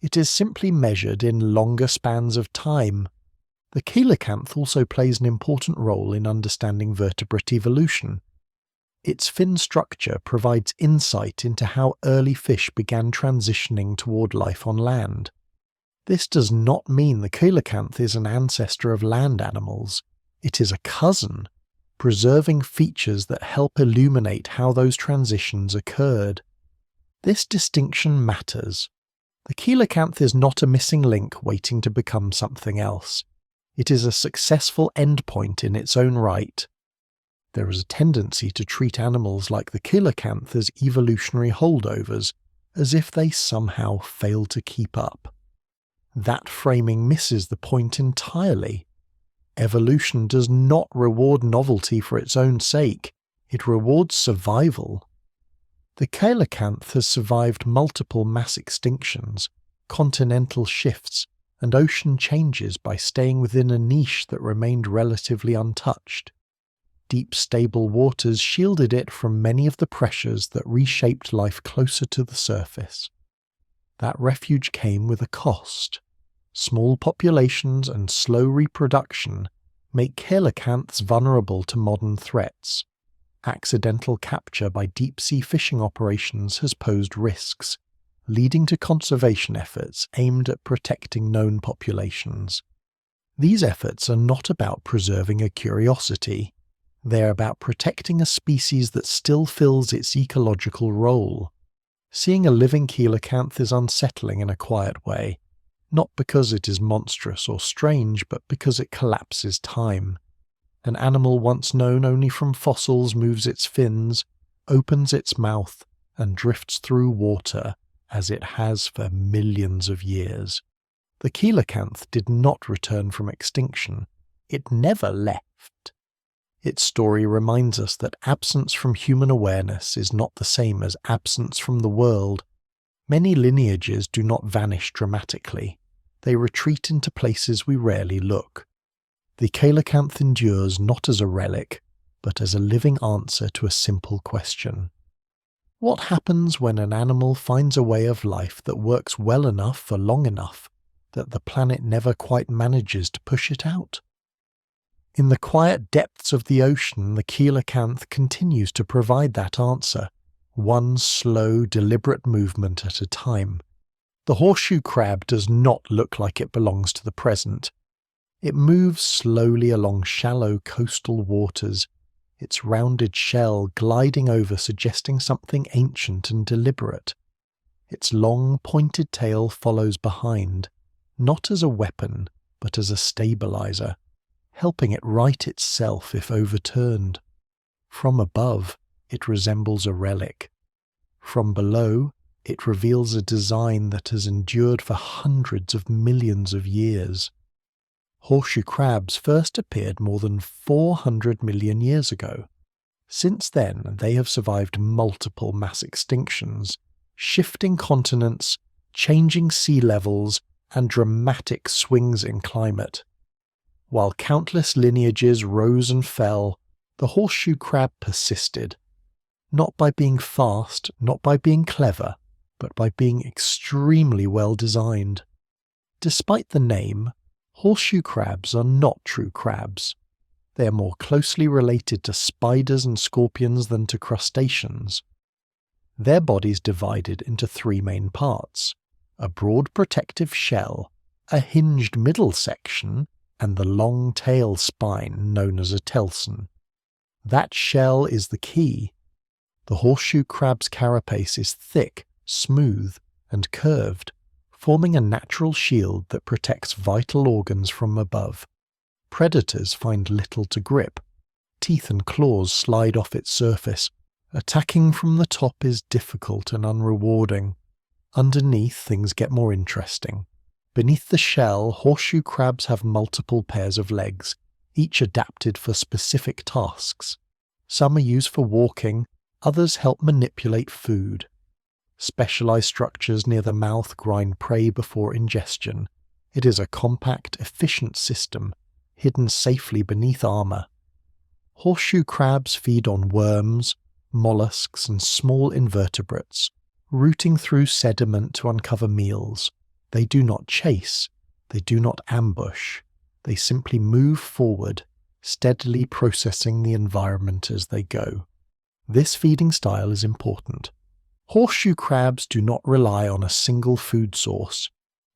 It is simply measured in longer spans of time. The coelacanth also plays an important role in understanding vertebrate evolution. Its fin structure provides insight into how early fish began transitioning toward life on land. This does not mean the coelacanth is an ancestor of land animals. It is a cousin, preserving features that help illuminate how those transitions occurred. This distinction matters. The coelacanth is not a missing link waiting to become something else. It is a successful endpoint in its own right. There is a tendency to treat animals like the coelacanth as evolutionary holdovers, as if they somehow fail to keep up. That framing misses the point entirely. Evolution does not reward novelty for its own sake, it rewards survival. The coelacanth has survived multiple mass extinctions, continental shifts, and ocean changes by staying within a niche that remained relatively untouched. Deep, stable waters shielded it from many of the pressures that reshaped life closer to the surface. That refuge came with a cost. Small populations and slow reproduction make coelacanths vulnerable to modern threats. Accidental capture by deep-sea fishing operations has posed risks, leading to conservation efforts aimed at protecting known populations. These efforts are not about preserving a curiosity. They are about protecting a species that still fills its ecological role. Seeing a living coelacanth is unsettling in a quiet way, not because it is monstrous or strange, but because it collapses time. An animal once known only from fossils moves its fins, opens its mouth, and drifts through water, as it has for millions of years. The coelacanth did not return from extinction. It never left. Its story reminds us that absence from human awareness is not the same as absence from the world. Many lineages do not vanish dramatically. They retreat into places we rarely look. The coelacanth endures not as a relic, but as a living answer to a simple question. What happens when an animal finds a way of life that works well enough for long enough that the planet never quite manages to push it out? In the quiet depths of the ocean, the coelacanth continues to provide that answer, one slow, deliberate movement at a time. The horseshoe crab does not look like it belongs to the present. It moves slowly along shallow coastal waters, its rounded shell gliding over suggesting something ancient and deliberate. Its long, pointed tail follows behind, not as a weapon, but as a stabilizer, helping it right itself if overturned. From above, it resembles a relic. From below, it reveals a design that has endured for hundreds of millions of years. Horseshoe crabs first appeared more than 400 million years ago. Since then, they have survived multiple mass extinctions, shifting continents, changing sea levels, and dramatic swings in climate. While countless lineages rose and fell, the horseshoe crab persisted. Not by being fast, not by being clever, but by being extremely well designed. Despite the name, horseshoe crabs are not true crabs. They are more closely related to spiders and scorpions than to crustaceans. Their bodies divided into three main parts: a broad protective shell, a hinged middle section, and the long tail spine known as a telson. That shell is the key. The horseshoe crab's carapace is thick, smooth, and curved, forming a natural shield that protects vital organs from above. Predators find little to grip. Teeth and claws slide off its surface. Attacking from the top is difficult and unrewarding. Underneath, things get more interesting. Beneath the shell, horseshoe crabs have multiple pairs of legs, each adapted for specific tasks. Some are used for walking, others help manipulate food. Specialized structures near the mouth grind prey before ingestion. It is a compact, efficient system, hidden safely beneath armor. Horseshoe crabs feed on worms, mollusks, and small invertebrates, rooting through sediment to uncover meals. They do not chase, they do not ambush, they simply move forward, steadily processing the environment as they go. This feeding style is important. Horseshoe crabs do not rely on a single food source.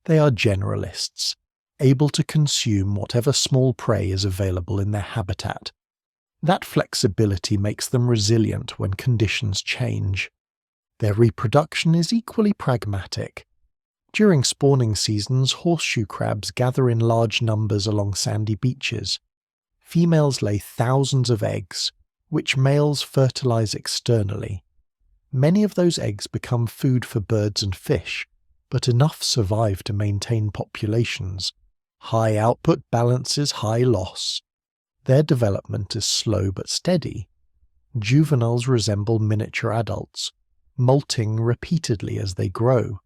They are generalists, able to consume whatever small prey is available in their habitat. That flexibility makes them resilient when conditions change. Their reproduction is equally pragmatic. During spawning seasons, horseshoe crabs gather in large numbers along sandy beaches. Females lay thousands of eggs, which males fertilize externally. Many of those eggs become food for birds and fish, but enough survive to maintain populations. High output balances high loss. Their development is slow but steady. Juveniles resemble miniature adults, molting repeatedly as they grow.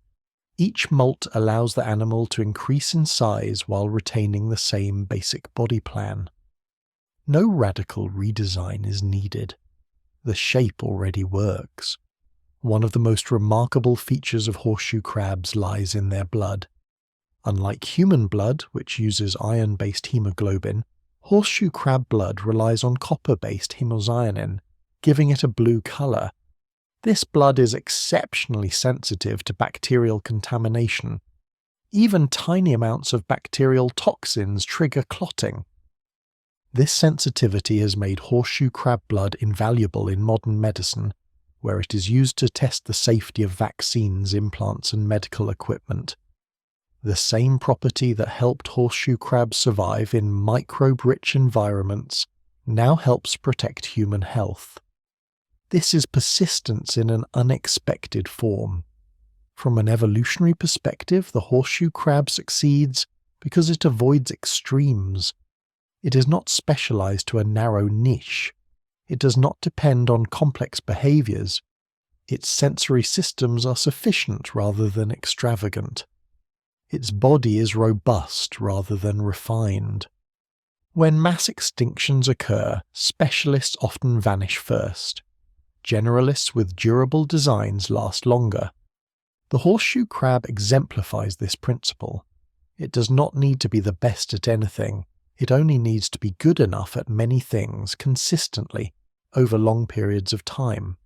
Each molt allows the animal to increase in size while retaining the same basic body plan. No radical redesign is needed. The shape already works. One of the most remarkable features of horseshoe crabs lies in their blood. Unlike human blood, which uses iron-based hemoglobin, horseshoe crab blood relies on copper-based hemocyanin, giving it a blue colour. This blood is exceptionally sensitive to bacterial contamination. Even tiny amounts of bacterial toxins trigger clotting. This sensitivity has made horseshoe crab blood invaluable in modern medicine, where it is used to test the safety of vaccines, implants, and medical equipment. The same property that helped horseshoe crabs survive in microbe-rich environments now helps protect human health. This is persistence in an unexpected form. From an evolutionary perspective, the horseshoe crab succeeds because it avoids extremes. It is not specialized to a narrow niche. It does not depend on complex behaviors. Its sensory systems are sufficient rather than extravagant. Its body is robust rather than refined. When mass extinctions occur, specialists often vanish first. Generalists with durable designs last longer. The horseshoe crab exemplifies this principle. It does not need to be the best at anything. It only needs to be good enough at many things consistently over long periods of time.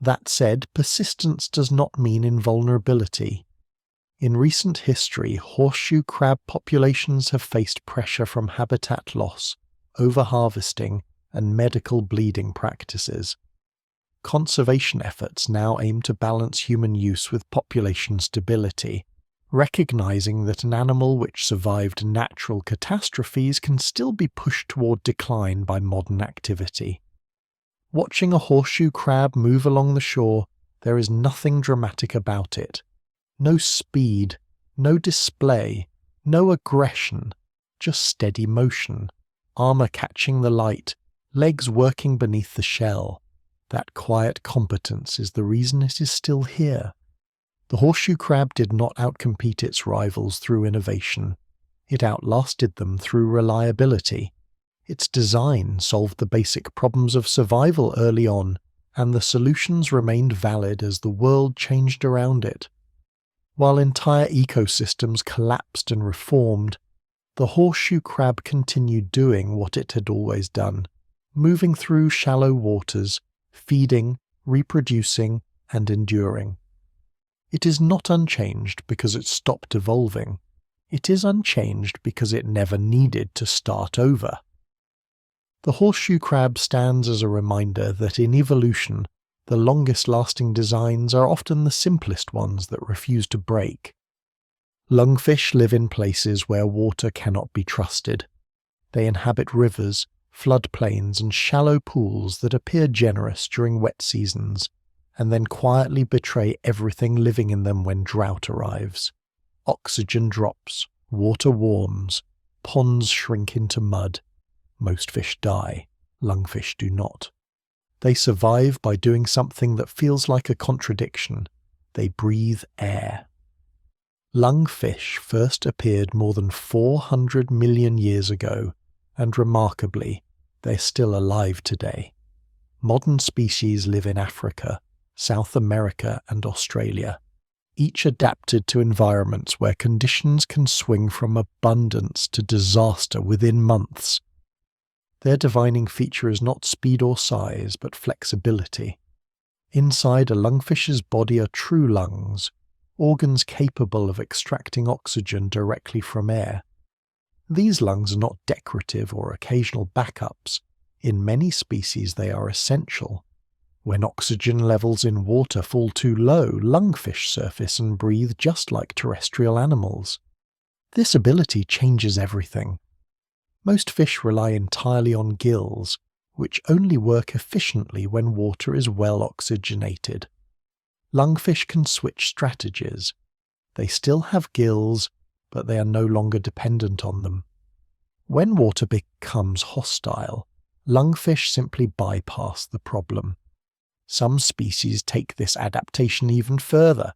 That said, persistence does not mean invulnerability. In recent history, horseshoe crab populations have faced pressure from habitat loss, overharvesting, and medical bleeding practices. Conservation efforts now aim to balance human use with population stability, recognizing that an animal which survived natural catastrophes can still be pushed toward decline by modern activity. Watching a horseshoe crab move along the shore, there is nothing dramatic about it. No speed, no display, no aggression, just steady motion, armor catching the light, legs working beneath the shell. That quiet competence is the reason it is still here. The horseshoe crab did not outcompete its rivals through innovation. It outlasted them through reliability. Its design solved the basic problems of survival early on, and the solutions remained valid as the world changed around it. While entire ecosystems collapsed and reformed, the horseshoe crab continued doing what it had always done, moving through shallow waters, feeding, reproducing, and enduring. It is not unchanged because it stopped evolving. It is unchanged because it never needed to start over. The horseshoe crab stands as a reminder that in evolution, the longest-lasting designs are often the simplest ones that refuse to break. Lungfish live in places where water cannot be trusted. They inhabit rivers, floodplains, and shallow pools that appear generous during wet seasons, and then quietly betray everything living in them when drought arrives. Oxygen drops, water warms, ponds shrink into mud. Most fish die, lungfish do not. They survive by doing something that feels like a contradiction. They breathe air. Lungfish first appeared more than 400 million years ago, and remarkably, they're still alive today. Modern species live in Africa, South America, and Australia, each adapted to environments where conditions can swing from abundance to disaster within months. Their defining feature is not speed or size, but flexibility. Inside a lungfish's body are true lungs, organs capable of extracting oxygen directly from air. These lungs are not decorative or occasional backups. In many species they are essential. When oxygen levels in water fall too low, lungfish surface and breathe just like terrestrial animals. This ability changes everything. Most fish rely entirely on gills, which only work efficiently when water is well oxygenated. Lungfish can switch strategies. They still have gills, but they are no longer dependent on them. When water becomes hostile, lungfish simply bypass the problem. Some species take this adaptation even further.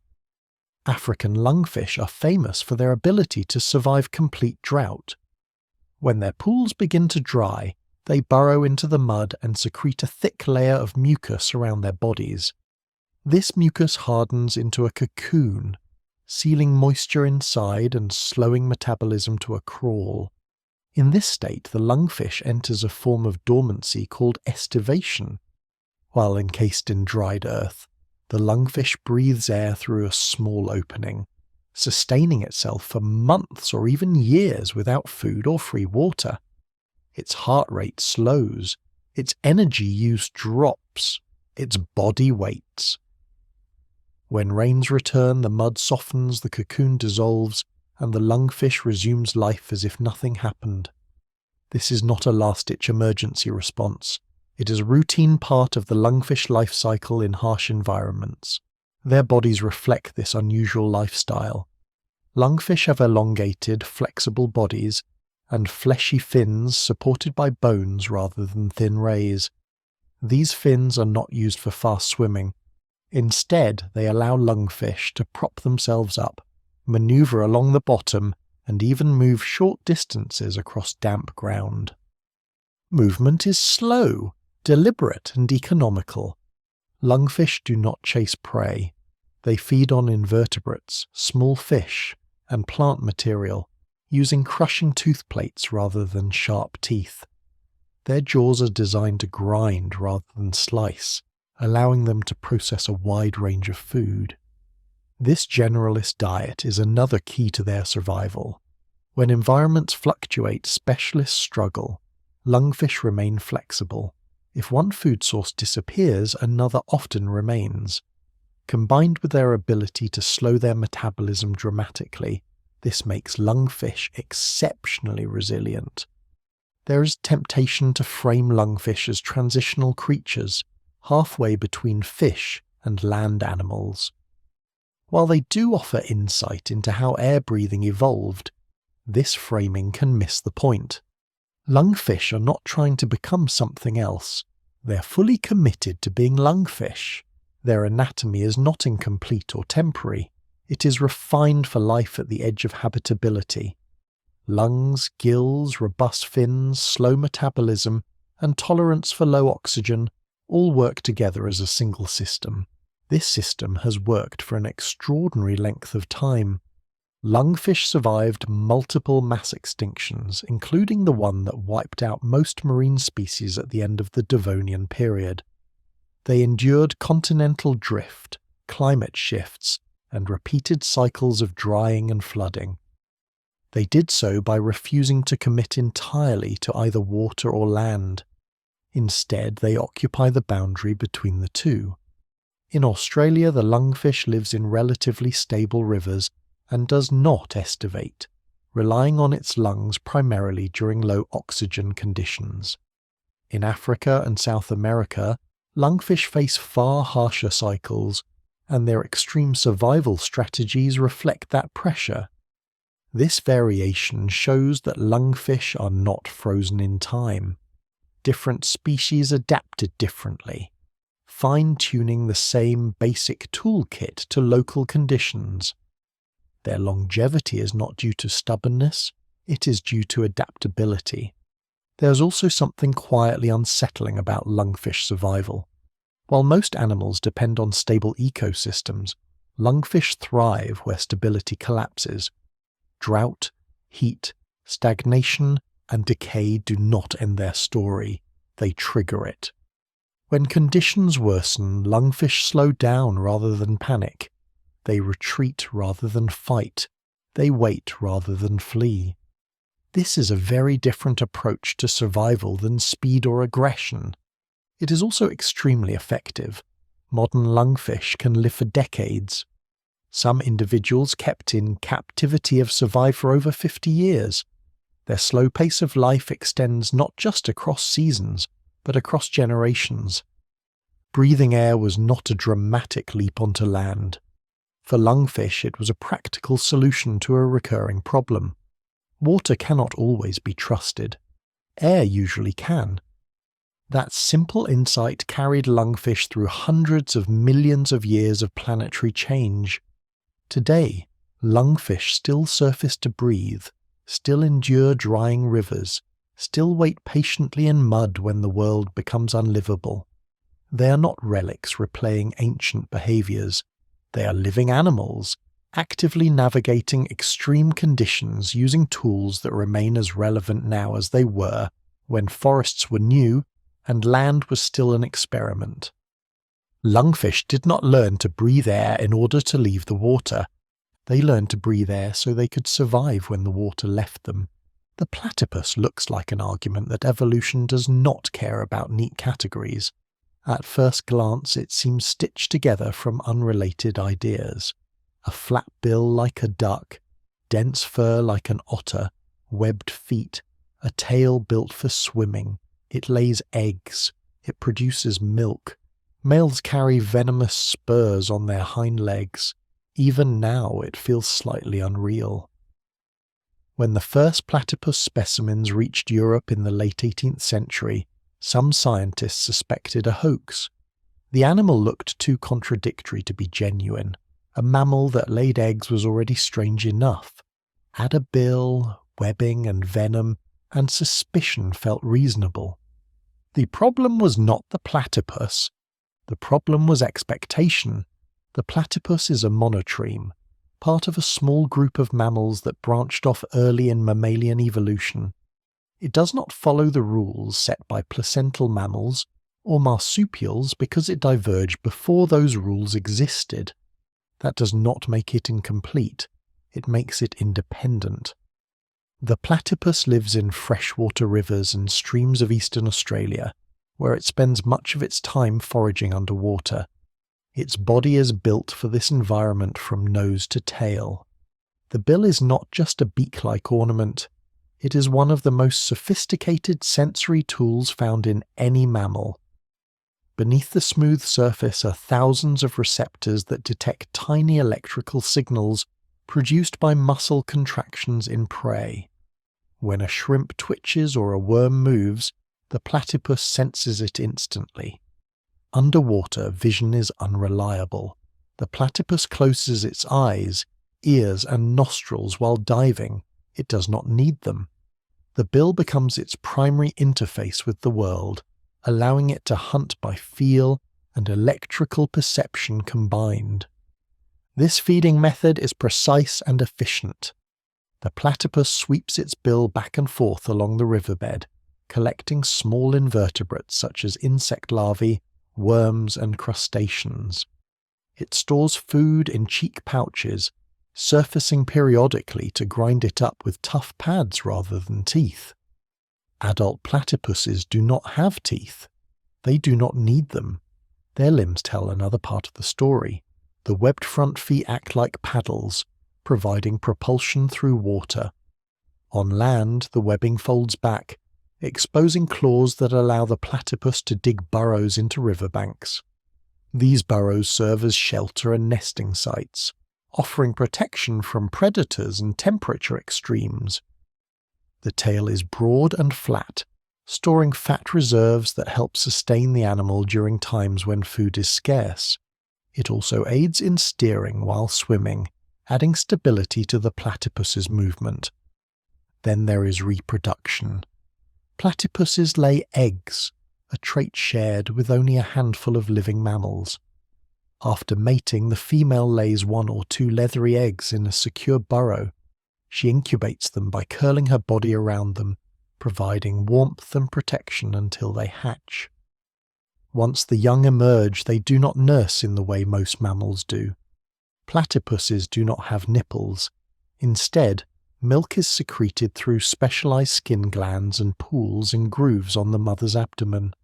African lungfish are famous for their ability to survive complete drought. When their pools begin to dry, they burrow into the mud and secrete a thick layer of mucus around their bodies. This mucus hardens into a cocoon. sealing moisture inside and slowing metabolism to a crawl. In this state, the lungfish enters a form of dormancy called estivation. While encased in dried earth, the lungfish breathes air through a small opening, sustaining itself for months or even years without food or free water. Its heart rate slows, its energy use drops, its body waits. When rains return, the mud softens, the cocoon dissolves, and the lungfish resumes life as if nothing happened. This is not a last-ditch emergency response. It is a routine part of the lungfish life cycle in harsh environments. Their bodies reflect this unusual lifestyle. Lungfish have elongated, flexible bodies and fleshy fins supported by bones rather than thin rays. These fins are not used for fast swimming. Instead, they allow lungfish to prop themselves up, maneuver along the bottom, and even move short distances across damp ground. Movement is slow, deliberate, and economical. Lungfish do not chase prey. They feed on invertebrates, small fish, and plant material, using crushing tooth plates rather than sharp teeth. Their jaws are designed to grind rather than slice, allowing them to process a wide range of food. This generalist diet is another key to their survival. When environments fluctuate, specialists struggle. Lungfish remain flexible. If one food source disappears, another often remains. Combined with their ability to slow their metabolism dramatically, this makes lungfish exceptionally resilient. There is temptation to frame lungfish as transitional creatures, halfway between fish and land animals. While they do offer insight into how air breathing evolved, this framing can miss the point. Lungfish are not trying to become something else. They're fully committed to being lungfish. Their anatomy is not incomplete or temporary. It is refined for life at the edge of habitability. Lungs, gills, robust fins, slow metabolism, and tolerance for low oxygen all work together as a single system. This system has worked for an extraordinary length of time. Lungfish survived multiple mass extinctions, including the one that wiped out most marine species at the end of the Devonian period. They endured continental drift, climate shifts, and repeated cycles of drying and flooding. They did so by refusing to commit entirely to either water or land. Instead, they occupy the boundary between the two. In Australia, the lungfish lives in relatively stable rivers and does not estivate, relying on its lungs primarily during low oxygen conditions. In Africa and South America, lungfish face far harsher cycles, and their extreme survival strategies reflect that pressure. This variation shows that lungfish are not frozen in time. Different species adapted differently, fine-tuning the same basic toolkit to local conditions. Their longevity is not due to stubbornness, it is due to adaptability. There's also something quietly unsettling about lungfish survival. While most animals depend on stable ecosystems, lungfish thrive where stability collapses. Drought, heat, stagnation, and decay do not end their story, they trigger it. When conditions worsen, lungfish slow down rather than panic. They retreat rather than fight. They wait rather than flee. This is a very different approach to survival than speed or aggression. It is also extremely effective. Modern lungfish can live for decades. Some individuals kept in captivity have survived for over 50 years. Their slow pace of life extends not just across seasons, but across generations. Breathing air was not a dramatic leap onto land. For lungfish, it was a practical solution to a recurring problem. Water cannot always be trusted. Air usually can. That simple insight carried lungfish through hundreds of millions of years of planetary change. Today, lungfish still surface to breathe, still endure drying rivers, still wait patiently in mud when the world becomes unlivable. They are not relics replaying ancient behaviours. They are living animals, actively navigating extreme conditions using tools that remain as relevant now as they were when forests were new and land was still an experiment. Lungfish did not learn to breathe air in order to leave the water. They learned to breathe air so they could survive when the water left them. The platypus looks like an argument that evolution does not care about neat categories. At first glance, it seems stitched together from unrelated ideas. A flat bill like a duck, dense fur like an otter, webbed feet, a tail built for swimming. It lays eggs. It produces milk. Males carry venomous spurs on their hind legs. Even now, it feels slightly unreal. When the first platypus specimens reached Europe in the late 18th century, some scientists suspected a hoax. The animal looked too contradictory to be genuine. A mammal that laid eggs was already strange enough. Add a bill, webbing and venom, and suspicion felt reasonable. The problem was not the platypus. The problem was expectation. The platypus is a monotreme, part of a small group of mammals that branched off early in mammalian evolution. It does not follow the rules set by placental mammals or marsupials because it diverged before those rules existed. That does not make it incomplete. It makes it independent. The platypus lives in freshwater rivers and streams of eastern Australia, where it spends much of its time foraging underwater. Its body is built for this environment from nose to tail. The bill is not just a beak-like ornament. It is one of the most sophisticated sensory tools found in any mammal. Beneath the smooth surface are thousands of receptors that detect tiny electrical signals produced by muscle contractions in prey. When a shrimp twitches or a worm moves, the platypus senses it instantly. Underwater, vision is unreliable. The platypus closes its eyes, ears, and nostrils while diving. It does not need them. The bill becomes its primary interface with the world, allowing it to hunt by feel and electrical perception combined. This feeding method is precise and efficient. The platypus sweeps its bill back and forth along the riverbed, collecting small invertebrates such as insect larvae, worms, and crustaceans. It stores food in cheek pouches, surfacing periodically to grind it up with tough pads rather than teeth. Adult platypuses do not have teeth. They do not need them. Their limbs tell another part of the story. The webbed front feet act like paddles, providing propulsion through water. On land, the webbing folds back, exposing claws that allow the platypus to dig burrows into riverbanks. These burrows serve as shelter and nesting sites, offering protection from predators and temperature extremes. The tail is broad and flat, storing fat reserves that help sustain the animal during times when food is scarce. It also aids in steering while swimming, adding stability to the platypus's movement. Then there is reproduction. Platypuses lay eggs, a trait shared with only a handful of living mammals. After mating, the female lays 1 or 2 leathery eggs in a secure burrow. She incubates them by curling her body around them, providing warmth and protection until they hatch. Once the young emerge, they do not nurse in the way most mammals do. Platypuses do not have nipples. Instead, milk is secreted through specialized skin glands and pools and grooves on the mother's abdomen.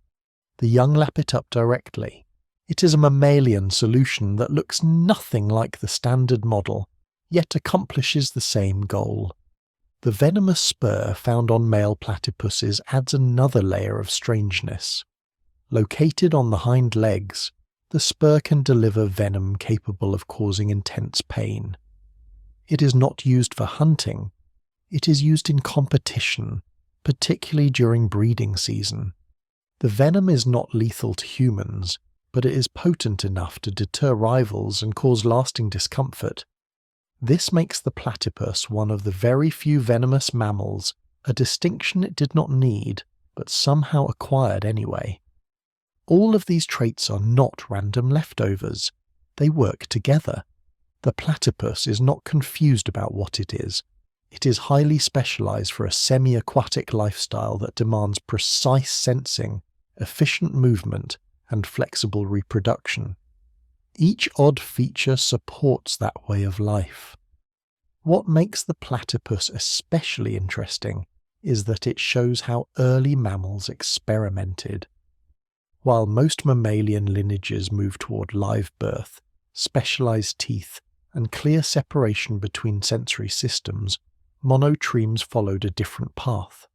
The young lap it up directly. It is a mammalian solution that looks nothing like the standard model, yet accomplishes the same goal. The venomous spur found on male platypuses adds another layer of strangeness. Located on the hind legs, the spur can deliver venom capable of causing intense pain. It is not used for hunting. It is used in competition, particularly during breeding season. The venom is not lethal to humans, but it is potent enough to deter rivals and cause lasting discomfort. This makes the platypus one of the very few venomous mammals, a distinction it did not need, but somehow acquired anyway. All of these traits are not random leftovers. They work together. The platypus is not confused about what it is. It is highly specialized for a semi-aquatic lifestyle that demands precise sensing, efficient movement, and flexible reproduction. Each odd feature supports that way of life. What makes the platypus especially interesting is that it shows how early mammals experimented. While most mammalian lineages move toward live birth, specialized teeth, and clear separation between sensory systems, monotremes followed a different path.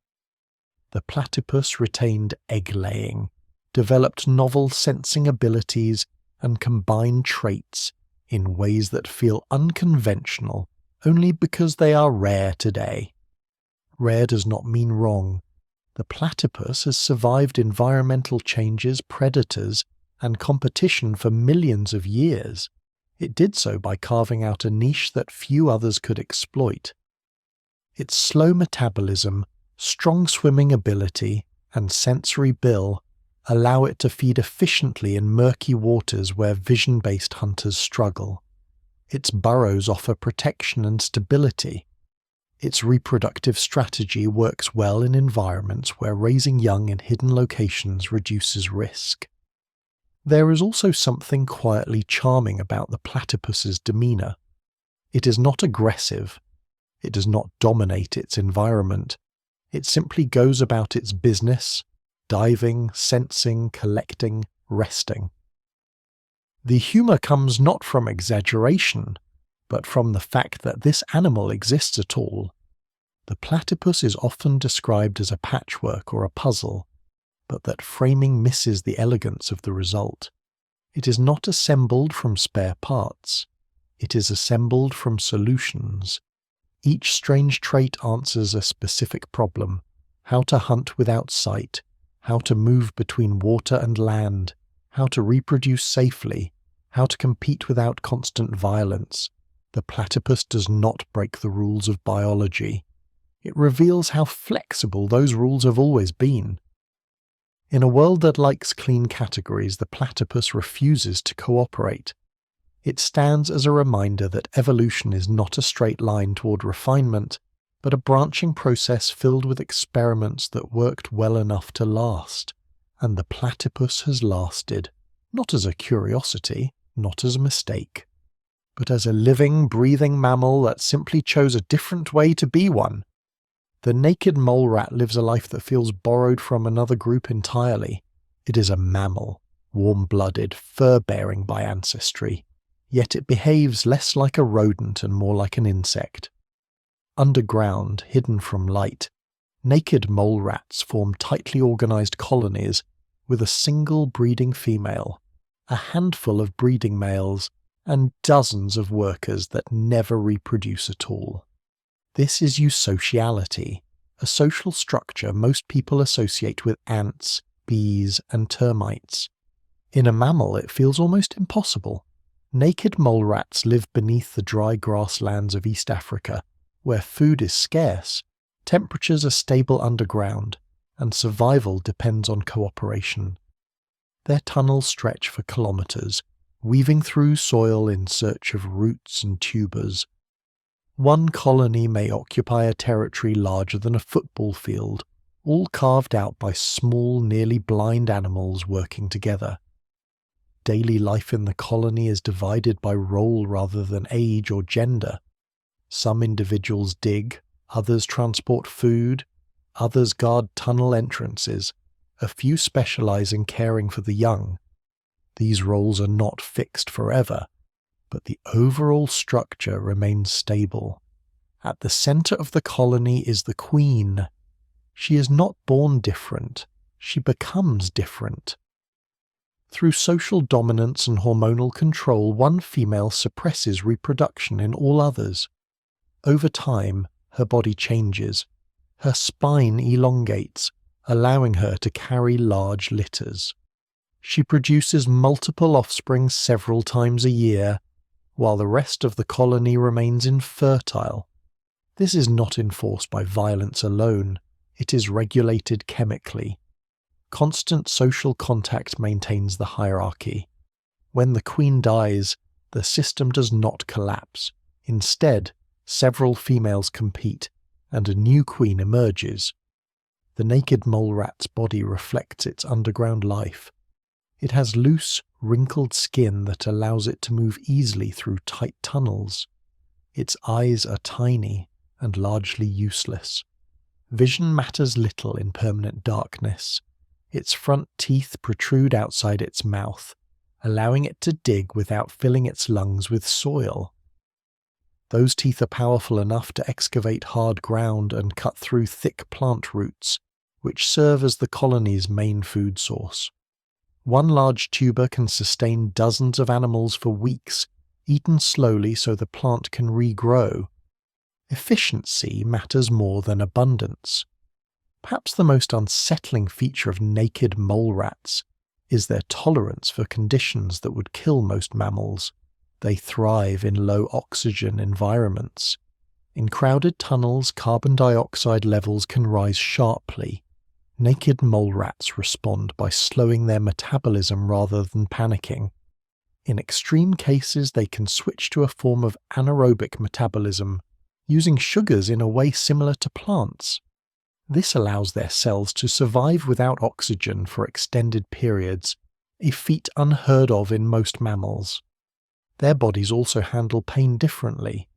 The platypus retained egg-laying, developed novel sensing abilities, and combined traits in ways that feel unconventional only because they are rare today. Rare does not mean wrong. The platypus has survived environmental changes, predators, and competition for millions of years. It did so by carving out a niche that few others could exploit. Its slow metabolism, strong swimming ability, and sensory bill allow it to feed efficiently in murky waters where vision-based hunters struggle. Its burrows offer protection and stability. Its reproductive strategy works well in environments where raising young in hidden locations reduces risk. There is also something quietly charming about the platypus's demeanor. It is not aggressive. It does not dominate its environment. It simply goes about its business, diving, sensing, collecting, resting. The humor comes not from exaggeration, but from the fact that this animal exists at all. The platypus is often described as a patchwork or a puzzle, but that framing misses the elegance of the result. It is not assembled from spare parts. It is assembled from solutions. Each strange trait answers a specific problem: how to hunt without sight, how to move between water and land, how to reproduce safely, how to compete without constant violence. The platypus does not break the rules of biology. It reveals how flexible those rules have always been. In a world that likes clean categories, the platypus refuses to cooperate. It stands as a reminder that evolution is not a straight line toward refinement, but a branching process filled with experiments that worked well enough to last. And the platypus has lasted, not as a curiosity, not as a mistake, but as a living, breathing mammal that simply chose a different way to be one. The naked mole rat lives a life that feels borrowed from another group entirely. It is a mammal, warm-blooded, fur-bearing by ancestry, yet it behaves less like a rodent and more like an insect. Underground, hidden from light, naked mole rats form tightly organized colonies with a single breeding female, a handful of breeding males, and dozens of workers that never reproduce at all. This is eusociality, a social structure most people associate with ants, bees, and termites. In a mammal, it feels almost impossible. Naked mole rats live beneath the dry grasslands of East Africa, where food is scarce, temperatures are stable underground, and survival depends on cooperation. Their tunnels stretch for kilometers, weaving through soil in search of roots and tubers. One colony may occupy a territory larger than a football field, all carved out by small, nearly blind animals working together. Daily life in the colony is divided by role rather than age or gender. Some individuals dig, others transport food, others guard tunnel entrances, a few specialize in caring for the young. These roles are not fixed forever, but the overall structure remains stable. At the center of the colony is the queen. She is not born different, she becomes different. Through social dominance and hormonal control, one female suppresses reproduction in all others. Over time, her body changes. Her spine elongates, allowing her to carry large litters. She produces multiple offspring several times a year, while the rest of the colony remains infertile. This is not enforced by violence alone, it is regulated chemically. Constant social contact maintains the hierarchy. When the queen dies, the system does not collapse. Instead, several females compete, and a new queen emerges. The naked mole rat's body reflects its underground life. It has loose, wrinkled skin that allows it to move easily through tight tunnels. Its eyes are tiny and largely useless. Vision matters little in permanent darkness. Its front teeth protrude outside its mouth, allowing it to dig without filling its lungs with soil. Those teeth are powerful enough to excavate hard ground and cut through thick plant roots, which serve as the colony's main food source. One large tuber can sustain dozens of animals for weeks, eaten slowly so the plant can regrow. Efficiency matters more than abundance. Perhaps the most unsettling feature of naked mole rats is their tolerance for conditions that would kill most mammals. They thrive in low oxygen environments. In crowded tunnels, carbon dioxide levels can rise sharply. Naked mole rats respond by slowing their metabolism rather than panicking. In extreme cases, they can switch to a form of anaerobic metabolism, using sugars in a way similar to plants. This allows their cells to survive without oxygen for extended periods, a feat unheard of in most mammals. Their bodies also handle pain differently.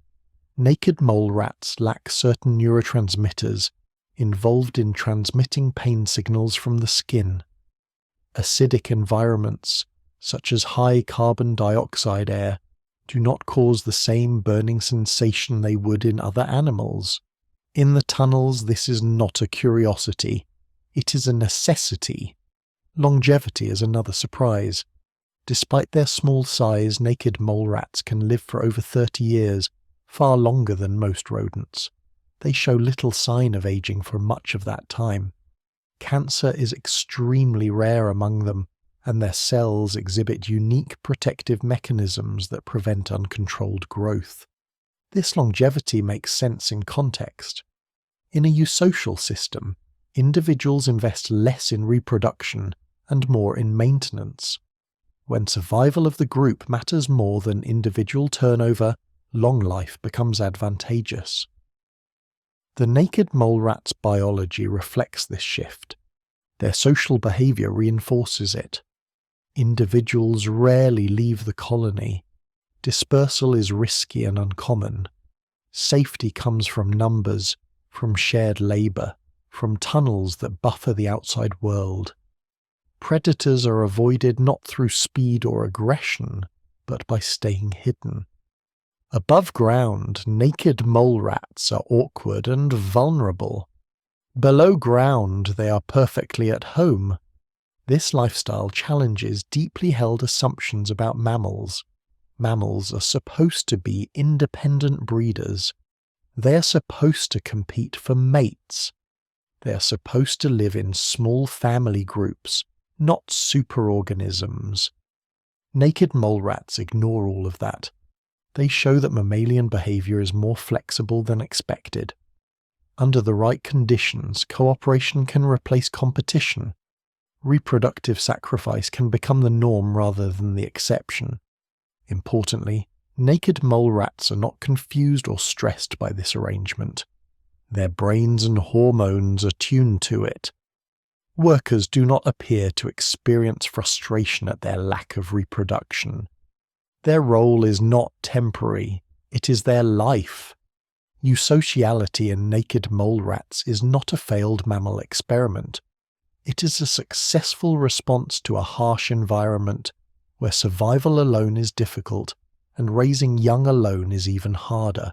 Naked mole rats lack certain neurotransmitters involved in transmitting pain signals from the skin. Acidic environments, such as high carbon dioxide air, do not cause the same burning sensation they would in other animals. In the tunnels, this is not a curiosity, it is a necessity. Longevity is another surprise. Despite their small size, naked mole rats can live for over 30 years, far longer than most rodents. They show little sign of aging for much of that time. Cancer is extremely rare among them, and their cells exhibit unique protective mechanisms that prevent uncontrolled growth. This longevity makes sense in context. In a eusocial system, individuals invest less in reproduction and more in maintenance. When survival of the group matters more than individual turnover, long life becomes advantageous. The naked mole rat's biology reflects this shift. Their social behavior reinforces it. Individuals rarely leave the colony. Dispersal is risky and uncommon. Safety comes from numbers, from shared labor, from tunnels that buffer the outside world. Predators are avoided not through speed or aggression, but by staying hidden. Above ground, naked mole rats are awkward and vulnerable. Below ground, they are perfectly at home. This lifestyle challenges deeply held assumptions about mammals. Mammals are supposed to be independent breeders. They are supposed to compete for mates. They are supposed to live in small family groups, not superorganisms. Naked mole rats ignore all of that. They show that mammalian behavior is more flexible than expected. Under the right conditions, cooperation can replace competition. Reproductive sacrifice can become the norm rather than the exception. Importantly, naked mole rats are not confused or stressed by this arrangement. Their brains and hormones are tuned to it. Workers do not appear to experience frustration at their lack of reproduction. Their role is not temporary, it is their life. Eusociality in naked mole rats is not a failed mammal experiment. It is a successful response to a harsh environment where survival alone is difficult and raising young alone is even harder.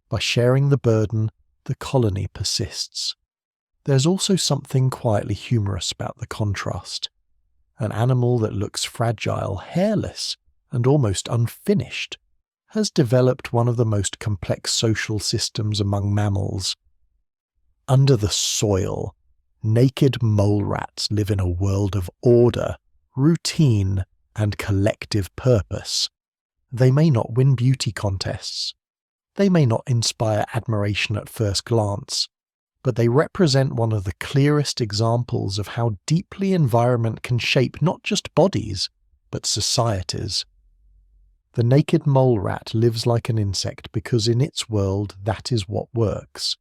By sharing the burden, the colony persists. There's also something quietly humorous about the contrast. An animal that looks fragile, hairless, and almost unfinished, has developed one of the most complex social systems among mammals. Under the soil, naked mole rats live in a world of order, routine, and collective purpose. They may not win beauty contests. They may not inspire admiration at first glance, but they represent one of the clearest examples of how deeply environment can shape not just bodies, but societies. The naked mole rat lives like an insect because in its world that is what works,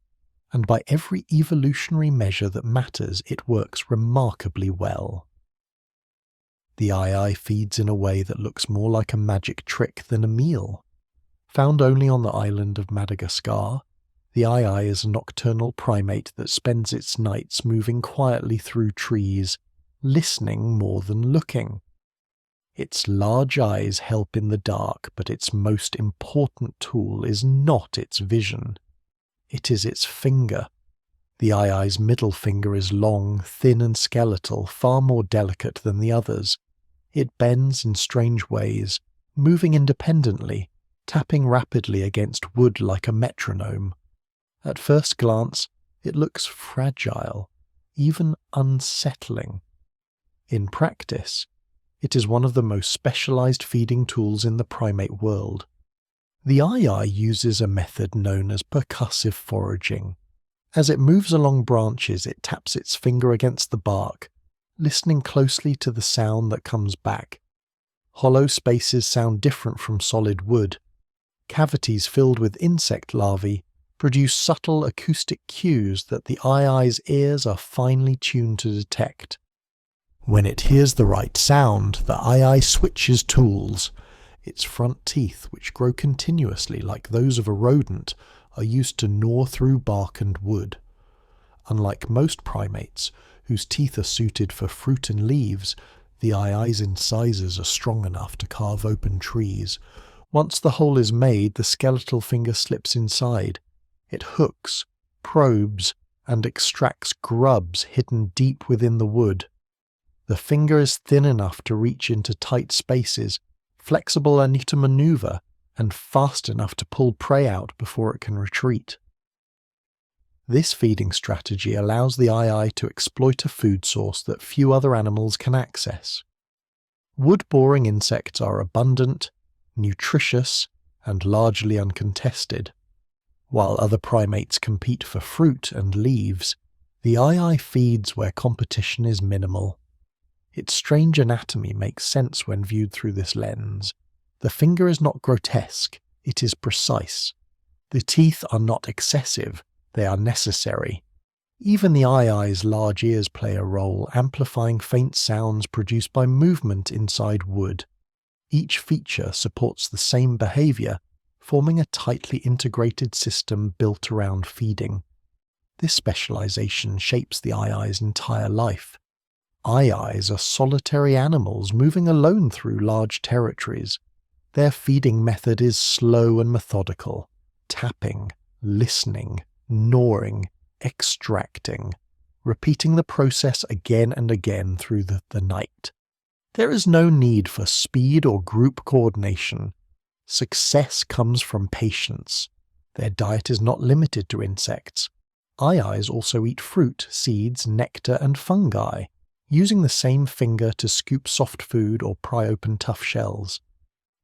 and by every evolutionary measure that matters it works remarkably well. The eye feeds in a way that looks more like a magic trick than a meal. Found only on the island of Madagascar, the eye is a nocturnal primate that spends its nights moving quietly through trees, listening more than looking. Its large eyes help in the dark, but its most important tool is not its vision. It is its finger. The eye's middle finger is long, thin and skeletal, far more delicate than the others. It bends in strange ways, moving independently, tapping rapidly against wood like a metronome. At first glance, it looks fragile, even unsettling. In practice, it is one of the most specialized feeding tools in the primate world. The eye uses a method known as percussive foraging. As it moves along branches, it taps its finger against the bark, listening closely to the sound that comes back. Hollow spaces sound different from solid wood. Cavities filled with insect larvae produce subtle acoustic cues that the eye's ears are finely tuned to detect. When it hears the right sound, the eye switches tools. Its front teeth, which grow continuously like those of a rodent, are used to gnaw through bark and wood. Unlike most primates, whose teeth are suited for fruit and leaves, the eye's incisors are strong enough to carve open trees. Once the hole is made, the skeletal finger slips inside. It hooks, probes, and extracts grubs hidden deep within the wood. The finger is thin enough to reach into tight spaces, flexible enough to maneuver, and fast enough to pull prey out before it can retreat. This feeding strategy allows the eye to exploit a food source that few other animals can access. Wood-boring insects are abundant, nutritious, and largely uncontested. While other primates compete for fruit and leaves, the eye feeds where competition is minimal. Its strange anatomy makes sense when viewed through this lens. The finger is not grotesque, it is precise. The teeth are not excessive, they are necessary. Even the eye's large ears play a role, amplifying faint sounds produced by movement inside wood. Each feature supports the same behavior, forming a tightly integrated system built around feeding. This specialization shapes the eye's entire life. Eyes are solitary animals moving alone through large territories. Their feeding method is slow and methodical, tapping, listening, gnawing, extracting, repeating the process again and again through the night. There is no need for speed or group coordination. Success comes from patience. Their diet is not limited to insects. Eyes also eat fruit, seeds, nectar, and fungi, using the same finger to scoop soft food or pry open tough shells.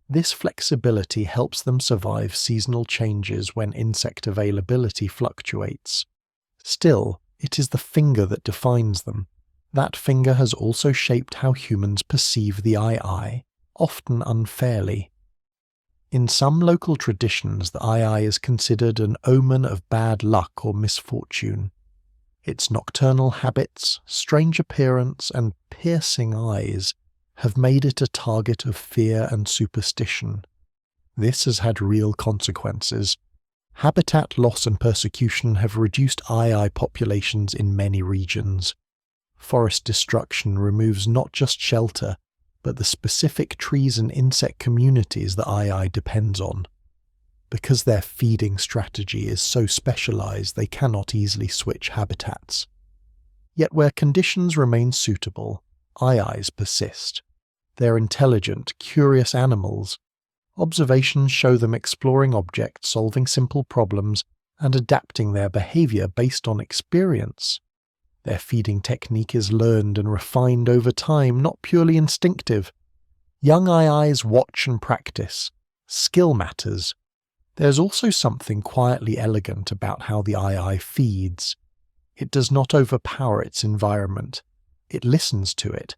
This flexibility helps them survive seasonal changes when insect availability fluctuates. Still, it is the finger that defines them. That finger has also shaped how humans perceive the eye, often unfairly. In some local traditions, the eye is considered an omen of bad luck or misfortune. Its nocturnal habits, strange appearance, and piercing eyes have made it a target of fear and superstition. This has had real consequences. Habitat loss and persecution have reduced eye populations in many regions. Forest destruction removes not just shelter, but the specific trees and insect communities that eye depends on. Because their feeding strategy is so specialized, they cannot easily switch habitats. Yet where conditions remain suitable, eyes persist. They're intelligent, curious animals. Observations show them exploring objects, solving simple problems, and adapting their behavior based on experience. Their feeding technique is learned and refined over time, not purely instinctive. Young eyes watch and practice. Skill matters. There's also something quietly elegant about how the eye feeds. It does not overpower its environment. It listens to it.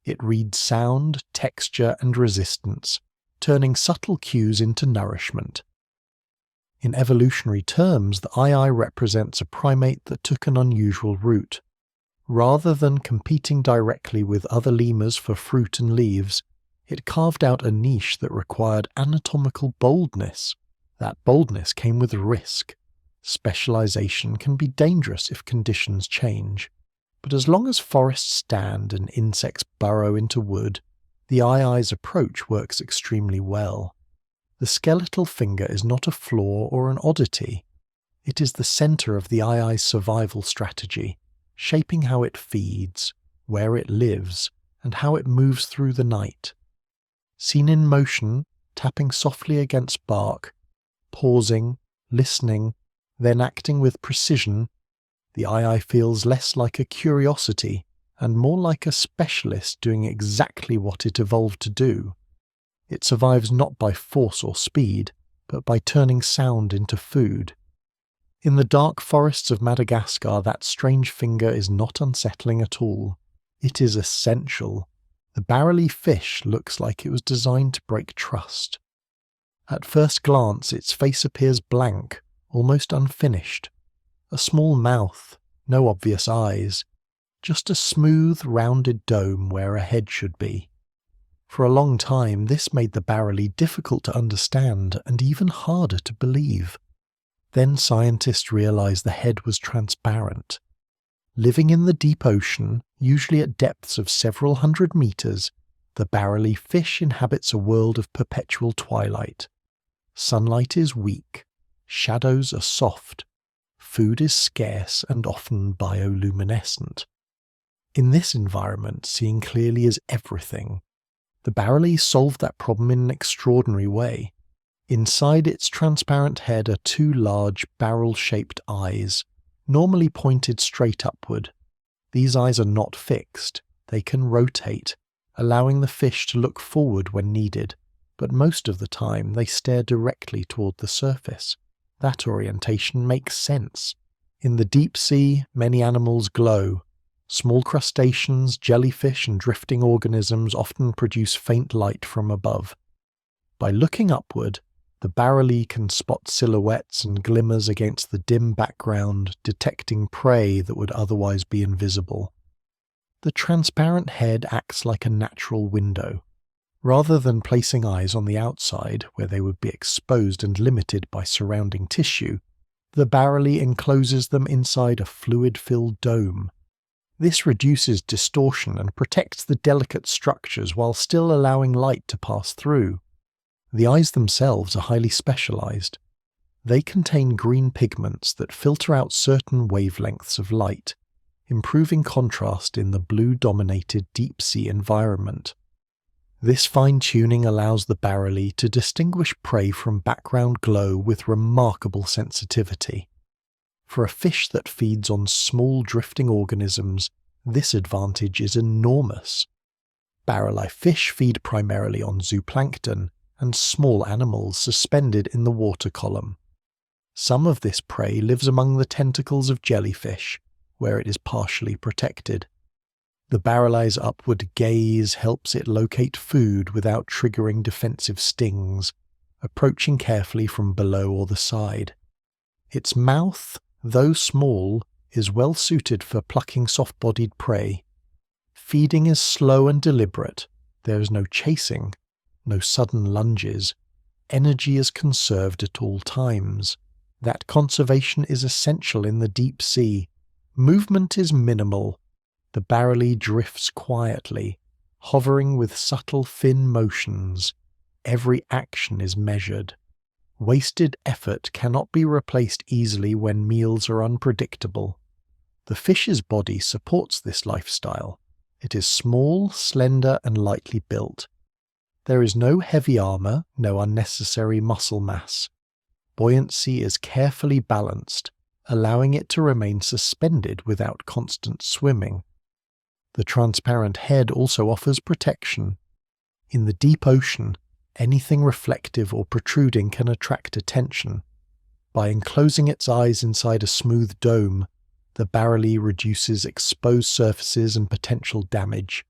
It reads sound, texture, and resistance, turning subtle cues into nourishment. In evolutionary terms, the eye represents a primate that took an unusual route. Rather than competing directly with other lemurs for fruit and leaves, it carved out a niche that required anatomical boldness. That boldness came with risk. Specialization can be dangerous if conditions change, but as long as forests stand and insects burrow into wood, the eye's approach works extremely well. The skeletal finger is not a flaw or an oddity. It is the center of the eye's survival strategy, shaping how it feeds, where it lives, and how it moves through the night. Seen in motion, tapping softly against bark, pausing, listening, then acting with precision, the eye feels less like a curiosity and more like a specialist doing exactly what it evolved to do. It survives not by force or speed, but by turning sound into food. In the dark forests of Madagascar, that strange finger is not unsettling at all. It is essential. The barrel fish looks like it was designed to break trust. At first glance, its face appears blank, almost unfinished. A small mouth, no obvious eyes, just a smooth, rounded dome where a head should be. For a long time, this made the barrel difficult to understand and even harder to believe. Then scientists realized the head was transparent. Living in the deep ocean, usually at depths of several hundred meters, the barrel fish inhabits a world of perpetual twilight. Sunlight is weak, shadows are soft, food is scarce and often bioluminescent. In this environment, seeing clearly is everything. The barrel solved that problem in an extraordinary way. Inside its transparent head are two large, barrel-shaped eyes, normally pointed straight upward. These eyes are not fixed. They can rotate, allowing the fish to look forward when needed, but most of the time they stare directly toward the surface. That orientation makes sense. In the deep sea, many animals glow. Small crustaceans, jellyfish, and drifting organisms often produce faint light from above. By looking upward, the barrel can spot silhouettes and glimmers against the dim background, detecting prey that would otherwise be invisible. The transparent head acts like a natural window. Rather than placing eyes on the outside, where they would be exposed and limited by surrounding tissue, the barrel encloses them inside a fluid-filled dome. This reduces distortion and protects the delicate structures while still allowing light to pass through. The eyes themselves are highly specialized. They contain green pigments that filter out certain wavelengths of light, improving contrast in the blue-dominated deep-sea environment. This fine-tuning allows the barrel to distinguish prey from background glow with remarkable sensitivity. For a fish that feeds on small drifting organisms, this advantage is enormous. Barrel fish feed primarily on zooplankton and small animals suspended in the water column. Some of this prey lives among the tentacles of jellyfish, where it is partially protected. The barrel's upward gaze helps it locate food without triggering defensive stings, approaching carefully from below or the side. Its mouth, though small, is well suited for plucking soft-bodied prey. Feeding is slow and deliberate. There is no chasing, no sudden lunges. Energy is conserved at all times. That conservation is essential in the deep sea. Movement is minimal. The barrel drifts quietly, hovering with subtle fin motions. Every action is measured. Wasted effort cannot be replaced easily when meals are unpredictable. The fish's body supports this lifestyle. It is small, slender, and lightly built. There is no heavy armor, no unnecessary muscle mass. Buoyancy is carefully balanced, allowing it to remain suspended without constant swimming. The transparent head also offers protection. In the deep ocean, anything reflective or protruding can attract attention. By enclosing its eyes inside a smooth dome, the barrel reduces exposed surfaces and potential damage.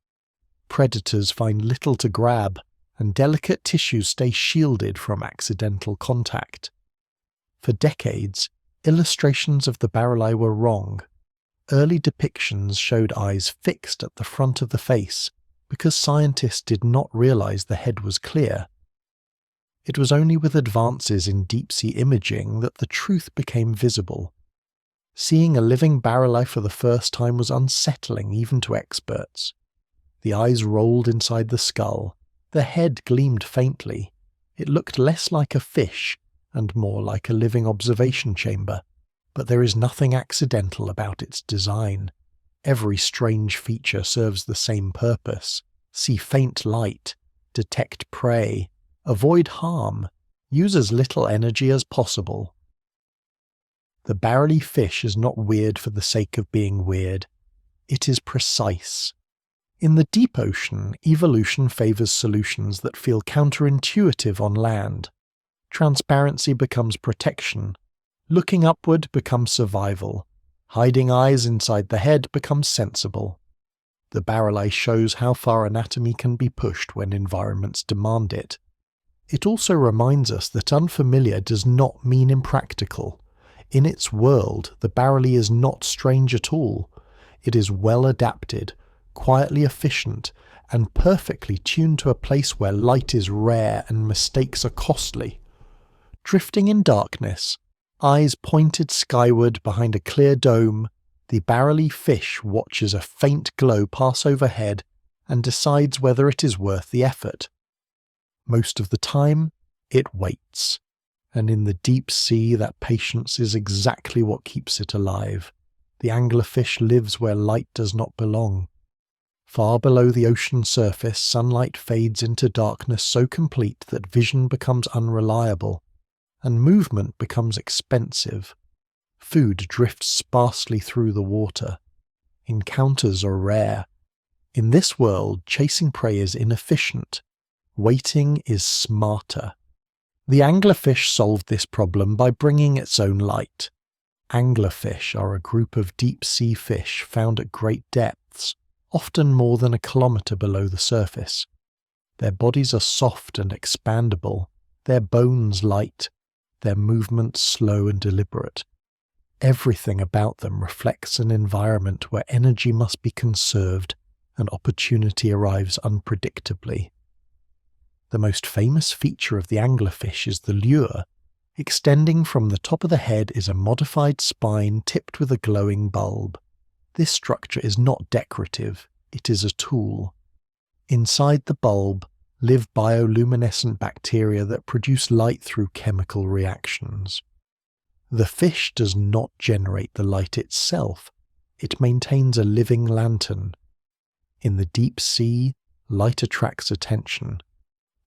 Predators find little to grab, and delicate tissues stay shielded from accidental contact. For decades, illustrations of the barreli were wrong. Early depictions showed eyes fixed at the front of the face because scientists did not realize the head was clear. It was only with advances in deep-sea imaging that the truth became visible. Seeing a living barreli for the first time was unsettling even to experts. The eyes rolled inside the skull, the head gleamed faintly. It looked less like a fish and more like a living observation chamber, but there is nothing accidental about its design. Every strange feature serves the same purpose: see faint light, detect prey, avoid harm, use as little energy as possible. The barreli fish is not weird for the sake of being weird. It is precise. In the deep ocean, evolution favours solutions that feel counterintuitive on land. Transparency becomes protection. Looking upward becomes survival. Hiding eyes inside the head becomes sensible. The barreli shows how far anatomy can be pushed when environments demand it. It also reminds us that unfamiliar does not mean impractical. In its world, the barreli is not strange at all. It is well adapted, quietly efficient, and perfectly tuned to a place where light is rare and mistakes are costly. Drifting in darkness, eyes pointed skyward behind a clear dome, the barreli fish watches a faint glow pass overhead and decides whether it is worth the effort. Most of the time, it waits, and in the deep sea that patience is exactly what keeps it alive. The anglerfish lives where light does not belong. Far below the ocean surface, sunlight fades into darkness so complete that vision becomes unreliable, and movement becomes expensive. Food drifts sparsely through the water. Encounters are rare. In this world, chasing prey is inefficient. Waiting is smarter. The anglerfish solved this problem by bringing its own light. Anglerfish are a group of deep-sea fish found at great depths, often more than a kilometre below the surface. Their bodies are soft and expandable, their bones light, their movements slow and deliberate. Everything about them reflects an environment where energy must be conserved and opportunity arrives unpredictably. The most famous feature of the anglerfish is the lure. Extending from the top of the head is a modified spine tipped with a glowing bulb. This structure is not decorative, it is a tool. Inside the bulb live bioluminescent bacteria that produce light through chemical reactions. The fish does not generate the light itself, it maintains a living lantern. In the deep sea, light attracts attention.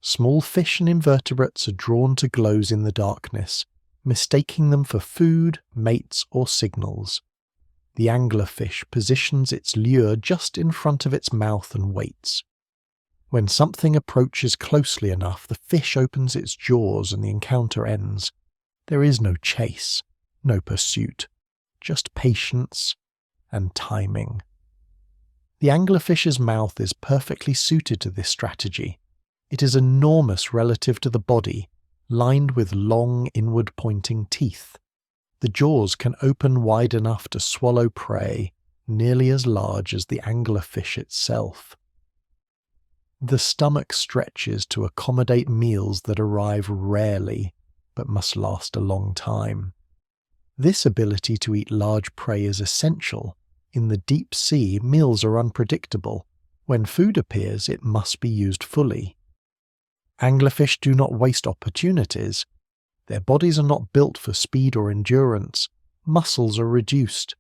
Small fish and invertebrates are drawn to glows in the darkness, mistaking them for food, mates, or signals. The anglerfish positions its lure just in front of its mouth and waits. When something approaches closely enough, the fish opens its jaws and the encounter ends. There is no chase, no pursuit, just patience and timing. The anglerfish's mouth is perfectly suited to this strategy. It is enormous relative to the body, lined with long inward-pointing teeth. The jaws can open wide enough to swallow prey, nearly as large as the anglerfish itself. The stomach stretches to accommodate meals that arrive rarely, but must last a long time. This ability to eat large prey is essential. In the deep sea, meals are unpredictable. When food appears, it must be used fully. Anglerfish do not waste opportunities. Their bodies are not built for speed or endurance. Muscles are reduced.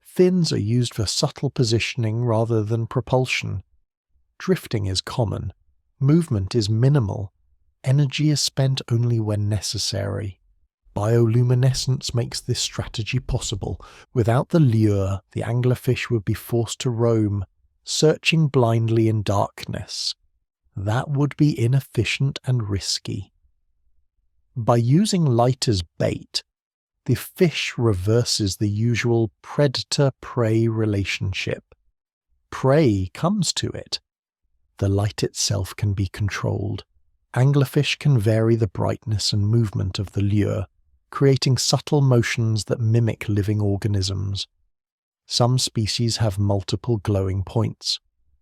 Fins are used for subtle positioning rather than propulsion. Drifting is common. Movement is minimal. Energy is spent only when necessary. Bioluminescence makes this strategy possible. Without the lure, the anglerfish would be forced to roam, searching blindly in darkness. That would be inefficient and risky. By using light as bait, the fish reverses the usual predator-prey relationship. Prey comes to it. The light itself can be controlled. Anglerfish can vary the brightness and movement of the lure, creating subtle motions that mimic living organisms. Some species have multiple glowing points,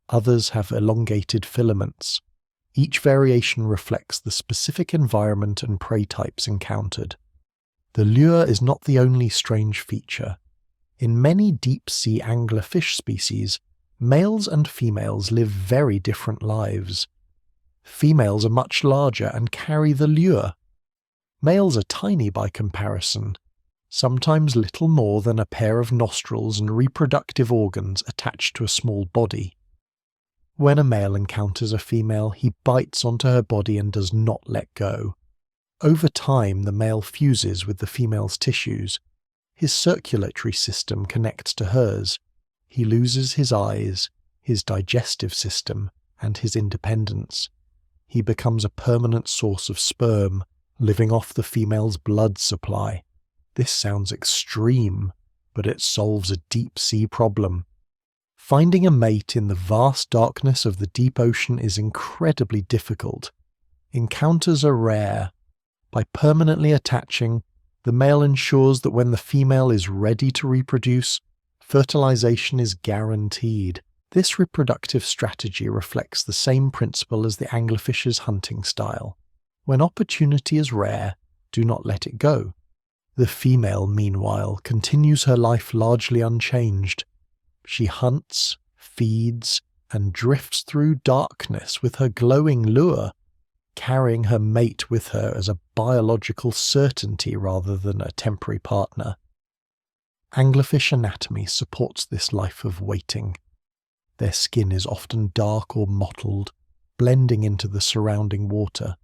others have elongated filaments. Each variation reflects the specific environment and prey types encountered. The lure is not the only strange feature. In many deep-sea anglerfish species, males and females live very different lives. Females are much larger and carry the lure. Males are tiny by comparison, sometimes little more than a pair of nostrils and reproductive organs attached to a small body. When a male encounters a female, he bites onto her body and does not let go. Over time, the male fuses with the female's tissues. His circulatory system connects to hers. He loses his eyes, his digestive system, and his independence. He becomes a permanent source of sperm, living off the female's blood supply. This sounds extreme, but it solves a deep-sea problem. Finding a mate in the vast darkness of the deep ocean is incredibly difficult. Encounters are rare. By permanently attaching, the male ensures that when the female is ready to reproduce, fertilization is guaranteed. This reproductive strategy reflects the same principle as the anglerfish's hunting style. When opportunity is rare, do not let it go. The female, meanwhile, continues her life largely unchanged. She hunts, feeds, and drifts through darkness with her glowing lure, carrying her mate with her as a biological certainty rather than a temporary partner. Anglerfish anatomy supports this life of waiting. Their skin is often dark or mottled, blending into the surrounding water.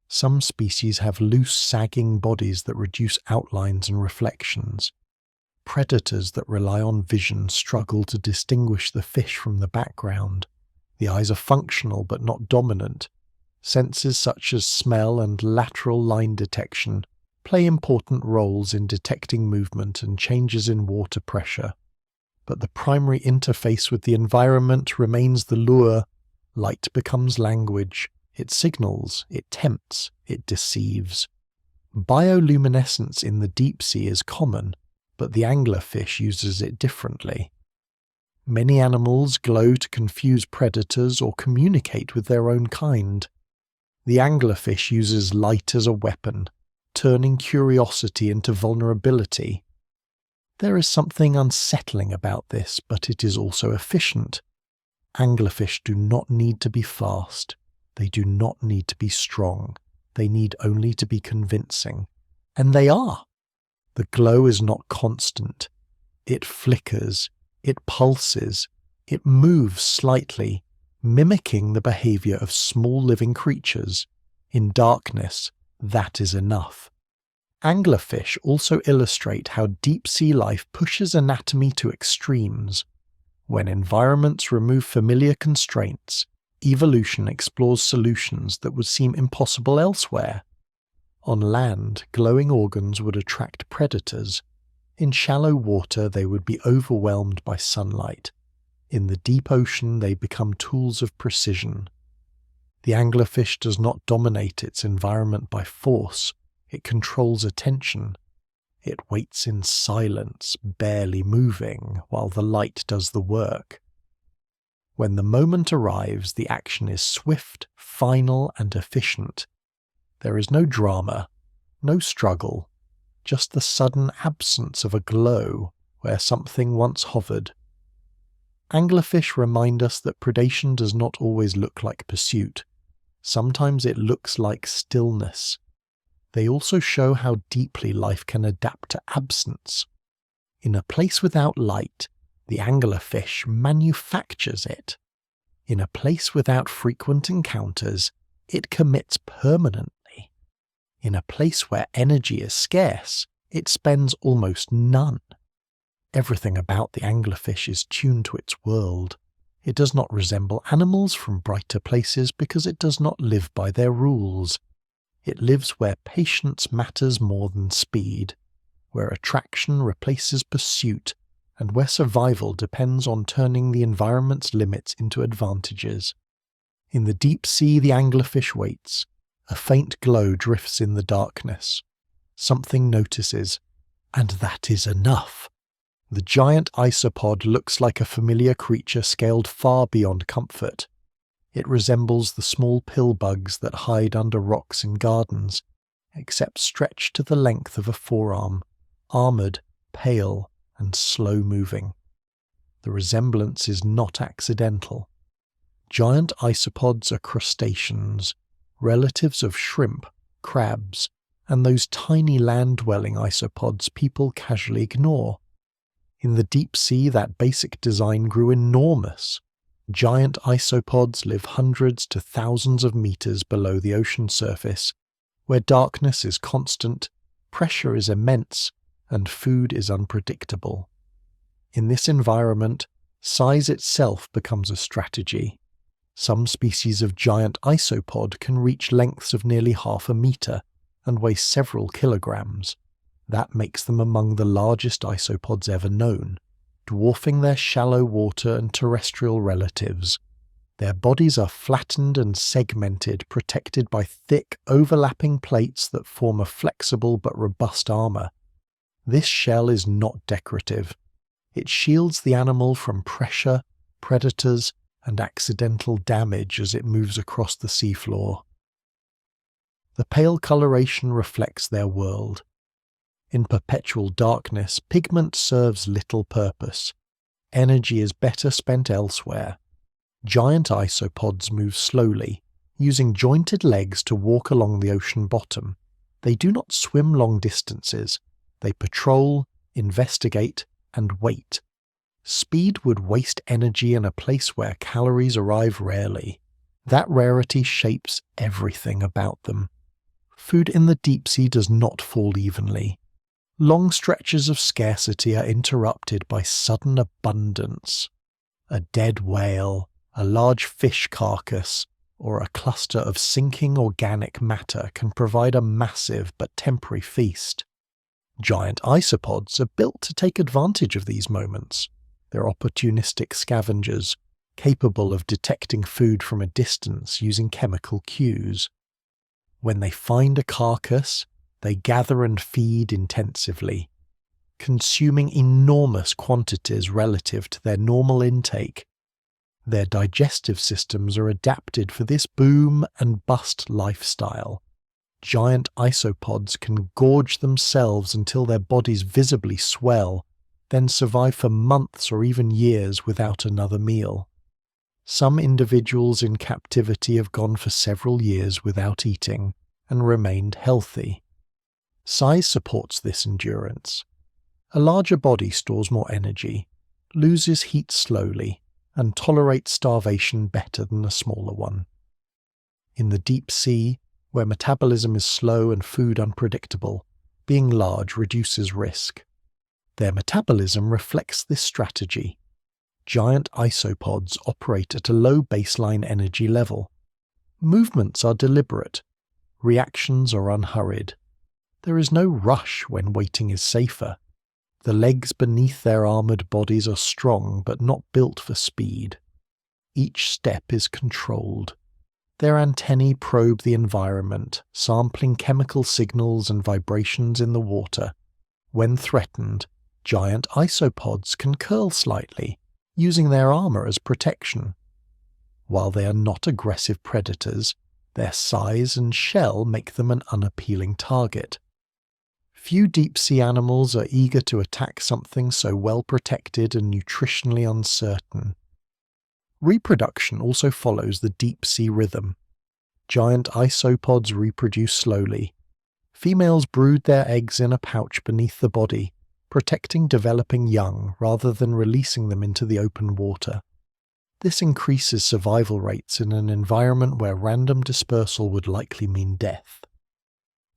Some species have loose, sagging bodies that reduce outlines and reflections. Predators that rely on vision struggle to distinguish the fish from the background. The eyes are functional but not dominant. Senses such as smell and lateral line detection play important roles in detecting movement and changes in water pressure. But the primary interface with the environment remains the lure. Light becomes language. It signals, it tempts, it deceives. Bioluminescence in the deep sea is common, but the anglerfish uses it differently. Many animals glow to confuse predators or communicate with their own kind. The anglerfish uses light as a weapon, turning curiosity into vulnerability. There is something unsettling about this, but it is also efficient. Anglerfish do not need to be fast. They do not need to be strong. They need only to be convincing. And they are. The glow is not constant. It flickers, it pulses, it moves slightly, mimicking the behavior of small living creatures. In darkness, that is enough. Anglerfish also illustrate how deep-sea life pushes anatomy to extremes. When environments remove familiar constraints, evolution explores solutions that would seem impossible elsewhere. On land, glowing organs would attract predators. In shallow water, they would be overwhelmed by sunlight. In the deep ocean, they become tools of precision. The anglerfish does not dominate its environment by force. It controls attention. It waits in silence, barely moving, while the light does the work. When the moment arrives, the action is swift, final, and efficient. There is no drama, no struggle, just the sudden absence of a glow where something once hovered. Anglerfish remind us that predation does not always look like pursuit. Sometimes it looks like stillness. They also show how deeply life can adapt to absence. In a place without light, the anglerfish manufactures it. In a place without frequent encounters, it commits permanently. In a place where energy is scarce, it spends almost none. Everything about the anglerfish is tuned to its world. It does not resemble animals from brighter places because it does not live by their rules. It lives where patience matters more than speed, where attraction replaces pursuit, and where survival depends on turning the environment's limits into advantages. In the deep sea, the anglerfish waits. A faint glow drifts in the darkness. Something notices, and that is enough. The giant isopod looks like a familiar creature scaled far beyond comfort. It resembles the small pill bugs that hide under rocks in gardens, except stretched to the length of a forearm, armoured, pale, and slow-moving. The resemblance is not accidental. Giant isopods are crustaceans, relatives of shrimp, crabs, and those tiny land-dwelling isopods people casually ignore. In the deep sea, that basic design grew enormous. Giant isopods live hundreds to thousands of meters below the ocean surface, where darkness is constant, pressure is immense, and food is unpredictable. In this environment, size itself becomes a strategy. Some species of giant isopod can reach lengths of nearly half a meter and weigh several kilograms. That makes them among the largest isopods ever known, dwarfing their shallow water and terrestrial relatives. Their bodies are flattened and segmented, protected by thick, overlapping plates that form a flexible but robust armor. This shell is not decorative. It shields the animal from pressure, predators, and accidental damage as it moves across the seafloor. The pale coloration reflects their world. In perpetual darkness, pigment serves little purpose. Energy is better spent elsewhere. Giant isopods move slowly, using jointed legs to walk along the ocean bottom. They do not swim long distances. They patrol, investigate, and wait. Speed would waste energy in a place where calories arrive rarely. That rarity shapes everything about them. Food in the deep sea does not fall evenly. Long stretches of scarcity are interrupted by sudden abundance. A dead whale, a large fish carcass, or a cluster of sinking organic matter can provide a massive but temporary feast. Giant isopods are built to take advantage of these moments. They're opportunistic scavengers, capable of detecting food from a distance using chemical cues. When they find a carcass, they gather and feed intensively, consuming enormous quantities relative to their normal intake. Their digestive systems are adapted for this boom and bust lifestyle. Giant isopods can gorge themselves until their bodies visibly swell, then survive for months or even years without another meal. Some individuals in captivity have gone for several years without eating and remained healthy. Size supports this endurance. A larger body stores more energy, loses heat slowly, and tolerates starvation better than a smaller one. In the deep sea, where metabolism is slow and food unpredictable, being large reduces risk. Their metabolism reflects this strategy. Giant isopods operate at a low baseline energy level. Movements are deliberate. Reactions are unhurried. There is no rush when waiting is safer. The legs beneath their armoured bodies are strong but not built for speed. Each step is controlled. Their antennae probe the environment, sampling chemical signals and vibrations in the water. When threatened, giant isopods can curl slightly, using their armour as protection. While they are not aggressive predators, their size and shell make them an unappealing target. Few deep-sea animals are eager to attack something so well protected and nutritionally uncertain. Reproduction also follows the deep-sea rhythm. Giant isopods reproduce slowly. Females brood their eggs in a pouch beneath the body, protecting developing young rather than releasing them into the open water. This increases survival rates in an environment where random dispersal would likely mean death.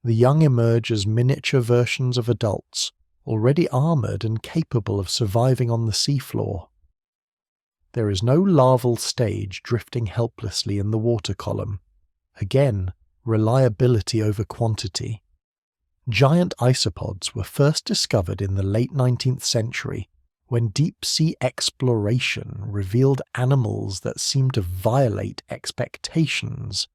The young emerge as miniature versions of adults, already armoured and capable of surviving on the seafloor. There is no larval stage drifting helplessly in the water column. Again, reliability over quantity. Giant isopods were first discovered in the late 19th century, when deep-sea exploration revealed animals that seemed to violate expectations.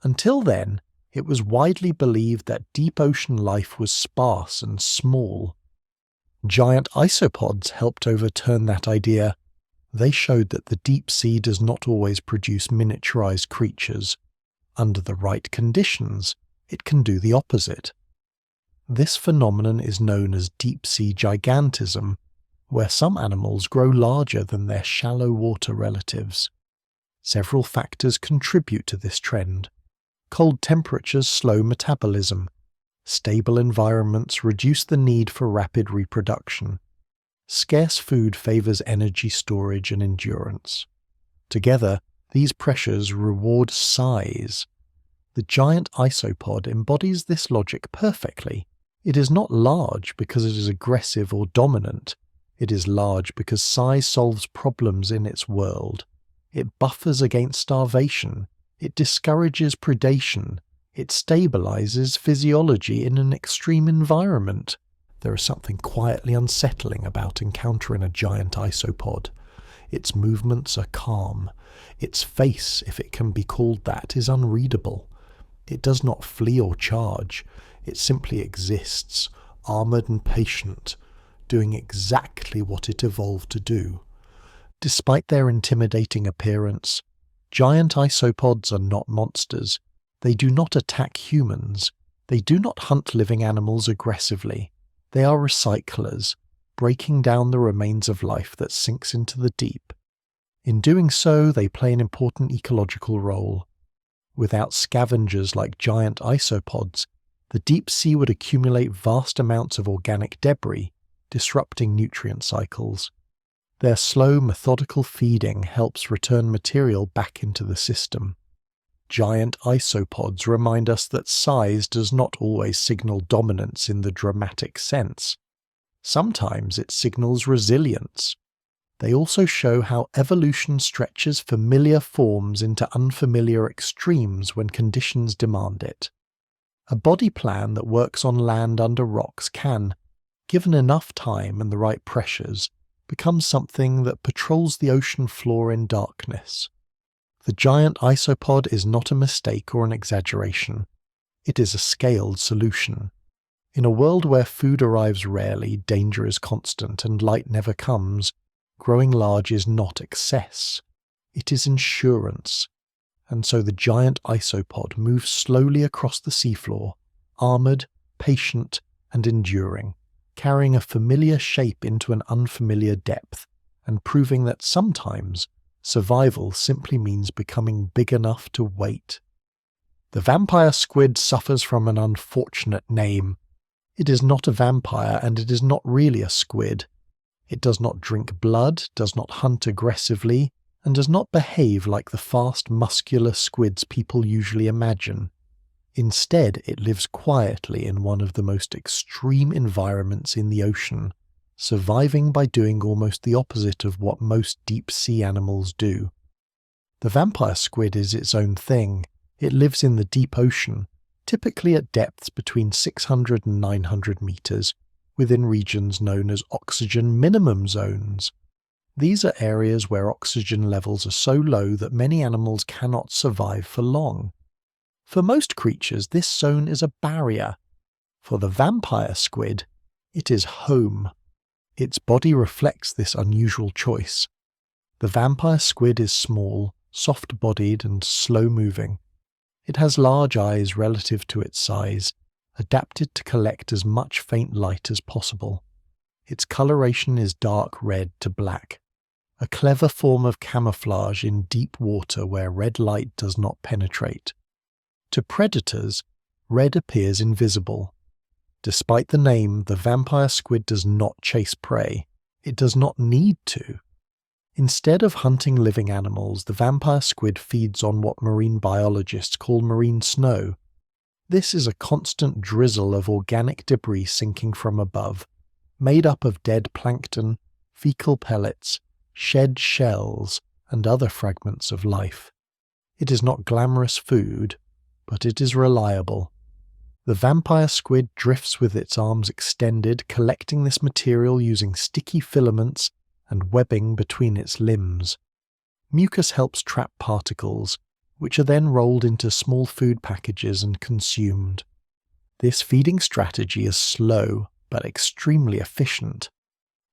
Until then, It was widely believed that deep ocean life was sparse and small. Giant isopods helped overturn that idea. They showed that the deep sea does not always produce miniaturized creatures. Under the right conditions, it can do the opposite. This phenomenon is known as deep-sea gigantism, where some animals grow larger than their shallow water relatives. Several factors contribute to this trend. Cold temperatures slow metabolism. Stable environments reduce the need for rapid reproduction. Scarce food favors energy storage and endurance. Together, these pressures reward size. The giant isopod embodies this logic perfectly. It is not large because it is aggressive or dominant. It is large because size solves problems in its world. It buffers against starvation. It discourages predation. It stabilizes physiology in an extreme environment. There is something quietly unsettling about encountering a giant isopod. Its movements are calm. Its face, if it can be called that, is unreadable. It does not flee or charge. It simply exists, armoured and patient, doing exactly what it evolved to do. Despite their intimidating appearance, giant isopods are not monsters. They do not attack humans. They do not hunt living animals aggressively. They are recyclers, breaking down the remains of life that sinks into the deep. In doing so, they play an important ecological role. Without scavengers like giant isopods, the deep sea would accumulate vast amounts of organic debris, disrupting nutrient cycles. Their slow, methodical feeding helps return material back into the system. Giant isopods remind us that size does not always signal dominance in the dramatic sense. Sometimes it signals resilience. They also show how evolution stretches familiar forms into unfamiliar extremes when conditions demand it. A body plan that works on land under rocks can, given enough time and the right pressures, become something that patrols the ocean floor in darkness. The giant isopod is not a mistake or an exaggeration. It is a scaled solution. In a world where food arrives rarely, danger is constant, and light never comes, growing large is not excess. It is insurance. And so the giant isopod moves slowly across the seafloor, armoured, patient, and enduring, carrying a familiar shape into an unfamiliar depth, and proving that sometimes survival simply means becoming big enough to wait. The vampire squid suffers from an unfortunate name. It is not a vampire, and it is not really a squid. It does not drink blood, does not hunt aggressively, and does not behave like the fast, muscular squids people usually imagine. Instead, it lives quietly in one of the most extreme environments in the ocean, surviving by doing almost the opposite of what most deep-sea animals do. The vampire squid is its own thing. It lives in the deep ocean, typically at depths between 600 and 900 meters, within regions known as oxygen minimum zones. These are areas where oxygen levels are so low that many animals cannot survive for long. For most creatures, this zone is a barrier. For the vampire squid, it is home. Its body reflects this unusual choice. The vampire squid is small, soft-bodied, and slow-moving. It has large eyes relative to its size, adapted to collect as much faint light as possible. Its coloration is dark red to black, a clever form of camouflage in deep water where red light does not penetrate. To predators, red appears invisible. Despite the name, the vampire squid does not chase prey. It does not need to. Instead of hunting living animals, the vampire squid feeds on what marine biologists call marine snow. This is a constant drizzle of organic debris sinking from above, made up of dead plankton, fecal pellets, shed shells, and other fragments of life. It is not glamorous food, but it is reliable. The vampire squid drifts with its arms extended, collecting this material using sticky filaments and webbing between its limbs. Mucus helps trap particles, which are then rolled into small food packages and consumed. This feeding strategy is slow, but extremely efficient.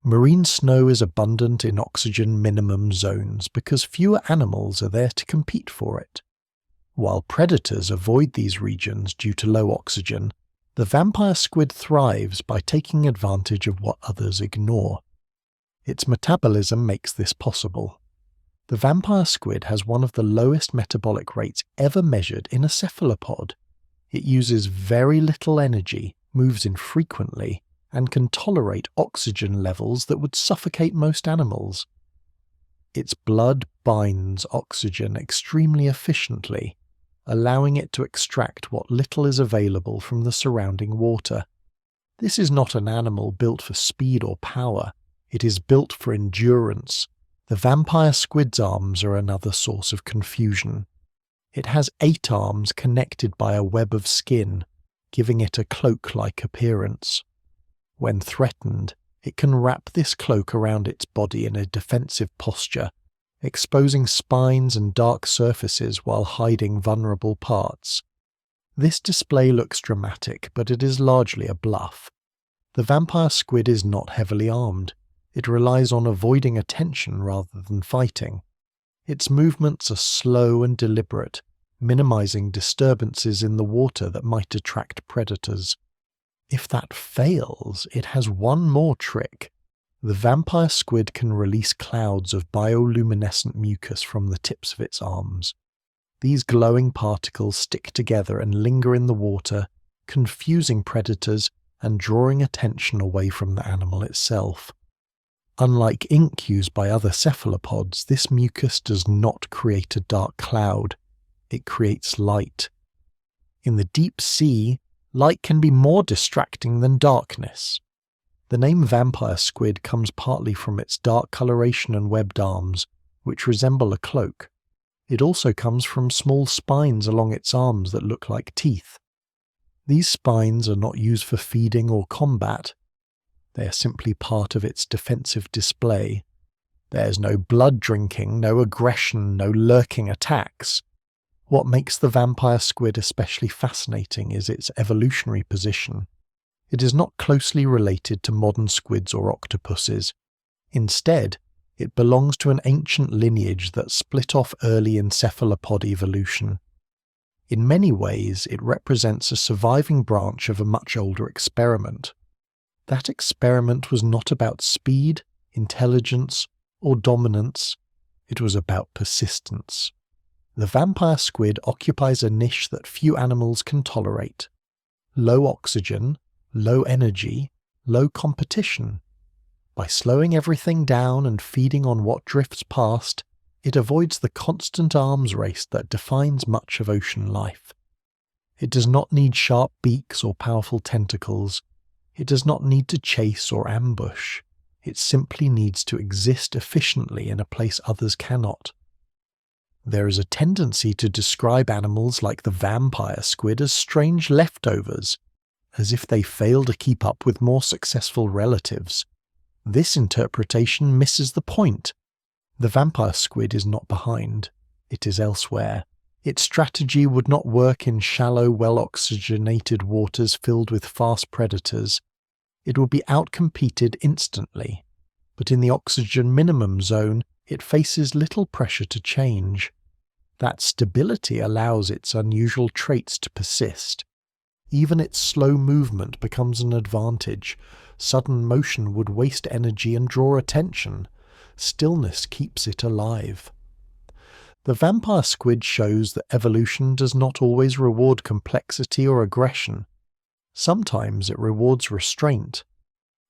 Marine snow is abundant in oxygen minimum zones because fewer animals are there to compete for it. While predators avoid these regions due to low oxygen, the vampire squid thrives by taking advantage of what others ignore. Its metabolism makes this possible. The vampire squid has one of the lowest metabolic rates ever measured in a cephalopod. It uses very little energy, moves infrequently, and can tolerate oxygen levels that would suffocate most animals. Its blood binds oxygen extremely efficiently, allowing it to extract what little is available from the surrounding water. This is not an animal built for speed or power, it is built for endurance. The vampire squid's arms are another source of confusion. It has 8 arms connected by a web of skin, giving it a cloak-like appearance. When threatened, it can wrap this cloak around its body in a defensive posture, exposing spines and dark surfaces while hiding vulnerable parts. This display looks dramatic, but it is largely a bluff. The vampire squid is not heavily armed. It relies on avoiding attention rather than fighting. Its movements are slow and deliberate, minimizing disturbances in the water that might attract predators. If that fails, it has one more trick. The vampire squid can release clouds of bioluminescent mucus from the tips of its arms. These glowing particles stick together and linger in the water, confusing predators and drawing attention away from the animal itself. Unlike ink used by other cephalopods, this mucus does not create a dark cloud. It creates light. In the deep sea, light can be more distracting than darkness. The name vampire squid comes partly from its dark coloration and webbed arms, which resemble a cloak. It also comes from small spines along its arms that look like teeth. These spines are not used for feeding or combat. They are simply part of its defensive display. There's no blood drinking, no aggression, no lurking attacks. What makes the vampire squid especially fascinating is its evolutionary position. It is not closely related to modern squids or octopuses. Instead, it belongs to an ancient lineage that split off early in cephalopod evolution. In many ways, it represents a surviving branch of a much older experiment. That experiment was not about speed, intelligence, or dominance. It was about persistence. The vampire squid occupies a niche that few animals can tolerate. Low oxygen, low energy, low competition. By slowing everything down and feeding on what drifts past, it avoids the constant arms race that defines much of ocean life. It does not need sharp beaks or powerful tentacles. It does not need to chase or ambush. It simply needs to exist efficiently in a place others cannot. There is a tendency to describe animals like the vampire squid as strange leftovers, as if they fail to keep up with more successful relatives. This interpretation misses the point. The vampire squid is not behind. It is elsewhere. Its strategy would not work in shallow, well-oxygenated waters filled with fast predators. It would be outcompeted instantly. But in the oxygen minimum zone, it faces little pressure to change. That stability allows its unusual traits to persist. Even its slow movement becomes an advantage. Sudden motion would waste energy and draw attention. Stillness keeps it alive. The vampire squid shows that evolution does not always reward complexity or aggression. Sometimes it rewards restraint.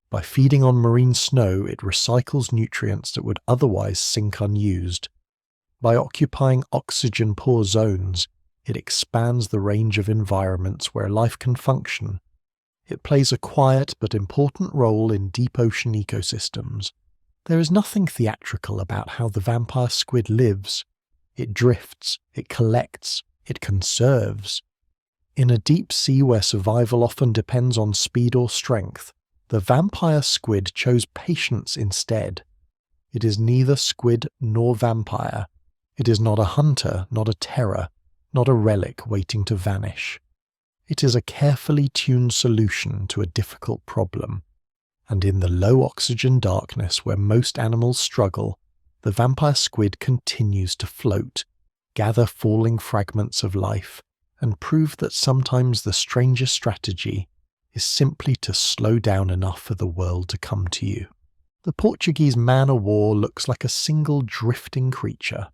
By feeding on marine snow, it recycles nutrients that would otherwise sink unused. By occupying oxygen-poor zones, it expands the range of environments where life can function. It plays a quiet but important role in deep ocean ecosystems. There is nothing theatrical about how the vampire squid lives. It drifts, it collects, it conserves. In a deep sea where survival often depends on speed or strength, the vampire squid chose patience instead. It is neither squid nor vampire. It is not a hunter, not a terror, not a relic waiting to vanish. It is a carefully tuned solution to a difficult problem. And in the low oxygen darkness where most animals struggle, the vampire squid continues to float, gather falling fragments of life, and prove that sometimes the strangest strategy is simply to slow down enough for the world to come to you. The Portuguese man-o'-war looks like a single drifting creature.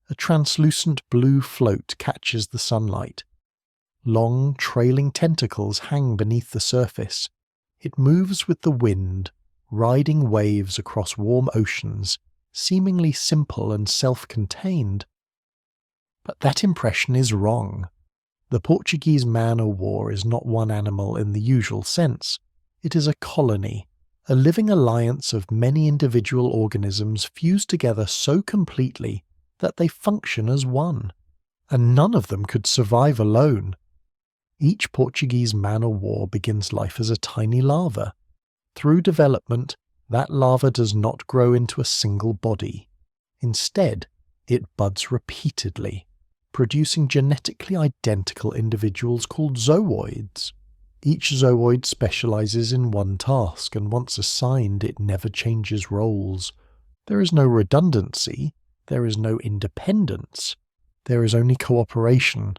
A translucent blue float catches the sunlight. Long, trailing tentacles hang beneath the surface. It moves with the wind, riding waves across warm oceans, seemingly simple and self-contained. But that impression is wrong. The Portuguese man-o'-war is not one animal in the usual sense. It is a colony, a living alliance of many individual organisms fused together so completely that they function as one, and none of them could survive alone. Each Portuguese man-o'-war begins life as a tiny larva. Through development, that larva does not grow into a single body. Instead, it buds repeatedly, producing genetically identical individuals called zooids. Each zooid specializes in one task, and once assigned, it never changes roles. There is no redundancy, there is no independence, there is only cooperation.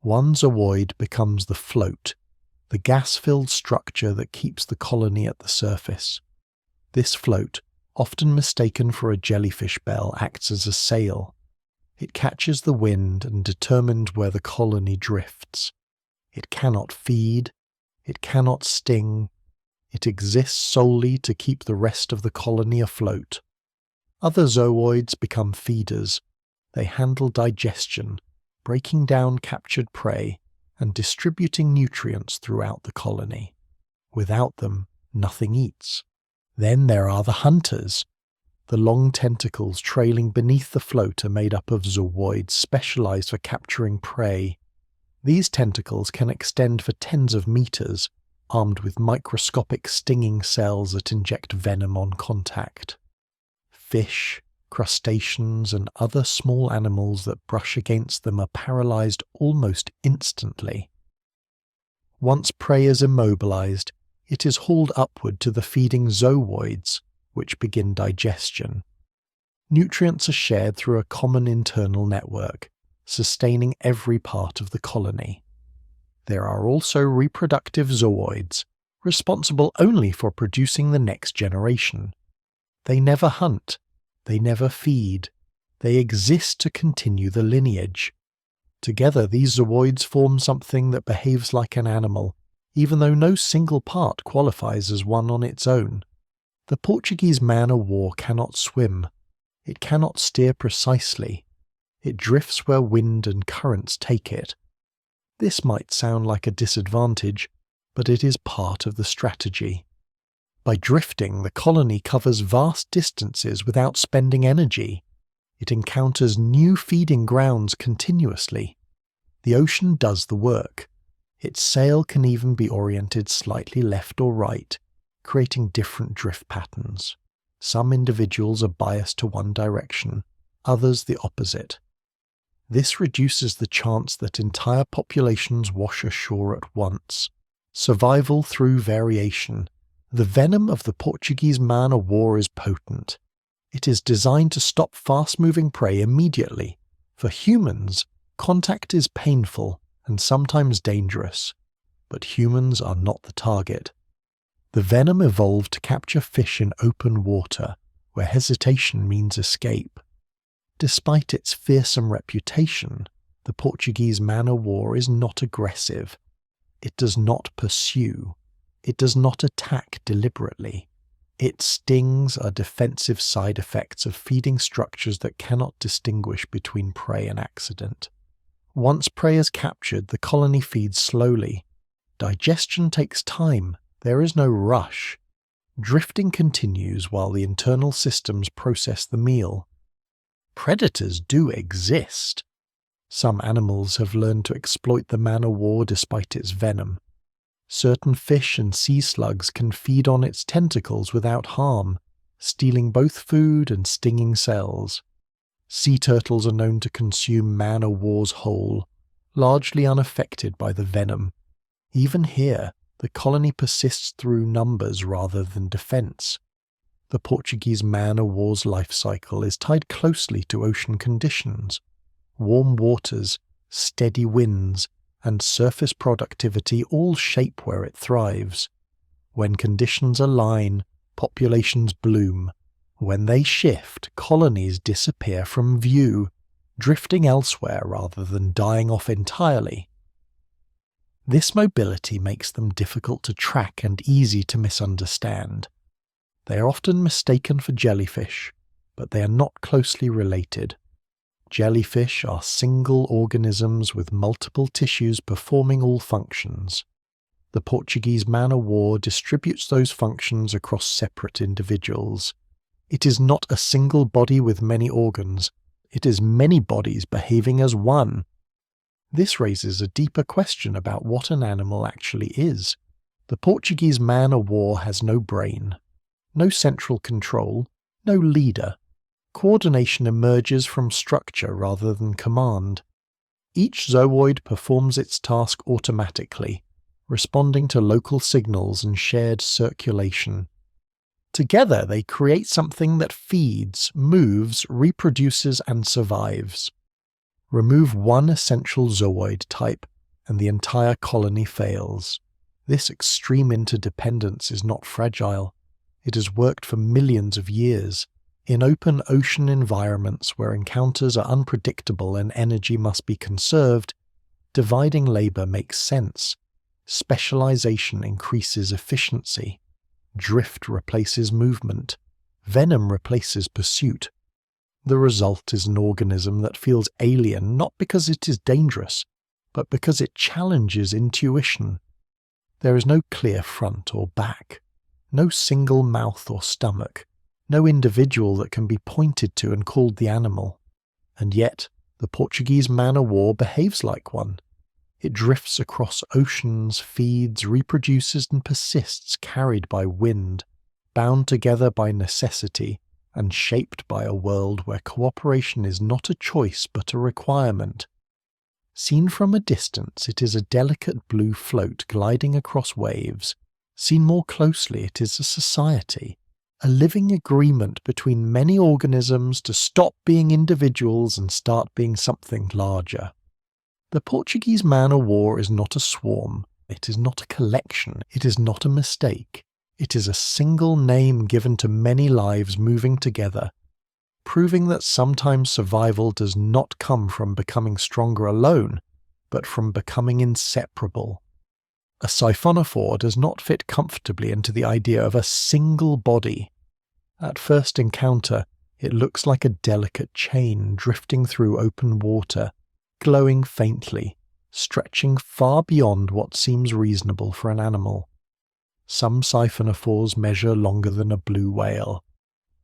One zooid becomes the float, the gas-filled structure that keeps the colony at the surface. This float, often mistaken for a jellyfish bell, acts as a sail. It catches the wind and determines where the colony drifts. It cannot feed, it cannot sting, it exists solely to keep the rest of the colony afloat. Other zooids become feeders. They handle digestion, breaking down captured prey and distributing nutrients throughout the colony. Without them, nothing eats. Then there are the hunters. The long tentacles trailing beneath the float are made up of zooids specialized for capturing prey. These tentacles can extend for tens of meters, armed with microscopic stinging cells that inject venom on contact. Fish, crustaceans, and other small animals that brush against them are paralyzed almost instantly. Once prey is immobilized, it is hauled upward to the feeding zooids, which begin digestion. Nutrients are shared through a common internal network, sustaining every part of the colony. There are also reproductive zooids, responsible only for producing the next generation. They never hunt, they never feed, they exist to continue the lineage. Together these zooids form something that behaves like an animal, even though no single part qualifies as one on its own. The Portuguese man-o'-war cannot swim. It cannot steer precisely. It drifts where wind and currents take it. This might sound like a disadvantage, but it is part of the strategy. By drifting, the colony covers vast distances without spending energy. It encounters new feeding grounds continuously. The ocean does the work. Its sail can even be oriented slightly left or right, creating different drift patterns. Some individuals are biased to one direction, others the opposite. This reduces the chance that entire populations wash ashore at once. Survival through variation. The venom of the Portuguese man-o'-war is potent. It is designed to stop fast-moving prey immediately. For humans, contact is painful and sometimes dangerous, but humans are not the target. The venom evolved to capture fish in open water, where hesitation means escape. Despite its fearsome reputation, the Portuguese man-o'-war is not aggressive. It does not pursue. It does not attack deliberately. Its stings are defensive side effects of feeding structures that cannot distinguish between prey and accident. Once prey is captured, the colony feeds slowly. Digestion takes time. There is no rush. Drifting continues while the internal systems process the meal. Predators do exist. Some animals have learned to exploit the man-o'-war despite its venom. Certain fish and sea slugs can feed on its tentacles without harm, stealing both food and stinging cells. Sea turtles are known to consume man-o'-wars whole, largely unaffected by the venom. Even here, the colony persists through numbers rather than defence. The Portuguese man-o'-war's life cycle is tied closely to ocean conditions. Warm waters, steady winds, and surface productivity all shape where it thrives. When conditions align, populations bloom. When they shift, colonies disappear from view, drifting elsewhere rather than dying off entirely. This mobility makes them difficult to track and easy to misunderstand. They are often mistaken for jellyfish, but they are not closely related. Jellyfish are single organisms with multiple tissues performing all functions. The Portuguese man-o'-war distributes those functions across separate individuals. It is not a single body with many organs, it is many bodies behaving as one. This raises a deeper question about what an animal actually is. The Portuguese man-o'-war has no brain, no central control, no leader. Coordination emerges from structure rather than command. Each zooid performs its task automatically, responding to local signals and shared circulation. Together they create something that feeds, moves, reproduces, and survives. Remove one essential zooid type, and the entire colony fails. This extreme interdependence is not fragile. It has worked for millions of years. In open ocean environments where encounters are unpredictable and energy must be conserved, dividing labour makes sense. Specialization increases efficiency. Drift replaces movement. Venom replaces pursuit. The result is an organism that feels alien not because it is dangerous, but because it challenges intuition. There is no clear front or back, no single mouth or stomach, no individual that can be pointed to and called the animal. And yet, the Portuguese man-o'-war behaves like one. It drifts across oceans, feeds, reproduces, and persists carried by wind, bound together by necessity, and shaped by a world where cooperation is not a choice but a requirement. Seen from a distance, it is a delicate blue float gliding across waves. Seen more closely, it is a society, a living agreement between many organisms to stop being individuals and start being something larger. The Portuguese man-o'-war is not a swarm, it is not a collection, it is not a mistake. It is a single name given to many lives moving together, proving that sometimes survival does not come from becoming stronger alone, but from becoming inseparable. A siphonophore does not fit comfortably into the idea of a single body. At first encounter, it looks like a delicate chain drifting through open water, glowing faintly, stretching far beyond what seems reasonable for an animal. Some siphonophores measure longer than a blue whale.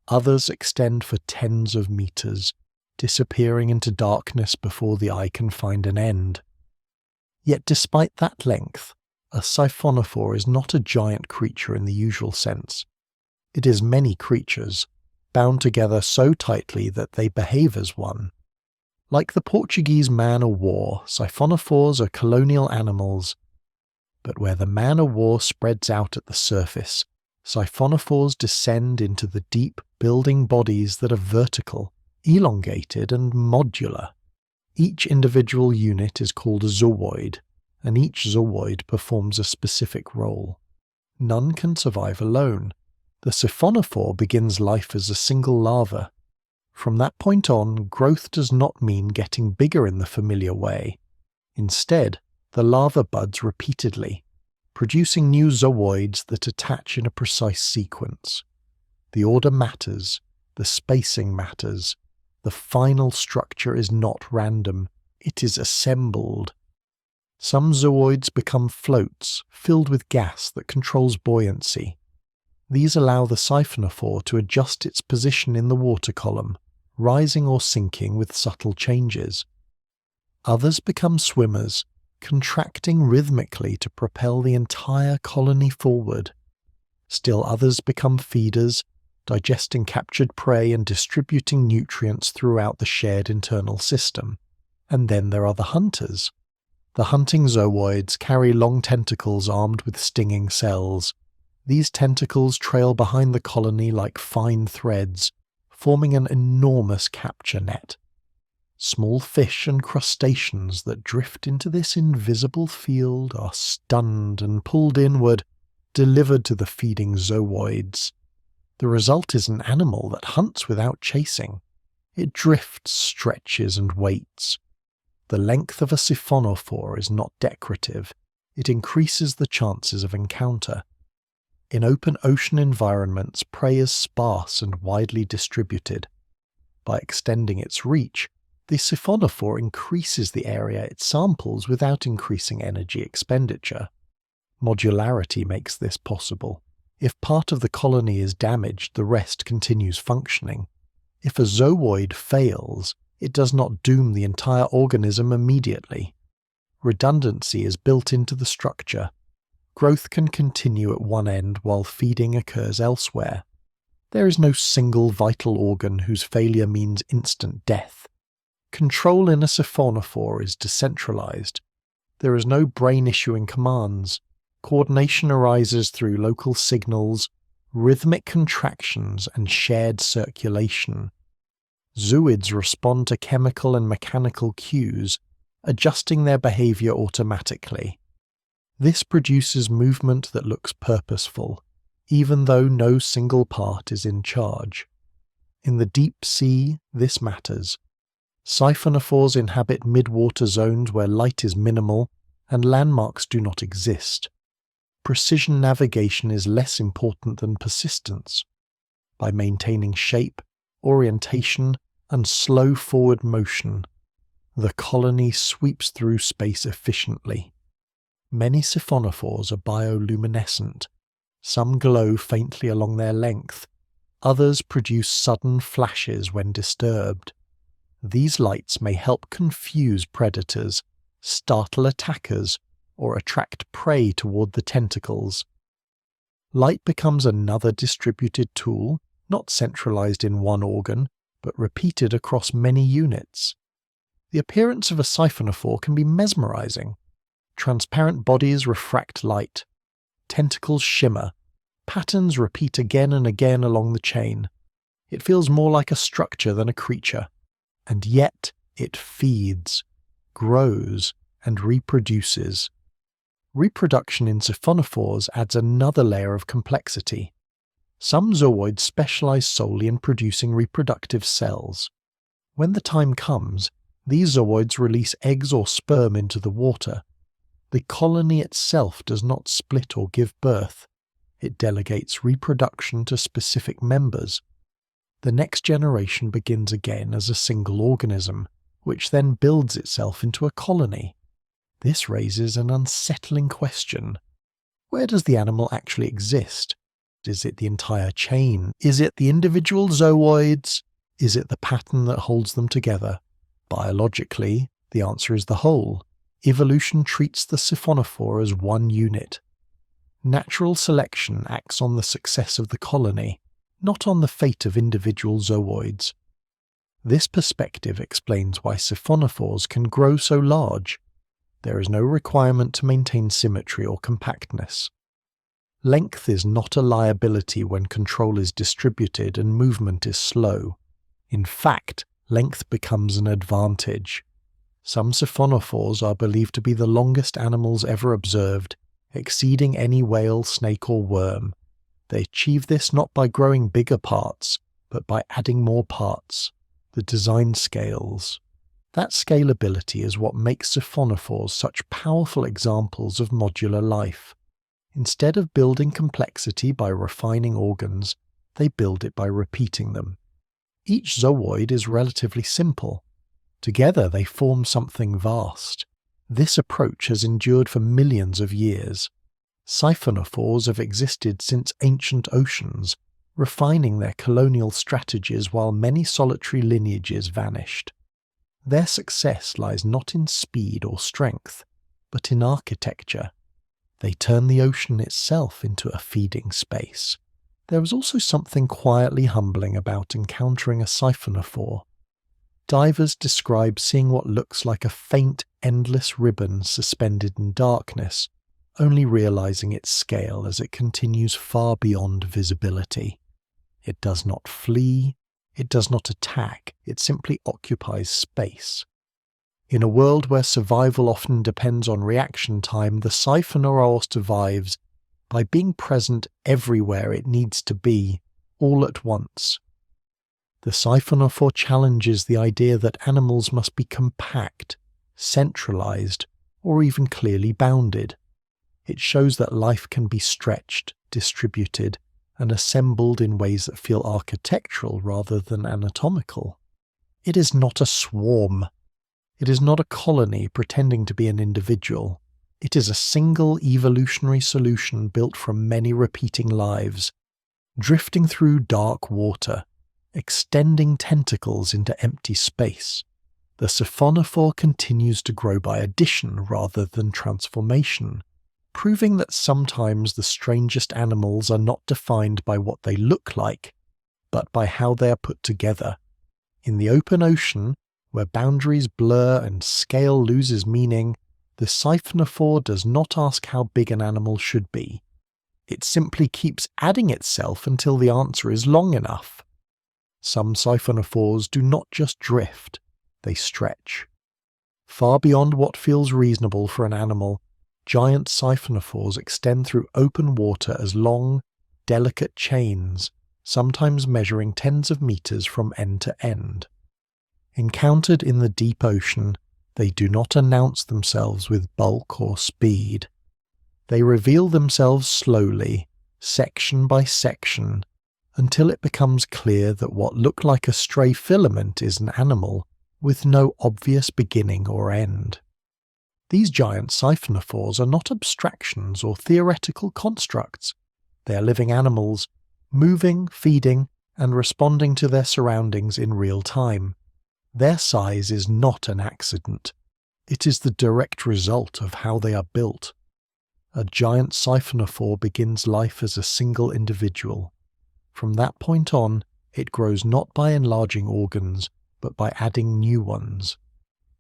Others extend for tens of meters, disappearing into darkness before the eye can find an end. Yet despite that length, a siphonophore is not a giant creature in the usual sense. It is many creatures, bound together so tightly that they behave as one. Like the Portuguese man-o'-war, siphonophores are colonial animals. But where the man-o'-war spreads out at the surface, siphonophores descend into the deep, building bodies that are vertical, elongated, and modular. Each individual unit is called a zooid, and each zooid performs a specific role. None can survive alone. The siphonophore begins life as a single larva. From that point on, growth does not mean getting bigger in the familiar way. Instead, the larva buds repeatedly, producing new zooids that attach in a precise sequence. The order matters, the spacing matters. The final structure is not random, it is assembled. Some zooids become floats, filled with gas that controls buoyancy. These allow the siphonophore to adjust its position in the water column, rising or sinking with subtle changes. Others become swimmers, contracting rhythmically to propel the entire colony forward. Still others become feeders, digesting captured prey and distributing nutrients throughout the shared internal system. And then there are the hunters. The hunting zooids carry long tentacles armed with stinging cells. These tentacles trail behind the colony like fine threads, forming an enormous capture net. Small fish and crustaceans that drift into this invisible field are stunned and pulled inward, delivered to the feeding zooids. The result is an animal that hunts without chasing. It drifts, stretches, and waits. The length of a siphonophore is not decorative. It increases the chances of encounter. In open ocean environments, prey is sparse and widely distributed. By extending its reach, the siphonophore increases the area it samples without increasing energy expenditure. Modularity makes this possible. If part of the colony is damaged, the rest continues functioning. If a zooid fails, it does not doom the entire organism immediately. Redundancy is built into the structure. Growth can continue at one end while feeding occurs elsewhere. There is no single vital organ whose failure means instant death. Control in a siphonophore is decentralized. There is no brain issuing commands. Coordination arises through local signals, rhythmic contractions, and shared circulation. Zooids respond to chemical and mechanical cues, adjusting their behavior automatically. This produces movement that looks purposeful, even though no single part is in charge. In the deep sea, this matters. Siphonophores inhabit mid-water zones where light is minimal and landmarks do not exist. Precision navigation is less important than persistence. By maintaining shape, orientation, and slow forward motion, the colony sweeps through space efficiently. Many siphonophores are bioluminescent. Some glow faintly along their length. Others produce sudden flashes when disturbed. These lights may help confuse predators, startle attackers, or attract prey toward the tentacles. Light becomes another distributed tool, not centralized in one organ, but repeated across many units. The appearance of a siphonophore can be mesmerizing. Transparent bodies refract light. Tentacles shimmer. Patterns repeat again and again along the chain. It feels more like a structure than a creature. And yet it feeds, grows, and reproduces. Reproduction in siphonophores adds another layer of complexity. Some zooids specialize solely in producing reproductive cells. When the time comes, these zooids release eggs or sperm into the water. The colony itself does not split or give birth. It delegates reproduction to specific members. The next generation begins again as a single organism, which then builds itself into a colony. This raises an unsettling question. Where does the animal actually exist? Is it the entire chain? Is it the individual zooids? Is it the pattern that holds them together? Biologically, the answer is the whole. Evolution treats the siphonophore as one unit. Natural selection acts on the success of the colony, not on the fate of individual zooids. This perspective explains why siphonophores can grow so large. There is no requirement to maintain symmetry or compactness. Length is not a liability when control is distributed and movement is slow. In fact, length becomes an advantage. Some siphonophores are believed to be the longest animals ever observed, exceeding any whale, snake, or worm. They achieve this not by growing bigger parts, but by adding more parts. The design scales. That scalability is what makes siphonophores such powerful examples of modular life. Instead of building complexity by refining organs, they build it by repeating them. Each zooid is relatively simple. Together they form something vast. This approach has endured for millions of years. Siphonophores have existed since ancient oceans, refining their colonial strategies while many solitary lineages vanished. Their success lies not in speed or strength, but in architecture. They turn the ocean itself into a feeding space. There was also something quietly humbling about encountering a siphonophore. Divers describe seeing what looks like a faint, endless ribbon suspended in darkness, only realizing its scale as it continues far beyond visibility. It does not flee, it does not attack, it simply occupies space. In a world where survival often depends on reaction time, the siphonophore survives by being present everywhere it needs to be, all at once. The siphonophore challenges the idea that animals must be compact, centralized, or even clearly bounded. It shows that life can be stretched, distributed, and assembled in ways that feel architectural rather than anatomical. It is not a swarm. It is not a colony pretending to be an individual. It is a single evolutionary solution built from many repeating lives, drifting through dark water, extending tentacles into empty space. The siphonophore continues to grow by addition rather than transformation, proving that sometimes the strangest animals are not defined by what they look like, but by how they are put together. In the open ocean, where boundaries blur and scale loses meaning, the siphonophore does not ask how big an animal should be. It simply keeps adding itself until the answer is long enough. Some siphonophores do not just drift, they stretch. Far beyond what feels reasonable for an animal, giant siphonophores extend through open water as long, delicate chains, sometimes measuring tens of meters from end to end. Encountered in the deep ocean, they do not announce themselves with bulk or speed. They reveal themselves slowly, section by section, until it becomes clear that what looked like a stray filament is an animal with no obvious beginning or end. These giant siphonophores are not abstractions or theoretical constructs. They are living animals, moving, feeding, and responding to their surroundings in real time. Their size is not an accident. It is the direct result of how they are built. A giant siphonophore begins life as a single individual. From that point on, it grows not by enlarging organs, but by adding new ones.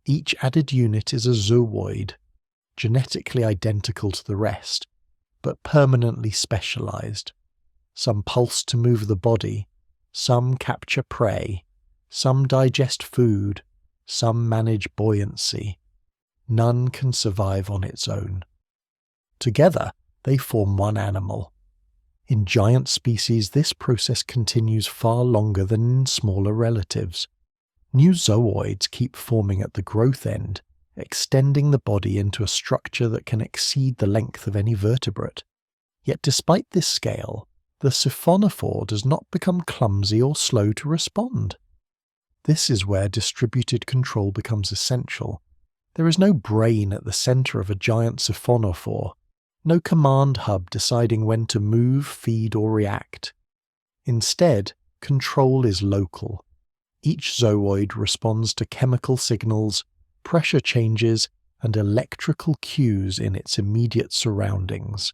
Each added unit is a zooid, genetically identical to the rest, but permanently specialized. Some pulse to move the body, some capture prey, some digest food, some manage buoyancy. None can survive on its own. Together, they form one animal. In giant species, this process continues far longer than in smaller relatives. New zooids keep forming at the growth end, extending the body into a structure that can exceed the length of any vertebrate. Yet despite this scale, the siphonophore does not become clumsy or slow to respond. This is where distributed control becomes essential. There is no brain at the center of a giant siphonophore, no command hub deciding when to move, feed, or react. Instead, control is local. Each zooid responds to chemical signals, pressure changes, and electrical cues in its immediate surroundings.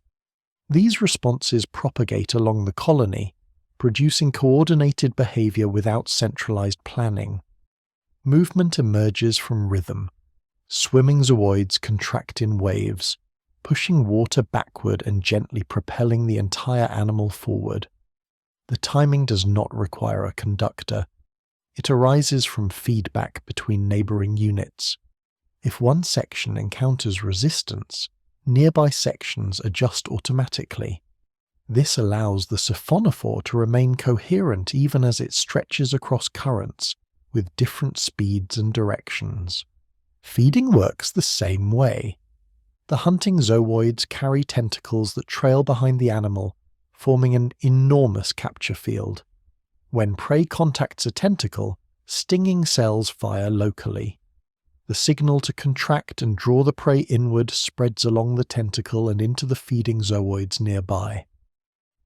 These responses propagate along the colony, producing coordinated behavior without centralized planning. Movement emerges from rhythm. Swimming zooids contract in waves, pushing water backward and gently propelling the entire animal forward. The timing does not require a conductor. It arises from feedback between neighboring units. If one section encounters resistance, nearby sections adjust automatically. This allows the siphonophore to remain coherent even as it stretches across currents with different speeds and directions. Feeding works the same way. The hunting zooids carry tentacles that trail behind the animal, forming an enormous capture field. When prey contacts a tentacle, stinging cells fire locally. The signal to contract and draw the prey inward spreads along the tentacle and into the feeding zooids nearby.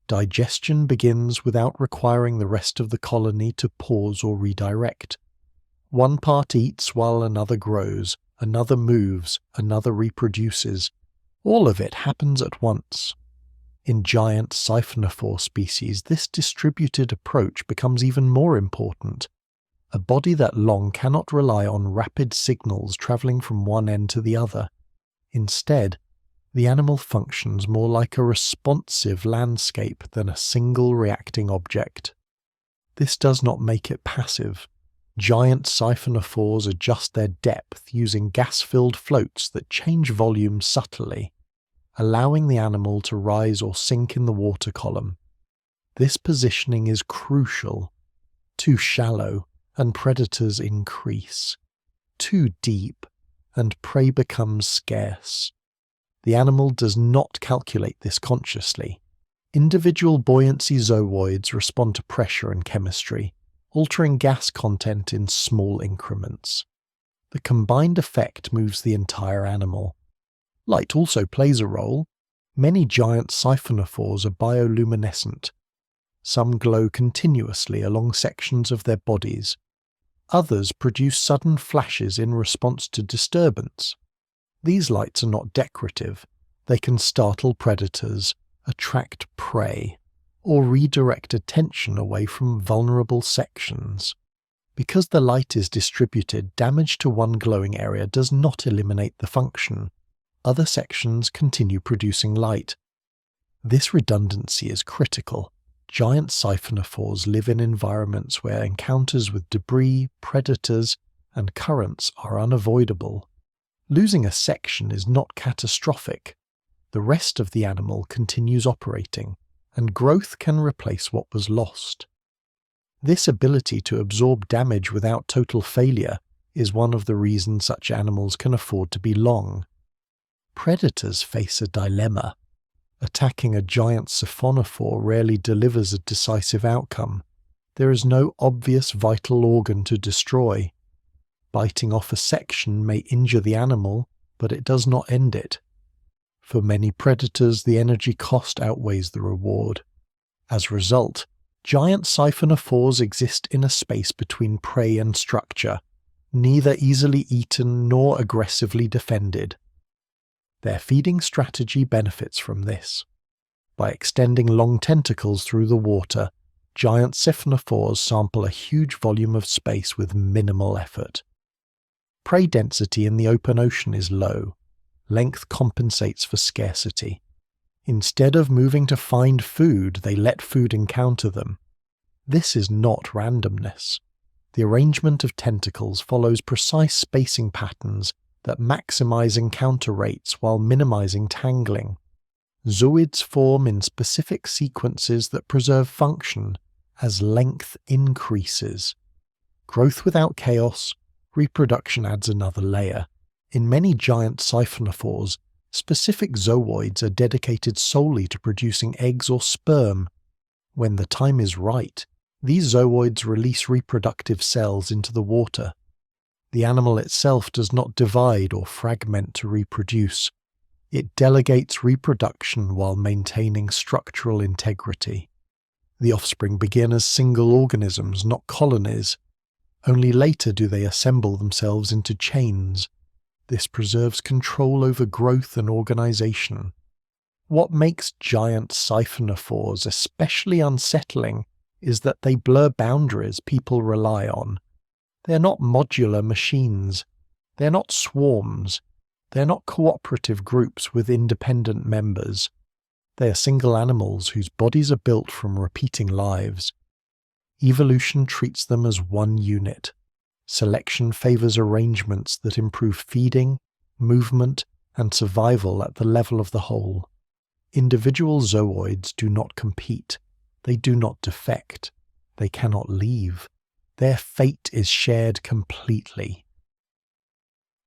Digestion begins without requiring the rest of the colony to pause or redirect. One part eats while another grows, another moves, another reproduces. All of it happens at once. In giant siphonophore species, this distributed approach becomes even more important. A body that long cannot rely on rapid signals travelling from one end to the other. Instead, the animal functions more like a responsive landscape than a single reacting object. This does not make it passive. Giant siphonophores adjust their depth using gas-filled floats that change volume subtly, allowing the animal to rise or sink in the water column. This positioning is crucial. Too shallow, and predators increase. Too deep, and prey becomes scarce. The animal does not calculate this consciously. Individual buoyancy zooids respond to pressure and chemistry, altering gas content in small increments. The combined effect moves the entire animal. Light also plays a role. Many giant siphonophores are bioluminescent. Some glow continuously along sections of their bodies. Others produce sudden flashes in response to disturbance. These lights are not decorative. They can startle predators, attract prey, or redirect attention away from vulnerable sections. Because the light is distributed, damage to one glowing area does not eliminate the function. Other sections continue producing light. This redundancy is critical. Giant siphonophores live in environments where encounters with debris, predators, and currents are unavoidable. Losing a section is not catastrophic. The rest of the animal continues operating, and growth can replace what was lost. This ability to absorb damage without total failure is one of the reasons such animals can afford to be long. Predators face a dilemma. Attacking a giant siphonophore rarely delivers a decisive outcome. There is no obvious vital organ to destroy. Biting off a section may injure the animal, but it does not end it. For many predators, the energy cost outweighs the reward. As a result, giant siphonophores exist in a space between prey and structure, neither easily eaten nor aggressively defended. Their feeding strategy benefits from this. By extending long tentacles through the water, giant siphonophores sample a huge volume of space with minimal effort. Prey density in the open ocean is low. Length compensates for scarcity. Instead of moving to find food, they let food encounter them. This is not randomness. The arrangement of tentacles follows precise spacing patterns that maximize encounter rates while minimizing tangling. Zooids form in specific sequences that preserve function as length increases. Growth without chaos, reproduction adds another layer. In many giant siphonophores, specific zooids are dedicated solely to producing eggs or sperm. When the time is right, these zooids release reproductive cells into the water. The animal itself does not divide or fragment to reproduce. It delegates reproduction while maintaining structural integrity. The offspring begin as single organisms, not colonies. Only later do they assemble themselves into chains. This preserves control over growth and organization. What makes giant siphonophores especially unsettling is that they blur boundaries people rely on. They're not modular machines. They're not swarms. They're not cooperative groups with independent members. They are single animals whose bodies are built from repeating lives. Evolution treats them as one unit. Selection favors arrangements that improve feeding, movement, and survival at the level of the whole. Individual zooids do not compete. They do not defect. They cannot leave. Their fate is shared completely.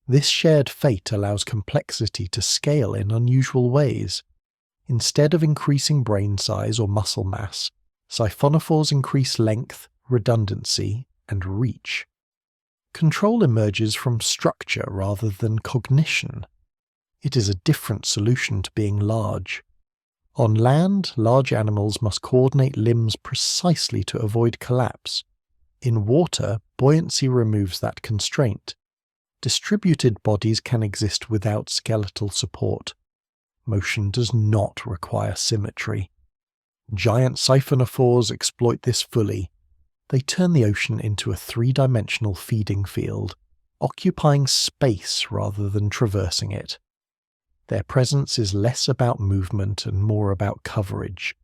This shared fate allows complexity to scale in unusual ways. Instead of increasing brain size or muscle mass, siphonophores increase length, redundancy, and reach. Control emerges from structure rather than cognition. It is a different solution to being large. On land, large animals must coordinate limbs precisely to avoid collapse. In water, buoyancy removes that constraint. Distributed bodies can exist without skeletal support. Motion does not require symmetry. Giant siphonophores exploit this fully. They turn the ocean into a three-dimensional feeding field, occupying space rather than traversing it. Their presence is less about movement and more about coverage.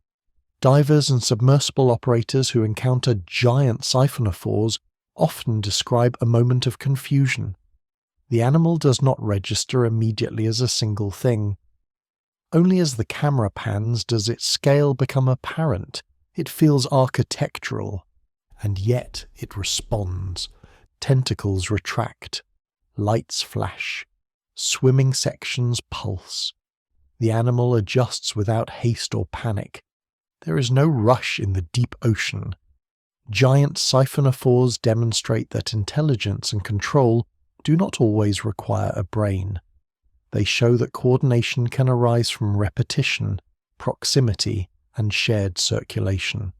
Divers and submersible operators who encounter giant siphonophores often describe a moment of confusion. The animal does not register immediately as a single thing. Only as the camera pans does its scale become apparent. It feels architectural, and yet it responds. Tentacles retract, lights flash, swimming sections pulse. The animal adjusts without haste or panic. There is no rush in the deep ocean. Giant siphonophores demonstrate that intelligence and control do not always require a brain. They show that coordination can arise from repetition, proximity, and shared circulation.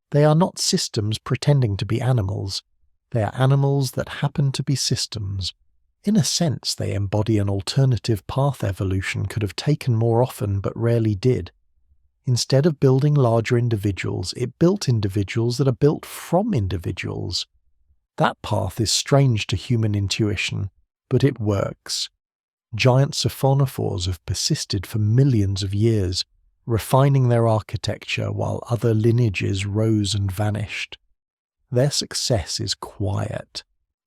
They are not systems pretending to be animals. They are animals that happen to be systems. In a sense, they embody an alternative path evolution could have taken more often but rarely did. Instead of building larger individuals, it built individuals that are built from individuals. That path is strange to human intuition, but it works. Giant siphonophores have persisted for millions of years, refining their architecture while other lineages rose and vanished. Their success is quiet,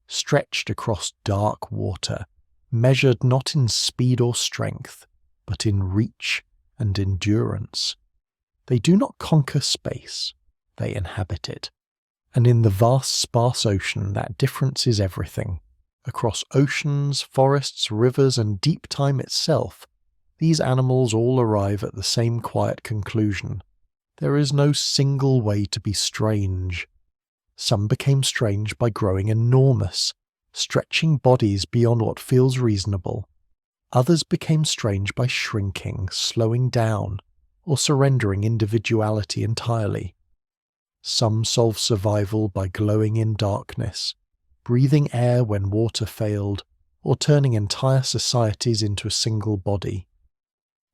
stretched across dark water, measured not in speed or strength, but in reach and endurance. They do not conquer space, they inhabit it. And in the vast sparse ocean, that difference is everything. Across oceans, forests, rivers, and deep time itself, these animals all arrive at the same quiet conclusion. There is no single way to be strange. Some became strange by growing enormous, stretching bodies beyond what feels reasonable. Others became strange by shrinking, slowing down, or surrendering individuality entirely. Some solved survival by glowing in darkness, breathing air when water failed, or turning entire societies into a single body.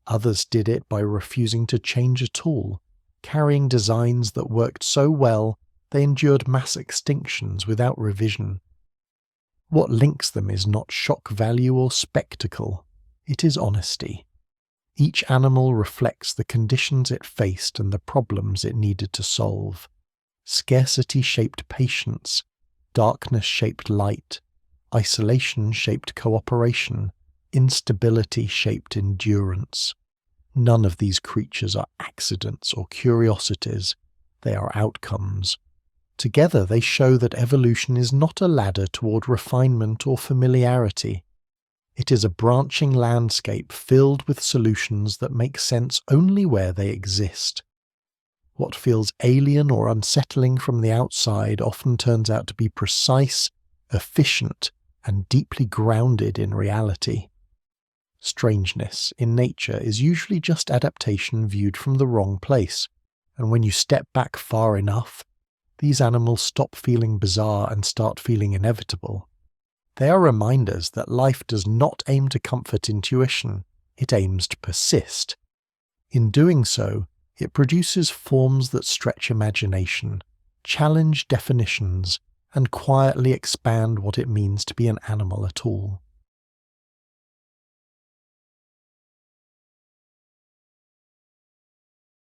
Others did it by refusing to change at all, carrying designs that worked so well they endured mass extinctions without revision. What links them is not shock value or spectacle, it is honesty. Each animal reflects the conditions it faced and the problems it needed to solve. Scarcity shaped patience, darkness shaped light, isolation shaped cooperation, instability shaped endurance. None of these creatures are accidents or curiosities, they are outcomes. Together they show that evolution is not a ladder toward refinement or familiarity. It is a branching landscape filled with solutions that make sense only where they exist. What feels alien or unsettling from the outside often turns out to be precise, efficient, and deeply grounded in reality. Strangeness in nature is usually just adaptation viewed from the wrong place, and when you step back far enough, these animals stop feeling bizarre and start feeling inevitable. They are reminders that life does not aim to comfort intuition, it aims to persist. In doing so, it produces forms that stretch imagination, challenge definitions, and quietly expand what it means to be an animal at all.